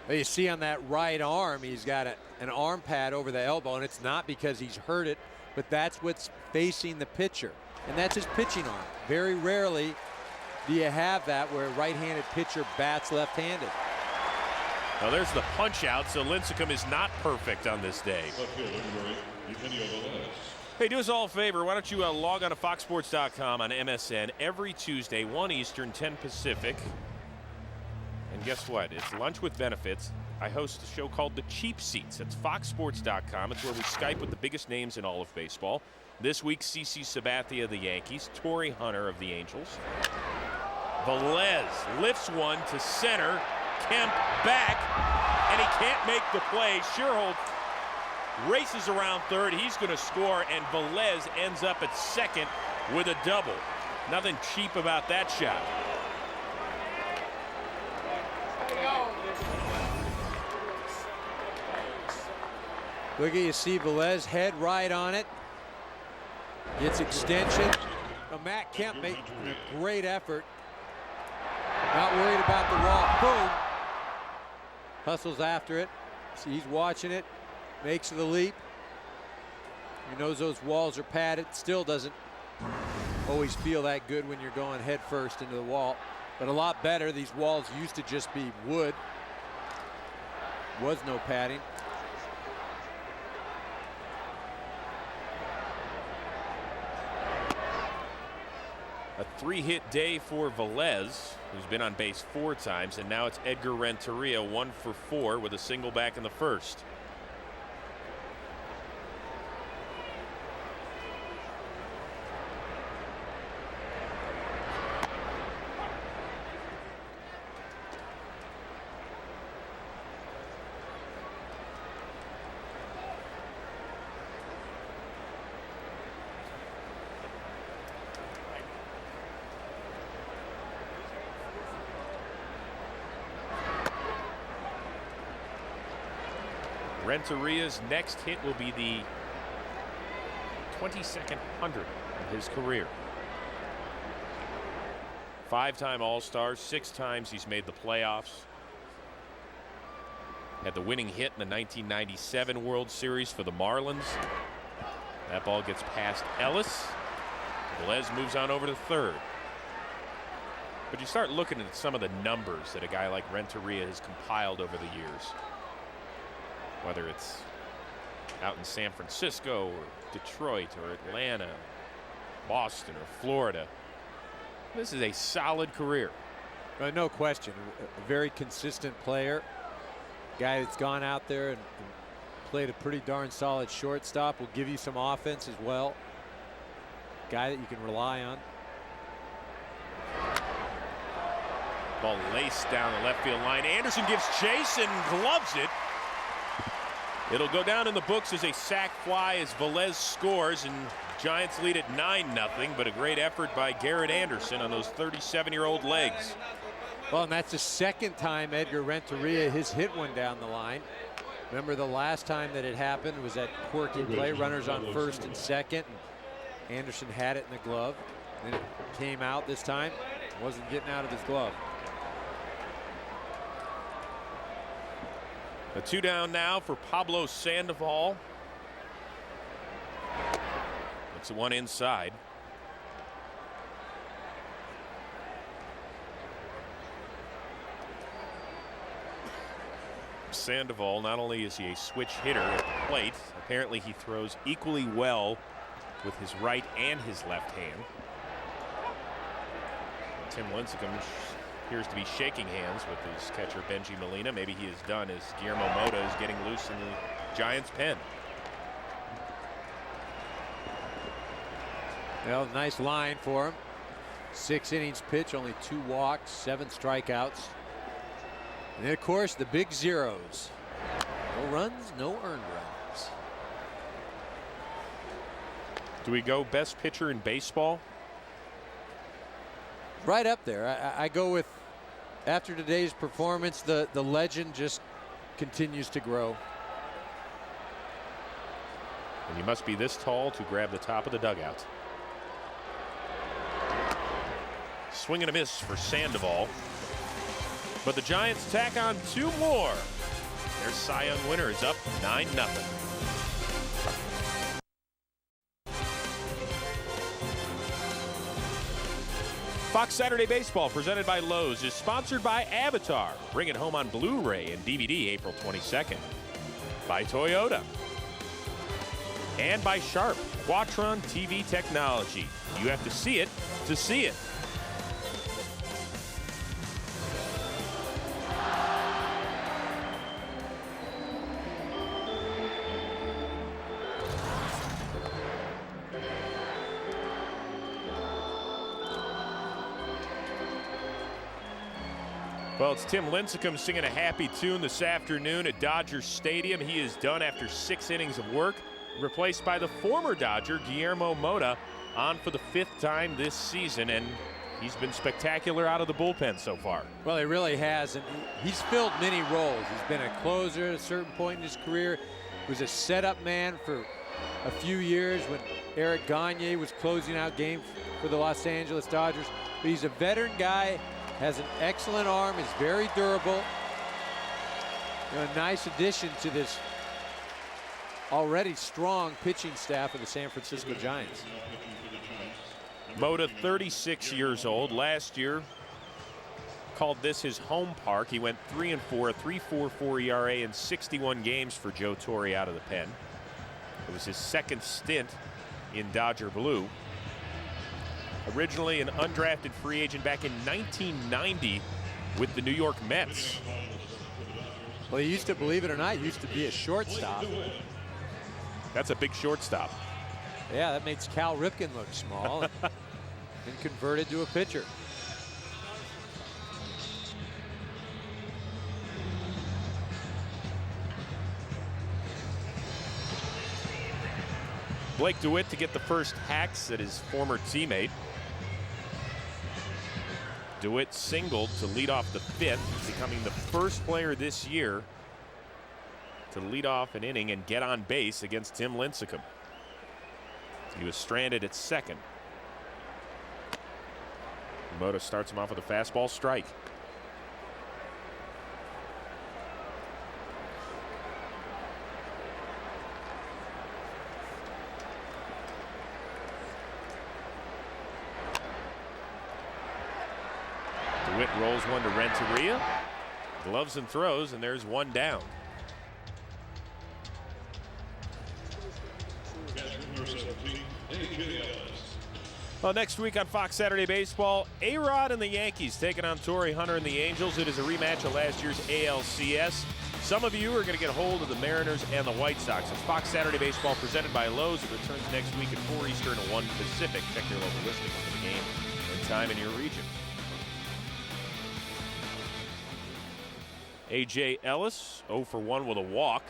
Well, you see on that right arm, he's got an arm pad over the elbow, and it's not because he's hurt it, but that's what's facing the pitcher, and that's his pitching arm. Very rarely do you have that where a right-handed pitcher bats left-handed. Well, there's the punch out, so Lincecum is not perfect on this day. Hey, do us all a favor. Why don't you log on to foxsports.com on MSN every Tuesday, 1 Eastern, 10 Pacific. And guess what? It's lunch with benefits. I host a show called The Cheap Seats. It's foxsports.com. It's where we Skype with the biggest names in all of baseball. This week, CC Sabathia of the Yankees, Torrey Hunter of the Angels. Velez lifts one to center. Kemp back, and he can't make the play. Scherholz races around third. He's going to score, and Velez ends up at second with a double. Nothing cheap about that shot. Look at you see Velez head right on it. Gets extension. Matt Kemp making a great effort. Not worried about the wall. Boom. Hustles after it. He's watching it. Makes the leap. He knows those walls are padded. Still doesn't always feel that good when you're going head first into the wall. But a lot better. These walls used to just be wood. Was no padding. A 3-hit day for Velez, who's been on base 4 times, and now it's Edgar Renteria 1 for 4 with a single back in the first. Renteria's next hit will be the 22nd 100 of his career. 5-time All-Star, 6 times he's made the playoffs. Had the winning hit in the 1997 World Series for the Marlins. That ball gets past Ellis. Velez moves on over to third. But you start looking at some of the numbers that a guy like Renteria has compiled over the years. Whether it's out in San Francisco or Detroit or Atlanta, Boston or Florida. This is a solid career. No question. A very consistent player. Guy that's gone out there and played a pretty darn solid shortstop. Will give you some offense as well. Guy that you can rely on. Ball laced down the left field line. Anderson gives chase and gloves it. It'll go down in the books as a sac fly as Velez scores, and Giants lead at 9-0, but a great effort by Garrett Anderson on those 37-year-old legs. Well, and that's the second time Edgar Renteria has hit one down the line. Remember the last time that it happened was that quirky play, runners on first and second. And Anderson had it in the glove. Then it came out this time. Wasn't getting out of his glove. A 2 down now for Pablo Sandoval. It's a 1 inside. Sandoval, not only is he a switch hitter at the plate, apparently he throws equally well with his right and his left hand. Tim Lincecum appears to be shaking hands with his catcher Benji Molina. Maybe he is done as Guillermo Mota is getting loose in the Giants' pen. Well, nice line for him. 6 innings pitch, only 2 walks, 7 strikeouts. And then, of course, the big zeros. No runs, no earned runs. Do we go best pitcher in baseball? Right up there. I go with, after today's performance, the legend just continues to grow. And you must be this tall to grab the top of the dugout. Swing and a miss for Sandoval. But the Giants tack on 2 more. Their Cy Young winner is up 9-0. Fox Saturday Baseball, presented by Lowe's, is sponsored by Avatar. Bring it home on Blu-ray and DVD April 22nd. By Toyota. And by Sharp, Quatron TV technology. You have to see it to see it. Well, it's Tim Lincecum singing a happy tune this afternoon at Dodger Stadium. He is done after 6 innings of work, replaced by the former Dodger, Guillermo Mota, on for the 5th time this season, and he's been spectacular out of the bullpen so far. Well, he really has, and he's filled many roles. He's been a closer at a certain point in his career. He was a setup man for a few years when Eric Gagne was closing out games for the Los Angeles Dodgers. But he's a veteran guy, has an excellent arm, is very durable. You know, a nice addition to this already strong pitching staff of the San Francisco Giants. Mota, 36 years old. Last year, called this his home park. He went 3-4, a 3.44 ERA in 61 games for Joe Torre out of the pen. It was his second stint in Dodger blue. Originally an undrafted free agent back in 1990 with the New York Mets. Well, he used to, believe it or not, he used to be a shortstop. That's a big shortstop. Yeah, that makes Cal Ripken look small and converted to a pitcher. Blake DeWitt to get the first hacks at his former teammate. DeWitt singled to lead off the 5th, becoming the first player this year to lead off an inning and get on base against Tim Lincecum. He was stranded at second. Mota starts him off with a fastball strike. DeWitt rolls one to Renteria. Gloves and throws, and there's one down. Well, next week on Fox Saturday Baseball, A-Rod and the Yankees taking on Torrey Hunter and the Angels. It is a rematch of last year's ALCS. Some of you are going to get a hold of the Mariners and the White Sox. It's Fox Saturday Baseball presented by Lowe's. It returns next week at 4 Eastern and 1 Pacific. Check your local listing for the game and time in your region. A.J. Ellis, 0 for 1 with a walk.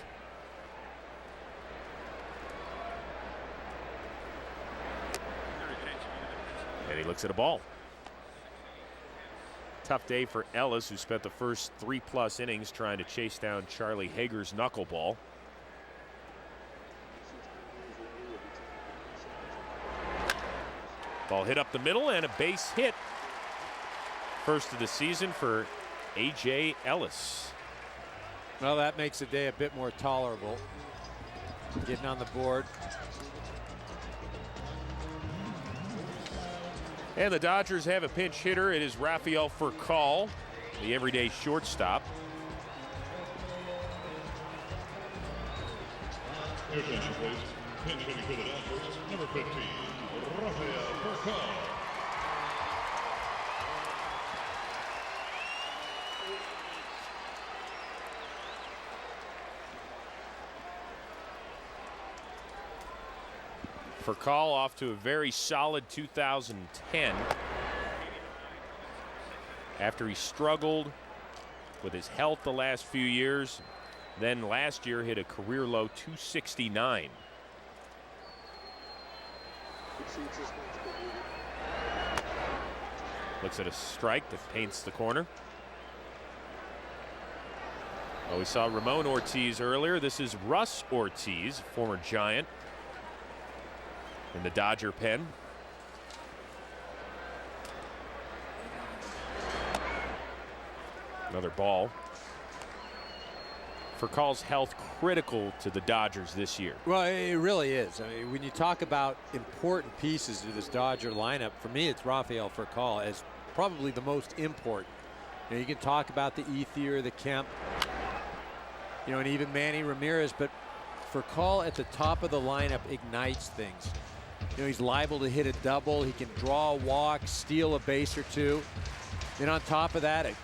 And he looks at a ball. Tough day for Ellis, who spent the first 3+ innings trying to chase down Charlie Hager's knuckleball. Ball hit up the middle and a base hit. First of the season for A.J. Ellis. Well, that makes the day a bit more tolerable. Getting on the board. And the Dodgers have a pinch hitter. It is Rafael Furcal, the everyday shortstop. Your attention, please. Pinch hitting for the Dodgers, number 15, Rafael Furcal. Furcal off to a very solid 2010 after he struggled with his health the last few years. Then last year hit a career low 269. Looks at a strike that paints the corner. Well, we saw Ramon Ortiz earlier. This is Russ Ortiz, former Giant, in the Dodger pen. Another ball. Furcal's health critical to the Dodgers this year. Well, it really is. I mean, when you talk about important pieces to this Dodger lineup, for me, it's Rafael Furcal as probably the most important. You know, you can talk about the Ethier, the Kemp, you know, and even Manny Ramirez, but Furcal at the top of the lineup ignites things. You know, he's liable to hit a double. He can draw a walk, steal a base or two. And on top of that, it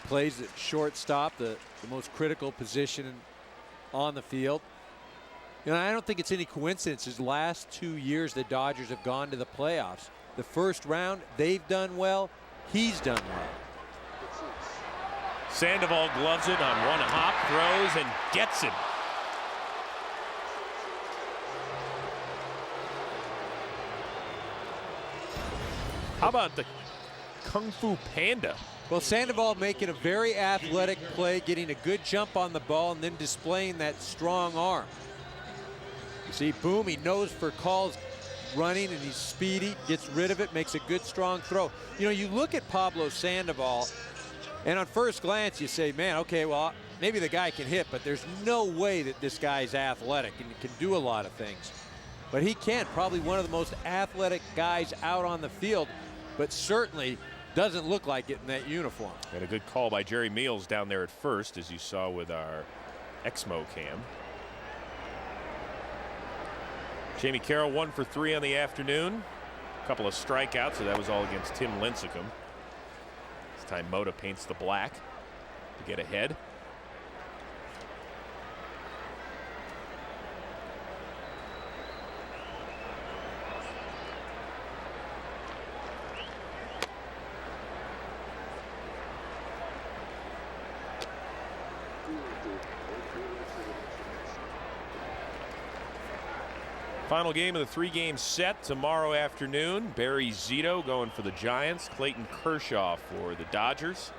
plays at shortstop, the most critical position on the field. You know, I don't think it's any coincidence. His last 2 years, the Dodgers have gone to the playoffs. The first round, they've done well. He's done well. Sandoval gloves it on one hop, throws, and gets it. How about the Kung Fu Panda? Well, Sandoval making a very athletic play, getting a good jump on the ball, and then displaying that strong arm. You see, boom, he knows for calls running, and he's speedy, gets rid of it, makes a good, strong throw. You know, you look at Pablo Sandoval, and on first glance, you say, man, okay, well, maybe the guy can hit, but there's no way that this guy's athletic and can do a lot of things. But he can, probably one of the most athletic guys out on the field, but certainly doesn't look like it in that uniform. And a good call by Jerry Meals down there at first, as you saw with our Exmo cam. Jamie Carroll 1 for 3 on the afternoon. A couple of strikeouts, so that was all against Tim Lincecum. This time Mota paints the black to get ahead. Final game of the 3-game set tomorrow afternoon. Barry Zito going for the Giants. Clayton Kershaw for the Dodgers.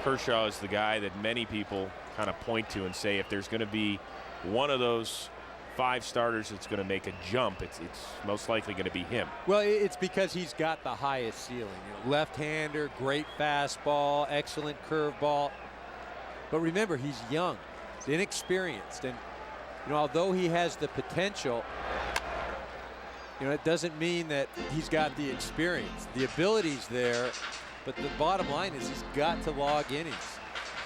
Kershaw is the guy that many people kind of point to and say if there's going to be one of those 5 starters that's going to make a jump, it's most likely going to be him. Well, it's because he's got the highest ceiling. You know, left-hander, great fastball, excellent curveball. But remember, he's young, inexperienced, and you know, although he has the potential, you know, it doesn't mean that he's got the experience. The ability's there, but the bottom line is he's got to log innings.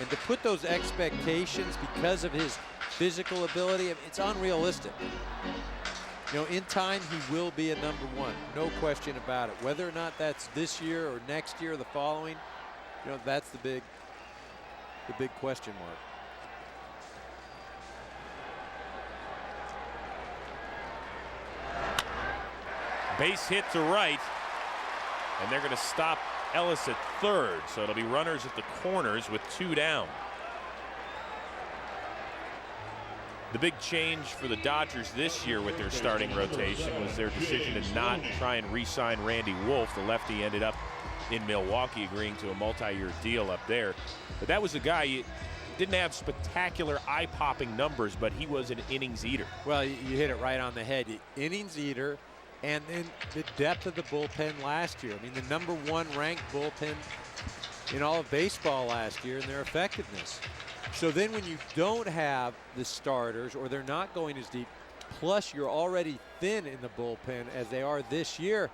And to put those expectations because of his physical ability, it's unrealistic. You know, in time, he will be a #1, no question about it. Whether or not that's this year or next year or the following, you know, that's the big question mark. Base hit to right, and they're going to stop Ellis at third, so it'll be runners at the corners with 2 down. The big change for the Dodgers this year with their starting rotation was their decision to not try and re-sign Randy Wolf. The lefty ended up in Milwaukee agreeing to a multi-year deal up there. But that was a guy, he didn't have spectacular eye-popping numbers, but he was an innings eater. Well, you hit it right on the head. Innings eater. And then the depth of the bullpen last year. I mean, the #1 ranked bullpen in all of baseball last year in their effectiveness. So then when you don't have the starters or they're not going as deep, plus you're already thin in the bullpen as they are this year,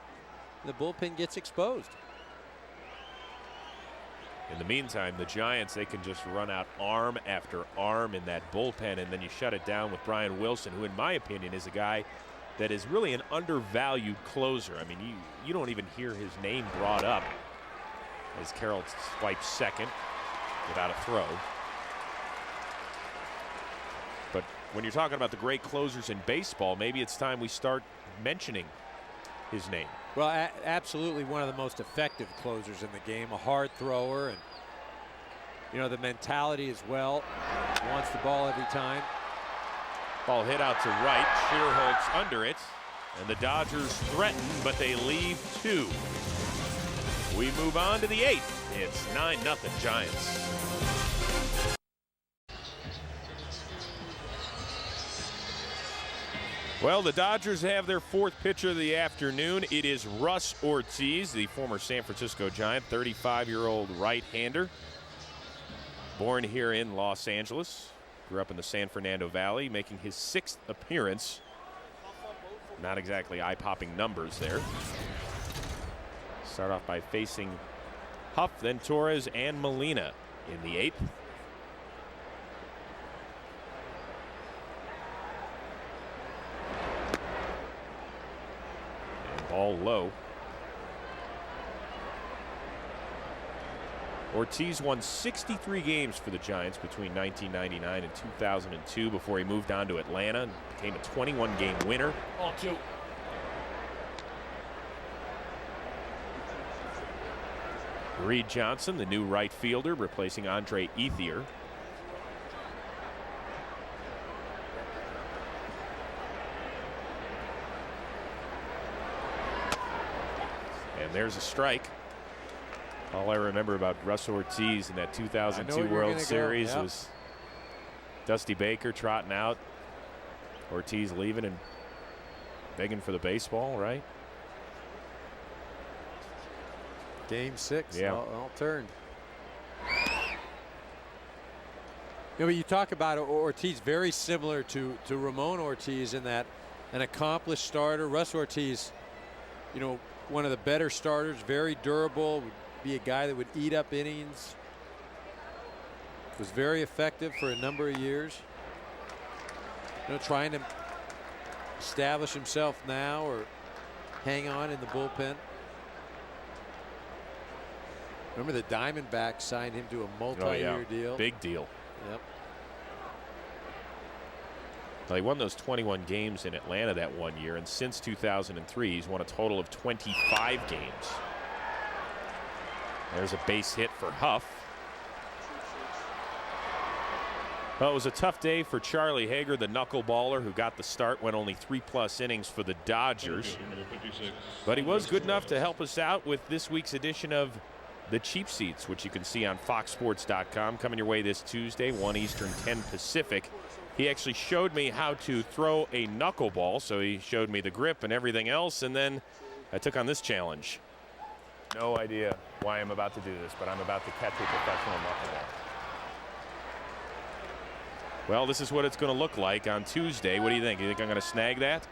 the bullpen gets exposed. In the meantime, the Giants, they can just run out arm after arm in that bullpen, and then you shut it down with Brian Wilson, who in my opinion is a guy that is really an undervalued closer. I mean, you don't even hear his name brought up as Carroll swipes second without a throw. But when you're talking about the great closers in baseball, maybe it's time we start mentioning his name. Well, absolutely one of the most effective closers in the game, a hard thrower, and you know, the mentality as well. Wants the ball every time. Ball hit out to right. Schierholtz under it. And the Dodgers threaten, but they leave 2. We move on to the 8th. It's 9-0 Giants. Well, the Dodgers have their 4th pitcher of the afternoon. It is Russ Ortiz, the former San Francisco Giant, 35-year-old right-hander. Born here in Los Angeles. Grew up in the San Fernando Valley, making his 6th appearance. Not exactly eye-popping numbers there. Start off by facing Huff, then Torres and Molina in the 8th. And ball low. Ortiz won 63 games for the Giants between 1999 and 2002 before he moved on to Atlanta and became a 21-game winner. Ball 2. Reed Johnson, the new right fielder, replacing Andre Ethier. And there's a strike. All I remember about Russ Ortiz in that 2002 World Series was Dusty Baker trotting out, Ortiz leaving and begging for the baseball, right? Game 6, yeah. all turned. But you talk about Ortiz, very similar to Ramon Ortiz in that an accomplished starter. Russ Ortiz, one of the better starters, very durable, would be a guy that would eat up innings. Was very effective for a number of years. Trying to establish himself now or hang on in the bullpen. Remember the Diamondbacks signed him to a multi-year deal. Big deal. Yep. Well, he won those 21 games in Atlanta that one year, and since 2003, he's won a total of 25 games. There's a base hit for Huff. Well, it was a tough day for Charlie Hager, the knuckleballer who got the start, went only 3+ innings for the Dodgers. But he was good enough to help us out with this week's edition of The Cheap Seats, which you can see on foxsports.com, coming your way this Tuesday, 1 Eastern, 10 Pacific. He actually showed me how to throw a knuckleball, so he showed me the grip and everything else, and then I took on this challenge. No idea why I'm about to do this, but I'm about to catch a professional knuckleball. Well, this is what it's going to look like on Tuesday. What do you think? You think I'm going to snag that?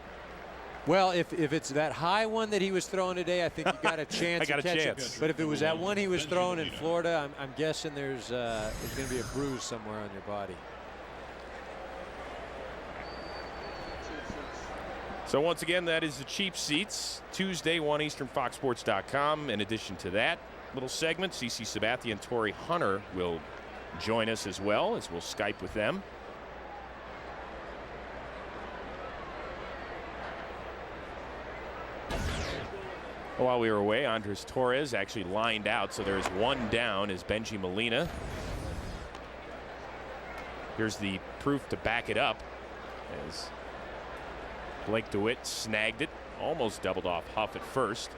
Well, if it's that high one that he was throwing today, I think you got a chance. I got to a catch chance. it. But if it was that one he was throwing in Florida, I'm guessing there's going to be a bruise somewhere on your body. So once again, that is The Cheap Seats, Tuesday, 1 Eastern, foxsports.com. In addition to that little segment, CC Sabathia and Torrey Hunter will join us as well, as we'll Skype with them. While we were away, Andres Torres actually lined out, so there's one down as Benji Molina. Here's the proof to back it up as Blake DeWitt snagged it, almost doubled off Huff at first.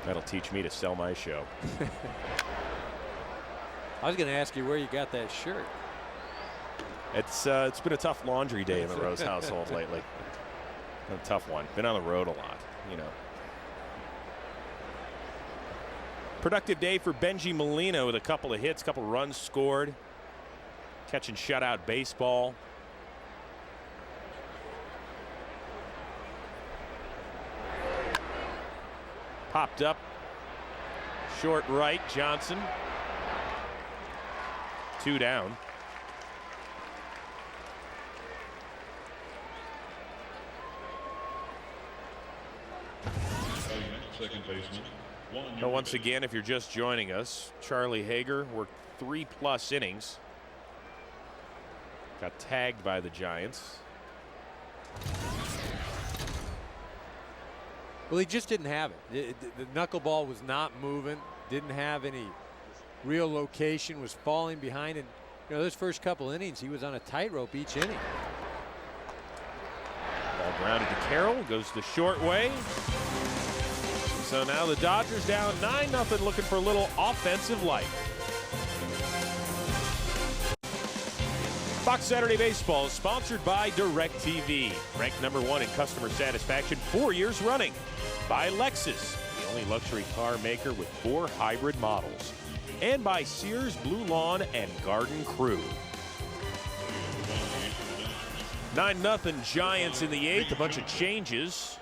That'll teach me to sell my show. I was going to ask you where you got that shirt. It's been a tough laundry day in the Rose household lately. A tough one. Been on the road a lot, Productive day for Benji Molina with a couple of hits, couple runs scored. Catching shutout baseball. Popped up. Short right, Johnson. 2 down. Second baseman. Now, once again, if you're just joining us, Charlie Hager worked 3+ innings. Got tagged by the Giants. Well, he just didn't have it. The knuckleball was not moving, didn't have any real location, was falling behind. And, those first couple innings, he was on a tightrope each inning. Ball grounded to Carroll, goes the short way. So now the Dodgers down 9-0, looking for a little offensive life. Fox Saturday Baseball is sponsored by DirecTV, ranked #1 in customer satisfaction 4 years running. By Lexus, the only luxury car maker with 4 hybrid models. And by Sears Blue Lawn and Garden Crew. 9-0 Giants in the 8th, a bunch of changes.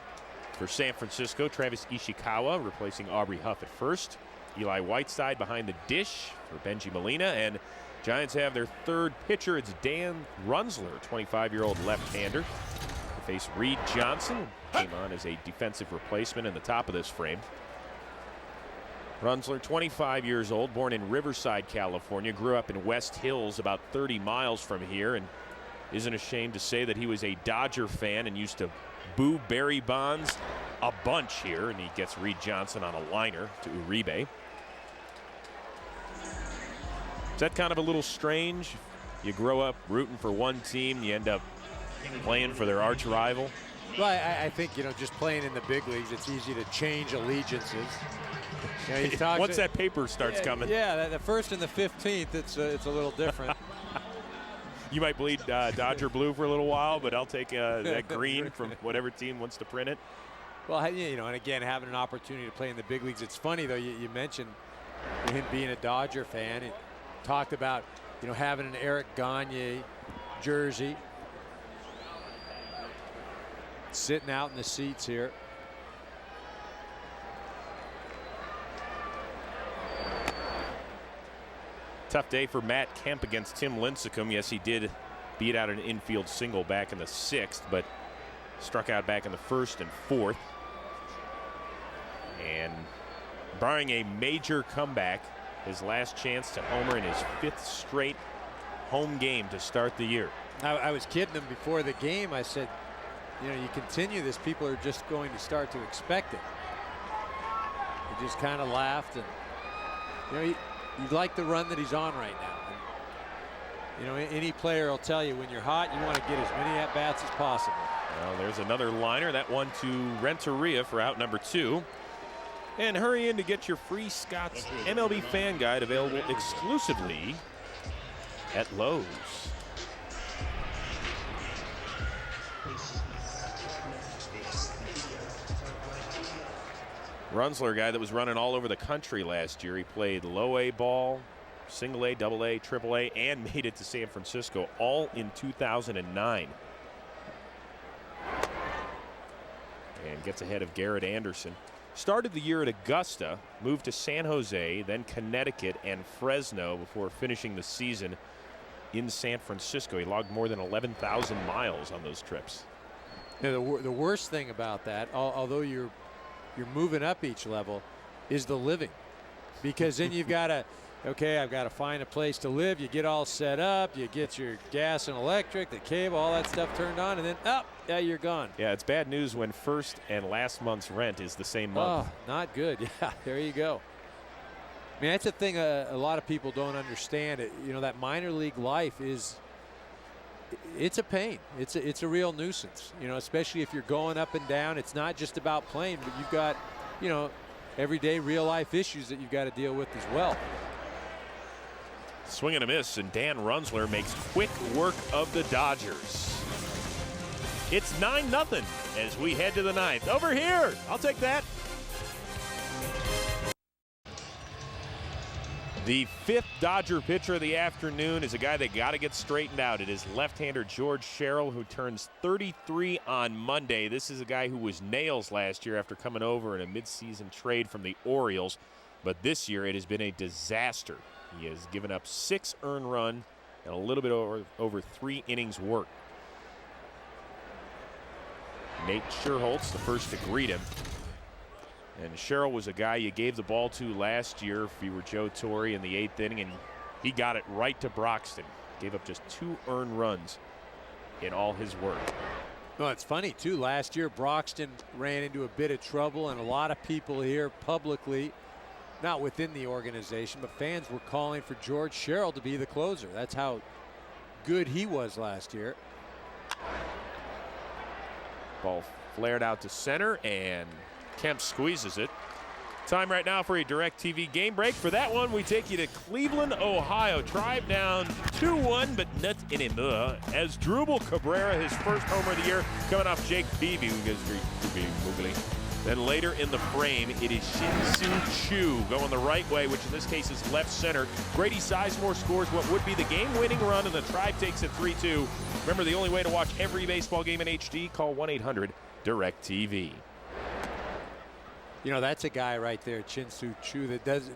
For San Francisco, Travis Ishikawa replacing Aubrey Huff at first. Eli Whiteside behind the dish for Benji Molina. And Giants have their third pitcher. It's Dan Runzler, 25-year-old left-hander. They face Reed Johnson, came on as a defensive replacement in the top of this frame. Runzler, 25 years old, born in Riverside, California. Grew up in West Hills, about 30 miles from here. And isn't ashamed to say that he was a Dodger fan and used to boo Barry Bonds a bunch here, and he gets Reed Johnson on a liner to Uribe. Is that kind of a little strange? You grow up rooting for one team, you end up playing for their arch rival. Well, I think, just playing in the big leagues, it's easy to change allegiances. Once that paper starts coming. Yeah, the 1st and the 15th, it's a little different. You might bleed Dodger blue for a little while, but I'll take that green from whatever team wants to print it. Well, and again, having an opportunity to play in the big leagues. It's funny, though, you mentioned him being a Dodger fan. He talked about, having an Eric Gagne jersey. Sitting out in the seats here. Tough day for Matt Kemp against Tim Lincecum. Yes, he did beat out an infield single back in the 6th, but struck out back in the 1st and 4th. And barring a major comeback, his last chance to homer in his 5th straight home game to start the year. I was kidding him before the game. I said, you continue this, people are just going to start to expect it. He just kind of laughed, and you'd like the run that he's on right now. And, any player will tell you when you're hot, you want to get as many at-bats as possible. Well, there's another liner. That one to Renteria for out number 2. And hurry in to get your free Scott's MLB Fan Guide, available exclusively at Lowe's. Runzler, a guy that was running all over the country last year. He played low A ball, single A, double A, triple A, and made it to San Francisco, all in 2009. And gets ahead of Garrett Anderson. Started the year at Augusta, moved to San Jose, then Connecticut and Fresno before finishing the season in San Francisco. He logged more than 11,000 miles on those trips. The worst thing about that, although you're moving up each level, is the living, because then you've got to, I've got to find a place to live. You get all set up, you get your gas and electric, the cable, all that stuff turned on, and then you're gone. Yeah, it's bad news when first and last month's rent is the same month. Oh, not good. Yeah, there you go. I mean, that's the thing a lot of people don't understand. That minor league life it's a pain. It's a real nuisance, especially if you're going up and down. It's not just about playing, but you've got, everyday real life issues that you've got to deal with as well. Swing and a miss, and Dan Runzler makes quick work of the Dodgers. It's 9-0 as we head to the 9th. Over here, I'll take that. The 5th Dodger pitcher of the afternoon is a guy that got to get straightened out. It is left-hander George Sherrill, who turns 33 on Monday. This is a guy who was nails last year after coming over in a midseason trade from the Orioles. But this year it has been a disaster. He has given up 6 earned runs and a little bit over 3 innings work. Nate Scherholtz, the first to greet him. And Sherrill was a guy you gave the ball to last year if you were Joe Torre in the 8th inning, and he got it right to Broxton. Gave up just 2 earned runs in all his work. Well, it's funny, too. Last year, Broxton ran into a bit of trouble, and a lot of people here publicly, not within the organization, but fans were calling for George Sherrill to be the closer. That's how good he was last year. Ball flared out to center, and Kemp squeezes it. Time right now for a DirecTV game break. For that one, we take you to Cleveland, Ohio. Drive down 2-1, but not anymore. As Drupal Cabrera, his first homer of the year, coming off Jake Peavy, who gets very googly. Then later in the frame, it is Shin-Soo Choo going the right way, which in this case is left center. Grady Sizemore scores what would be the game-winning run, and the Tribe takes it 3-2. Remember, the only way to watch every baseball game in HD, call 1-800-DirecTV. That's a guy right there, Shin-Soo Choo, that does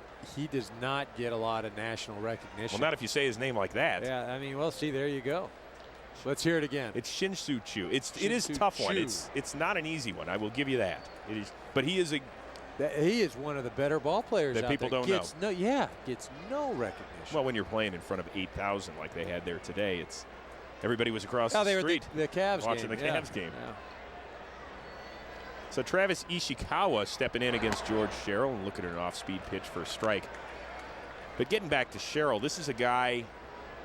not get a lot of national recognition. Well, not if you say his name like that. Yeah, I mean, well, see, there you go. Let's hear it again. It's Shin-Soo Choo. It is a tough one. It's not an easy one. I will give you that. It is, but he is one of the better ball players that out people there. don't know. Gets no recognition. Well, when you're playing in front of 8,000 like they had there today, it's Everybody was across Oh, the they were street at the Cavs watching game. the Cavs game. Yeah. So Travis Ishikawa stepping in against George Sherrill and looking at an off-speed pitch for a strike. But getting back to Sherrill, this is a guy,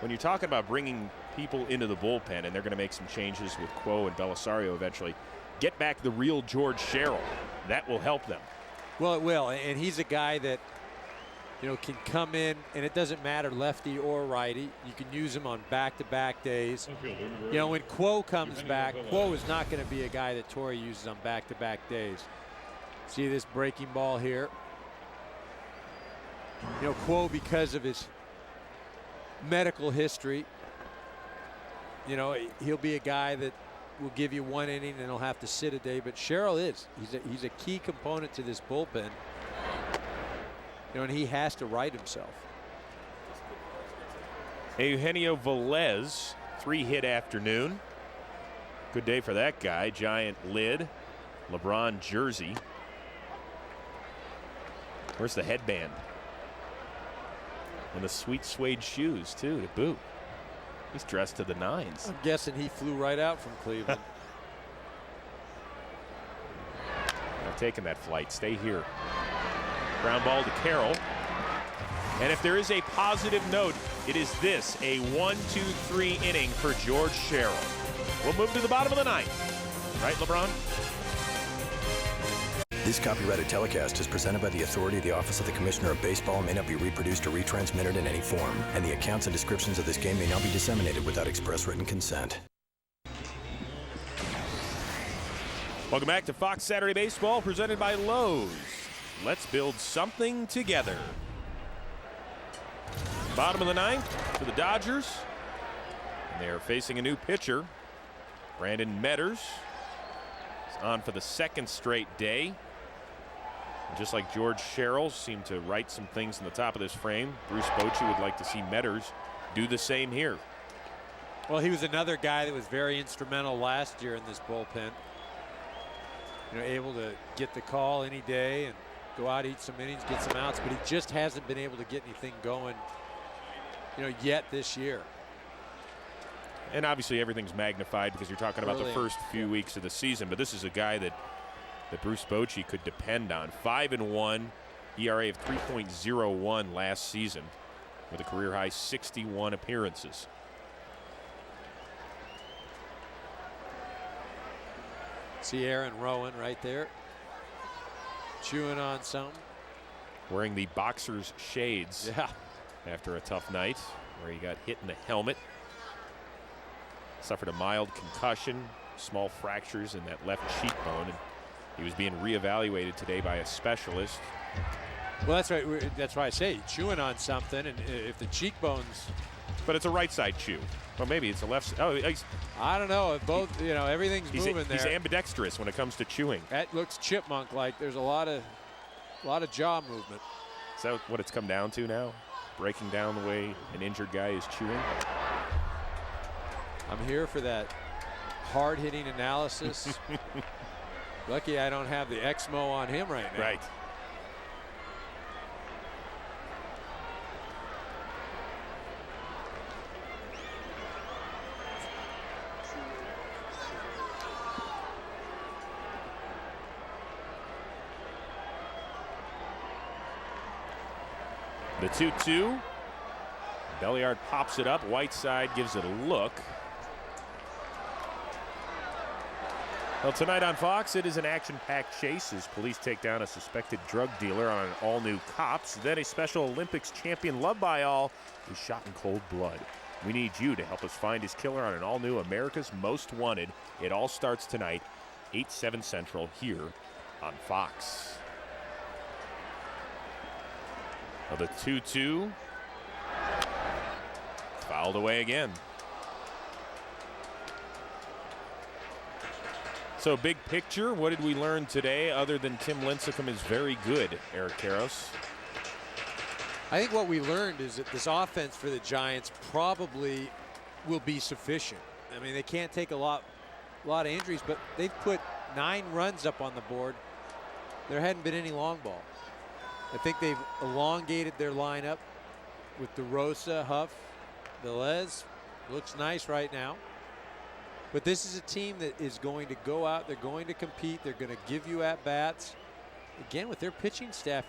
when you're talking about bringing people into the bullpen, and they're going to make some changes with Quo and Belisario eventually, get back the real George Sherrill. That will help them. Well, it will, and he's a guy that, you know, can come in, and it doesn't matter lefty or righty. You can use him on back-to-back days. You know, when Quo comes back, Quo is not going to be a guy that Torrey uses on back-to-back days. See this breaking ball here? You know, Quo, because of his medical history, you know, he'll be a guy that will give you one inning and he'll have to sit a day. But Sherrill is. He's a key component to this bullpen. You know, and he has to right himself. Eugenio Velez, 3-hit afternoon. Good day for that guy. Giant lid, LeBron jersey. Where's the headband? And the sweet suede shoes, too, to boot. He's dressed to the nines. I'm guessing he flew right out from Cleveland. I've taken that flight. Stay here. Ground ball to Carroll. And if there is a positive note, it is this, a 1-2-3 inning for George Sherrill. We'll move to the bottom of the ninth. Right, LeBron? This copyrighted telecast is presented by the authority of the Office of the Commissioner of Baseball and may not be reproduced or retransmitted in any form. And the accounts and descriptions of this game may not be disseminated without express written consent. Welcome back to Fox Saturday Baseball, presented by Lowe's. Let's build something together. Bottom of the ninth for the Dodgers. And they're facing a new pitcher. Brandon Metters is on for the second straight day. And just like George Sherrill seemed to write some things in the top of this frame, Bruce Bochy would like to see Metters do the same here. Well, he was another guy that was very instrumental last year in this bullpen. You know, able to get the call any day and go out, eat some innings, get some outs, but he just hasn't been able to get anything going, you know, yet this year. And obviously everything's magnified because you're talking about Early the first few weeks of the season, but this is a guy that Bruce Bochy could depend on. 5-1, ERA of 3.01 last season with a career high 61 appearances. See Aaron Rowan right there, chewing on something. Wearing the boxer's shades. Yeah. After a tough night where he got hit in the helmet. Suffered a mild concussion, small fractures in that left cheekbone, and he was being reevaluated today by a specialist. Well, that's right. That's why I say chewing on something, and if the cheekbones. But it's a right side chew. Well, maybe it's a left. Oh, I don't know. If both, you know, everything's moving there. He's ambidextrous when it comes to chewing. That looks chipmunk-like. There's a lot of jaw movement. Is that what it's come down to now? Breaking down the way an injured guy is chewing? I'm here for that hard-hitting analysis. Lucky I don't have the Exmo on him right now. Right. The 2-2. Belliard pops it up. Whiteside gives it a look. Well, tonight on Fox, it is an action-packed chase as police take down a suspected drug dealer on an all-new Cops. Then a Special Olympics champion loved by all is shot in cold blood. We need you to help us find his killer on an all-new America's Most Wanted. It all starts tonight, 8/7 Central, here on Fox. Well, the 2-2 fouled away again. So big picture, what did we learn today other than Tim Lincecum is very good, Eric Karros? I think what we learned is that this offense for the Giants probably will be sufficient. I mean, they can't take a lot of injuries, but they've put 9 runs up on the board. There hadn't been any long ball. I think they've elongated their lineup with DeRosa, Huff, Velez, Looks nice right now. But this is a team that is going to go out. They're going to compete. They're going to give you at-bats. Again, with their pitching staff,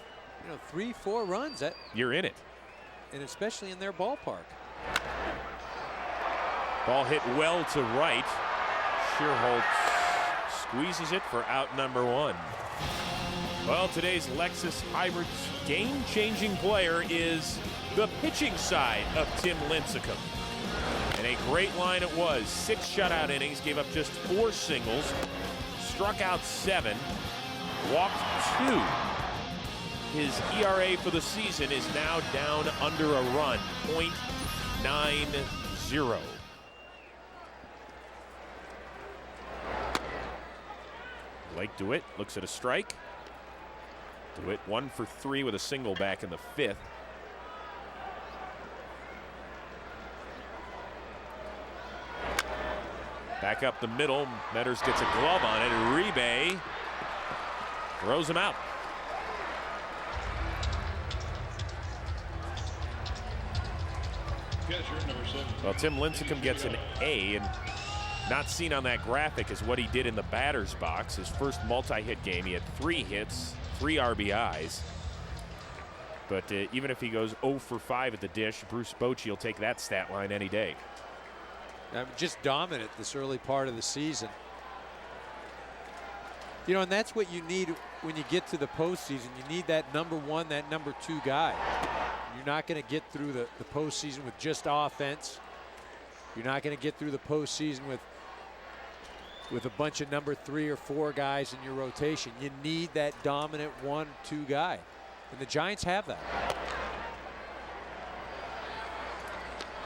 3-4 runs. You're in it. And especially in their ballpark. Ball hit well to right. Schierholtz squeezes it for out number 1. Well, today's Lexus Hybrids game-changing player is the pitching side of Tim Lincecum. And a great line it was. 6 shutout innings, gave up just 4 singles, struck out 7, walked 2. His ERA for the season is now down under a run, .90. Blake DeWitt looks at a strike. DeWitt 1 for 3 with a single back in the 5th. Back up the middle. Metters gets a glove on it. Uribe throws him out. Well, Tim Lincecum gets an A, and not seen on that graphic is what he did in the batter's box. His first multi-hit game, he had 3 hits, 3 RBIs. But even if he goes 0 for 5 at the dish, Bruce Bochy will take that stat line any day. Just dominant this early part of the season. And that's what you need when you get to the postseason. You need that number 1, that number 2 guy. You're not going to get through the postseason with just offense. You're not going to get through the postseason with a bunch of number 3 or 4 guys in your rotation. You need that dominant 1-2 guy. And the Giants have that.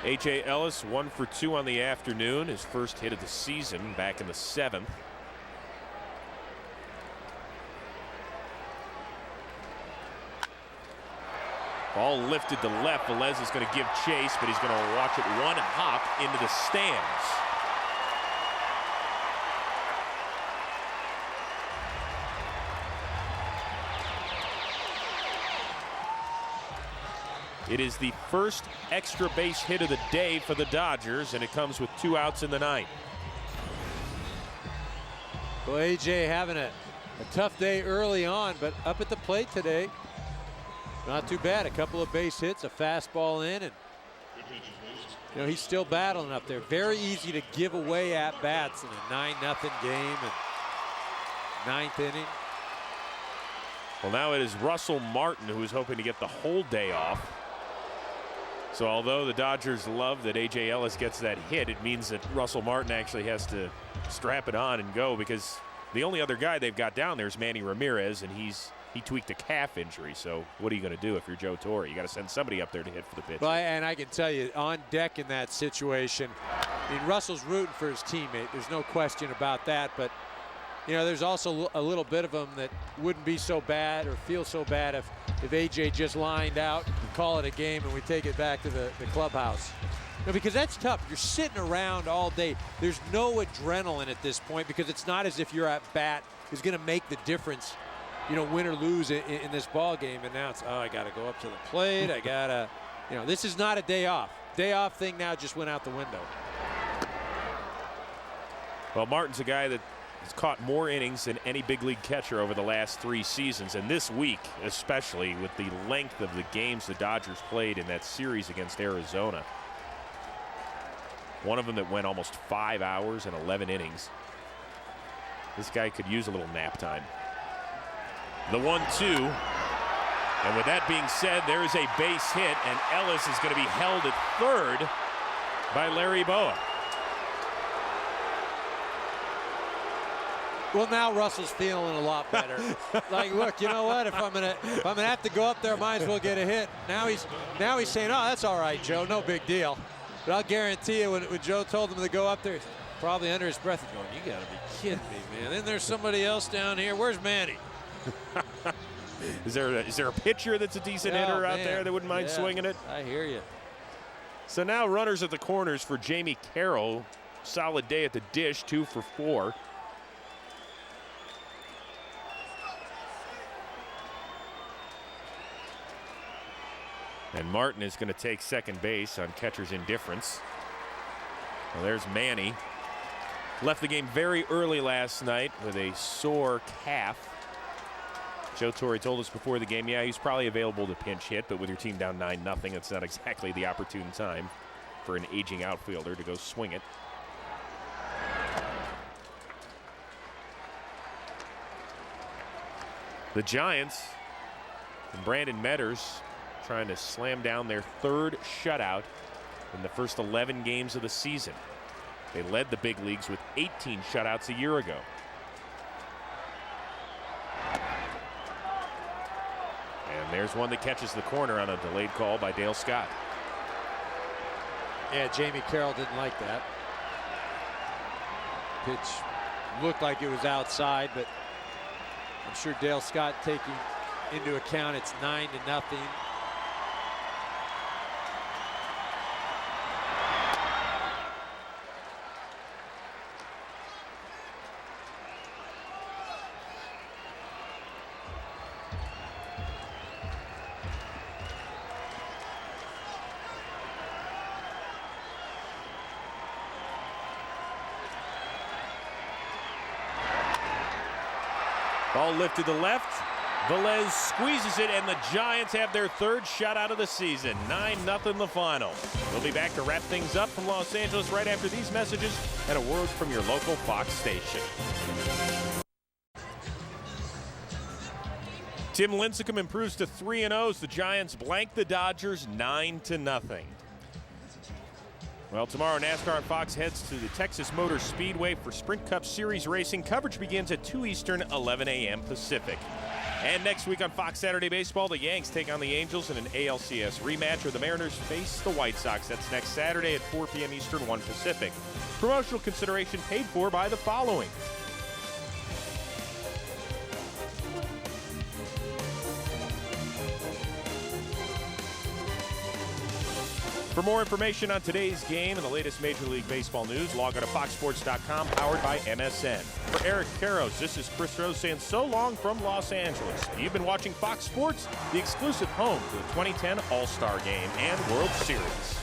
A.J. Ellis 1 for 2 on the afternoon. His first hit of the season back in the 7th. Ball lifted to left. Velez is going to give chase, but he's going to watch it 1 hop into the stands. It is the first extra base hit of the day for the Dodgers, and it comes with 2 outs in the 9th. Well, A.J. having a tough day early on, but up at the plate today, not too bad. A couple of base hits, a fastball in, and he's still battling up there. Very easy to give away at-bats in a 9-0 game and 9th inning. Well, now it is Russell Martin who is hoping to get the whole day off. So although the Dodgers love that A.J. Ellis gets that hit, it means that Russell Martin actually has to strap it on and go, because the only other guy they've got down there is Manny Ramirez, and he tweaked a calf injury. So what are you going to do if you're Joe Torre? You got to send somebody up there to hit for the pitch. Well, and I can tell you, on deck in that situation, Russell's rooting for his teammate. There's no question about that. But there's also a little bit of him that wouldn't be so bad or feel so bad if A.J. just lined out, call it a game, and we take it back to the clubhouse. Because that's tough. You're sitting around all day. There's no adrenaline at this point, because it's not as if your at bat is going to make the difference, win or lose in this ball game. And now it's, I got to go up to the plate. I got to, this is not a day off. Day off thing now just went out the window. Well, Martin's a guy that has caught more innings than any big league catcher over the last 3 seasons. And this week, especially with the length of the games the Dodgers played in that series against Arizona. One of them that went almost 5 hours and 11 innings. This guy could use a little nap time. The 1-2. And with that being said, there is a base hit, and Ellis is going to be held at third by Larry Bowa. Well, now Russell's feeling a lot better. Like, look, you know what? If I'm gonna have to go up there, might as well get a hit. Now he's saying, oh, that's all right, Joe, no big deal. But I'll guarantee you, when Joe told him to go up there, probably under his breath, he's going, you gotta be kidding me, man. Then there's somebody else down here. Where's Manny? Is there a pitcher that's a decent hitter out there that wouldn't mind swinging it? I hear you. So now runners at the corners for Jamie Carroll. Solid day at the dish, 2 for 4. And Martin is going to take second base on catcher's indifference. Well, there's Manny. Left the game very early last night with a sore calf. Joe Torre told us before the game, yeah, he's probably available to pinch hit, but with your team down 9-0, it's not exactly the opportune time for an aging outfielder to go swing it. The Giants and Brandon Metters trying to slam down their third shutout in the first 11 games of the season. They led the big leagues with 18 shutouts a year ago. And there's one that catches the corner on a delayed call by Dale Scott. Yeah, Jamie Carroll didn't like that. Pitch looked like it was outside, but I'm sure Dale Scott taking into account it's 9-0. Ball lifted to left. Velez squeezes it, and the Giants have their third shutout of the season. 9-0 the final. We'll be back to wrap things up from Los Angeles right after these messages and a word from your local Fox station. Tim Lincecum improves to 3-0 as the Giants blank the Dodgers 9-0. Well, tomorrow NASCAR on Fox heads to the Texas Motor Speedway for Sprint Cup Series racing. Coverage begins at 2 Eastern, 11 a.m. Pacific. And next week on Fox Saturday Baseball, the Yanks take on the Angels in an ALCS rematch, or the Mariners face the White Sox. That's next Saturday at 4 p.m. Eastern, 1 Pacific. Promotional consideration paid for by the following. For more information on today's game and the latest Major League Baseball news, log on to foxsports.com, powered by MSN. For Eric Karros, this is Chris Rose saying so long from Los Angeles. You've been watching Fox Sports, the exclusive home to the 2010 All-Star Game and World Series.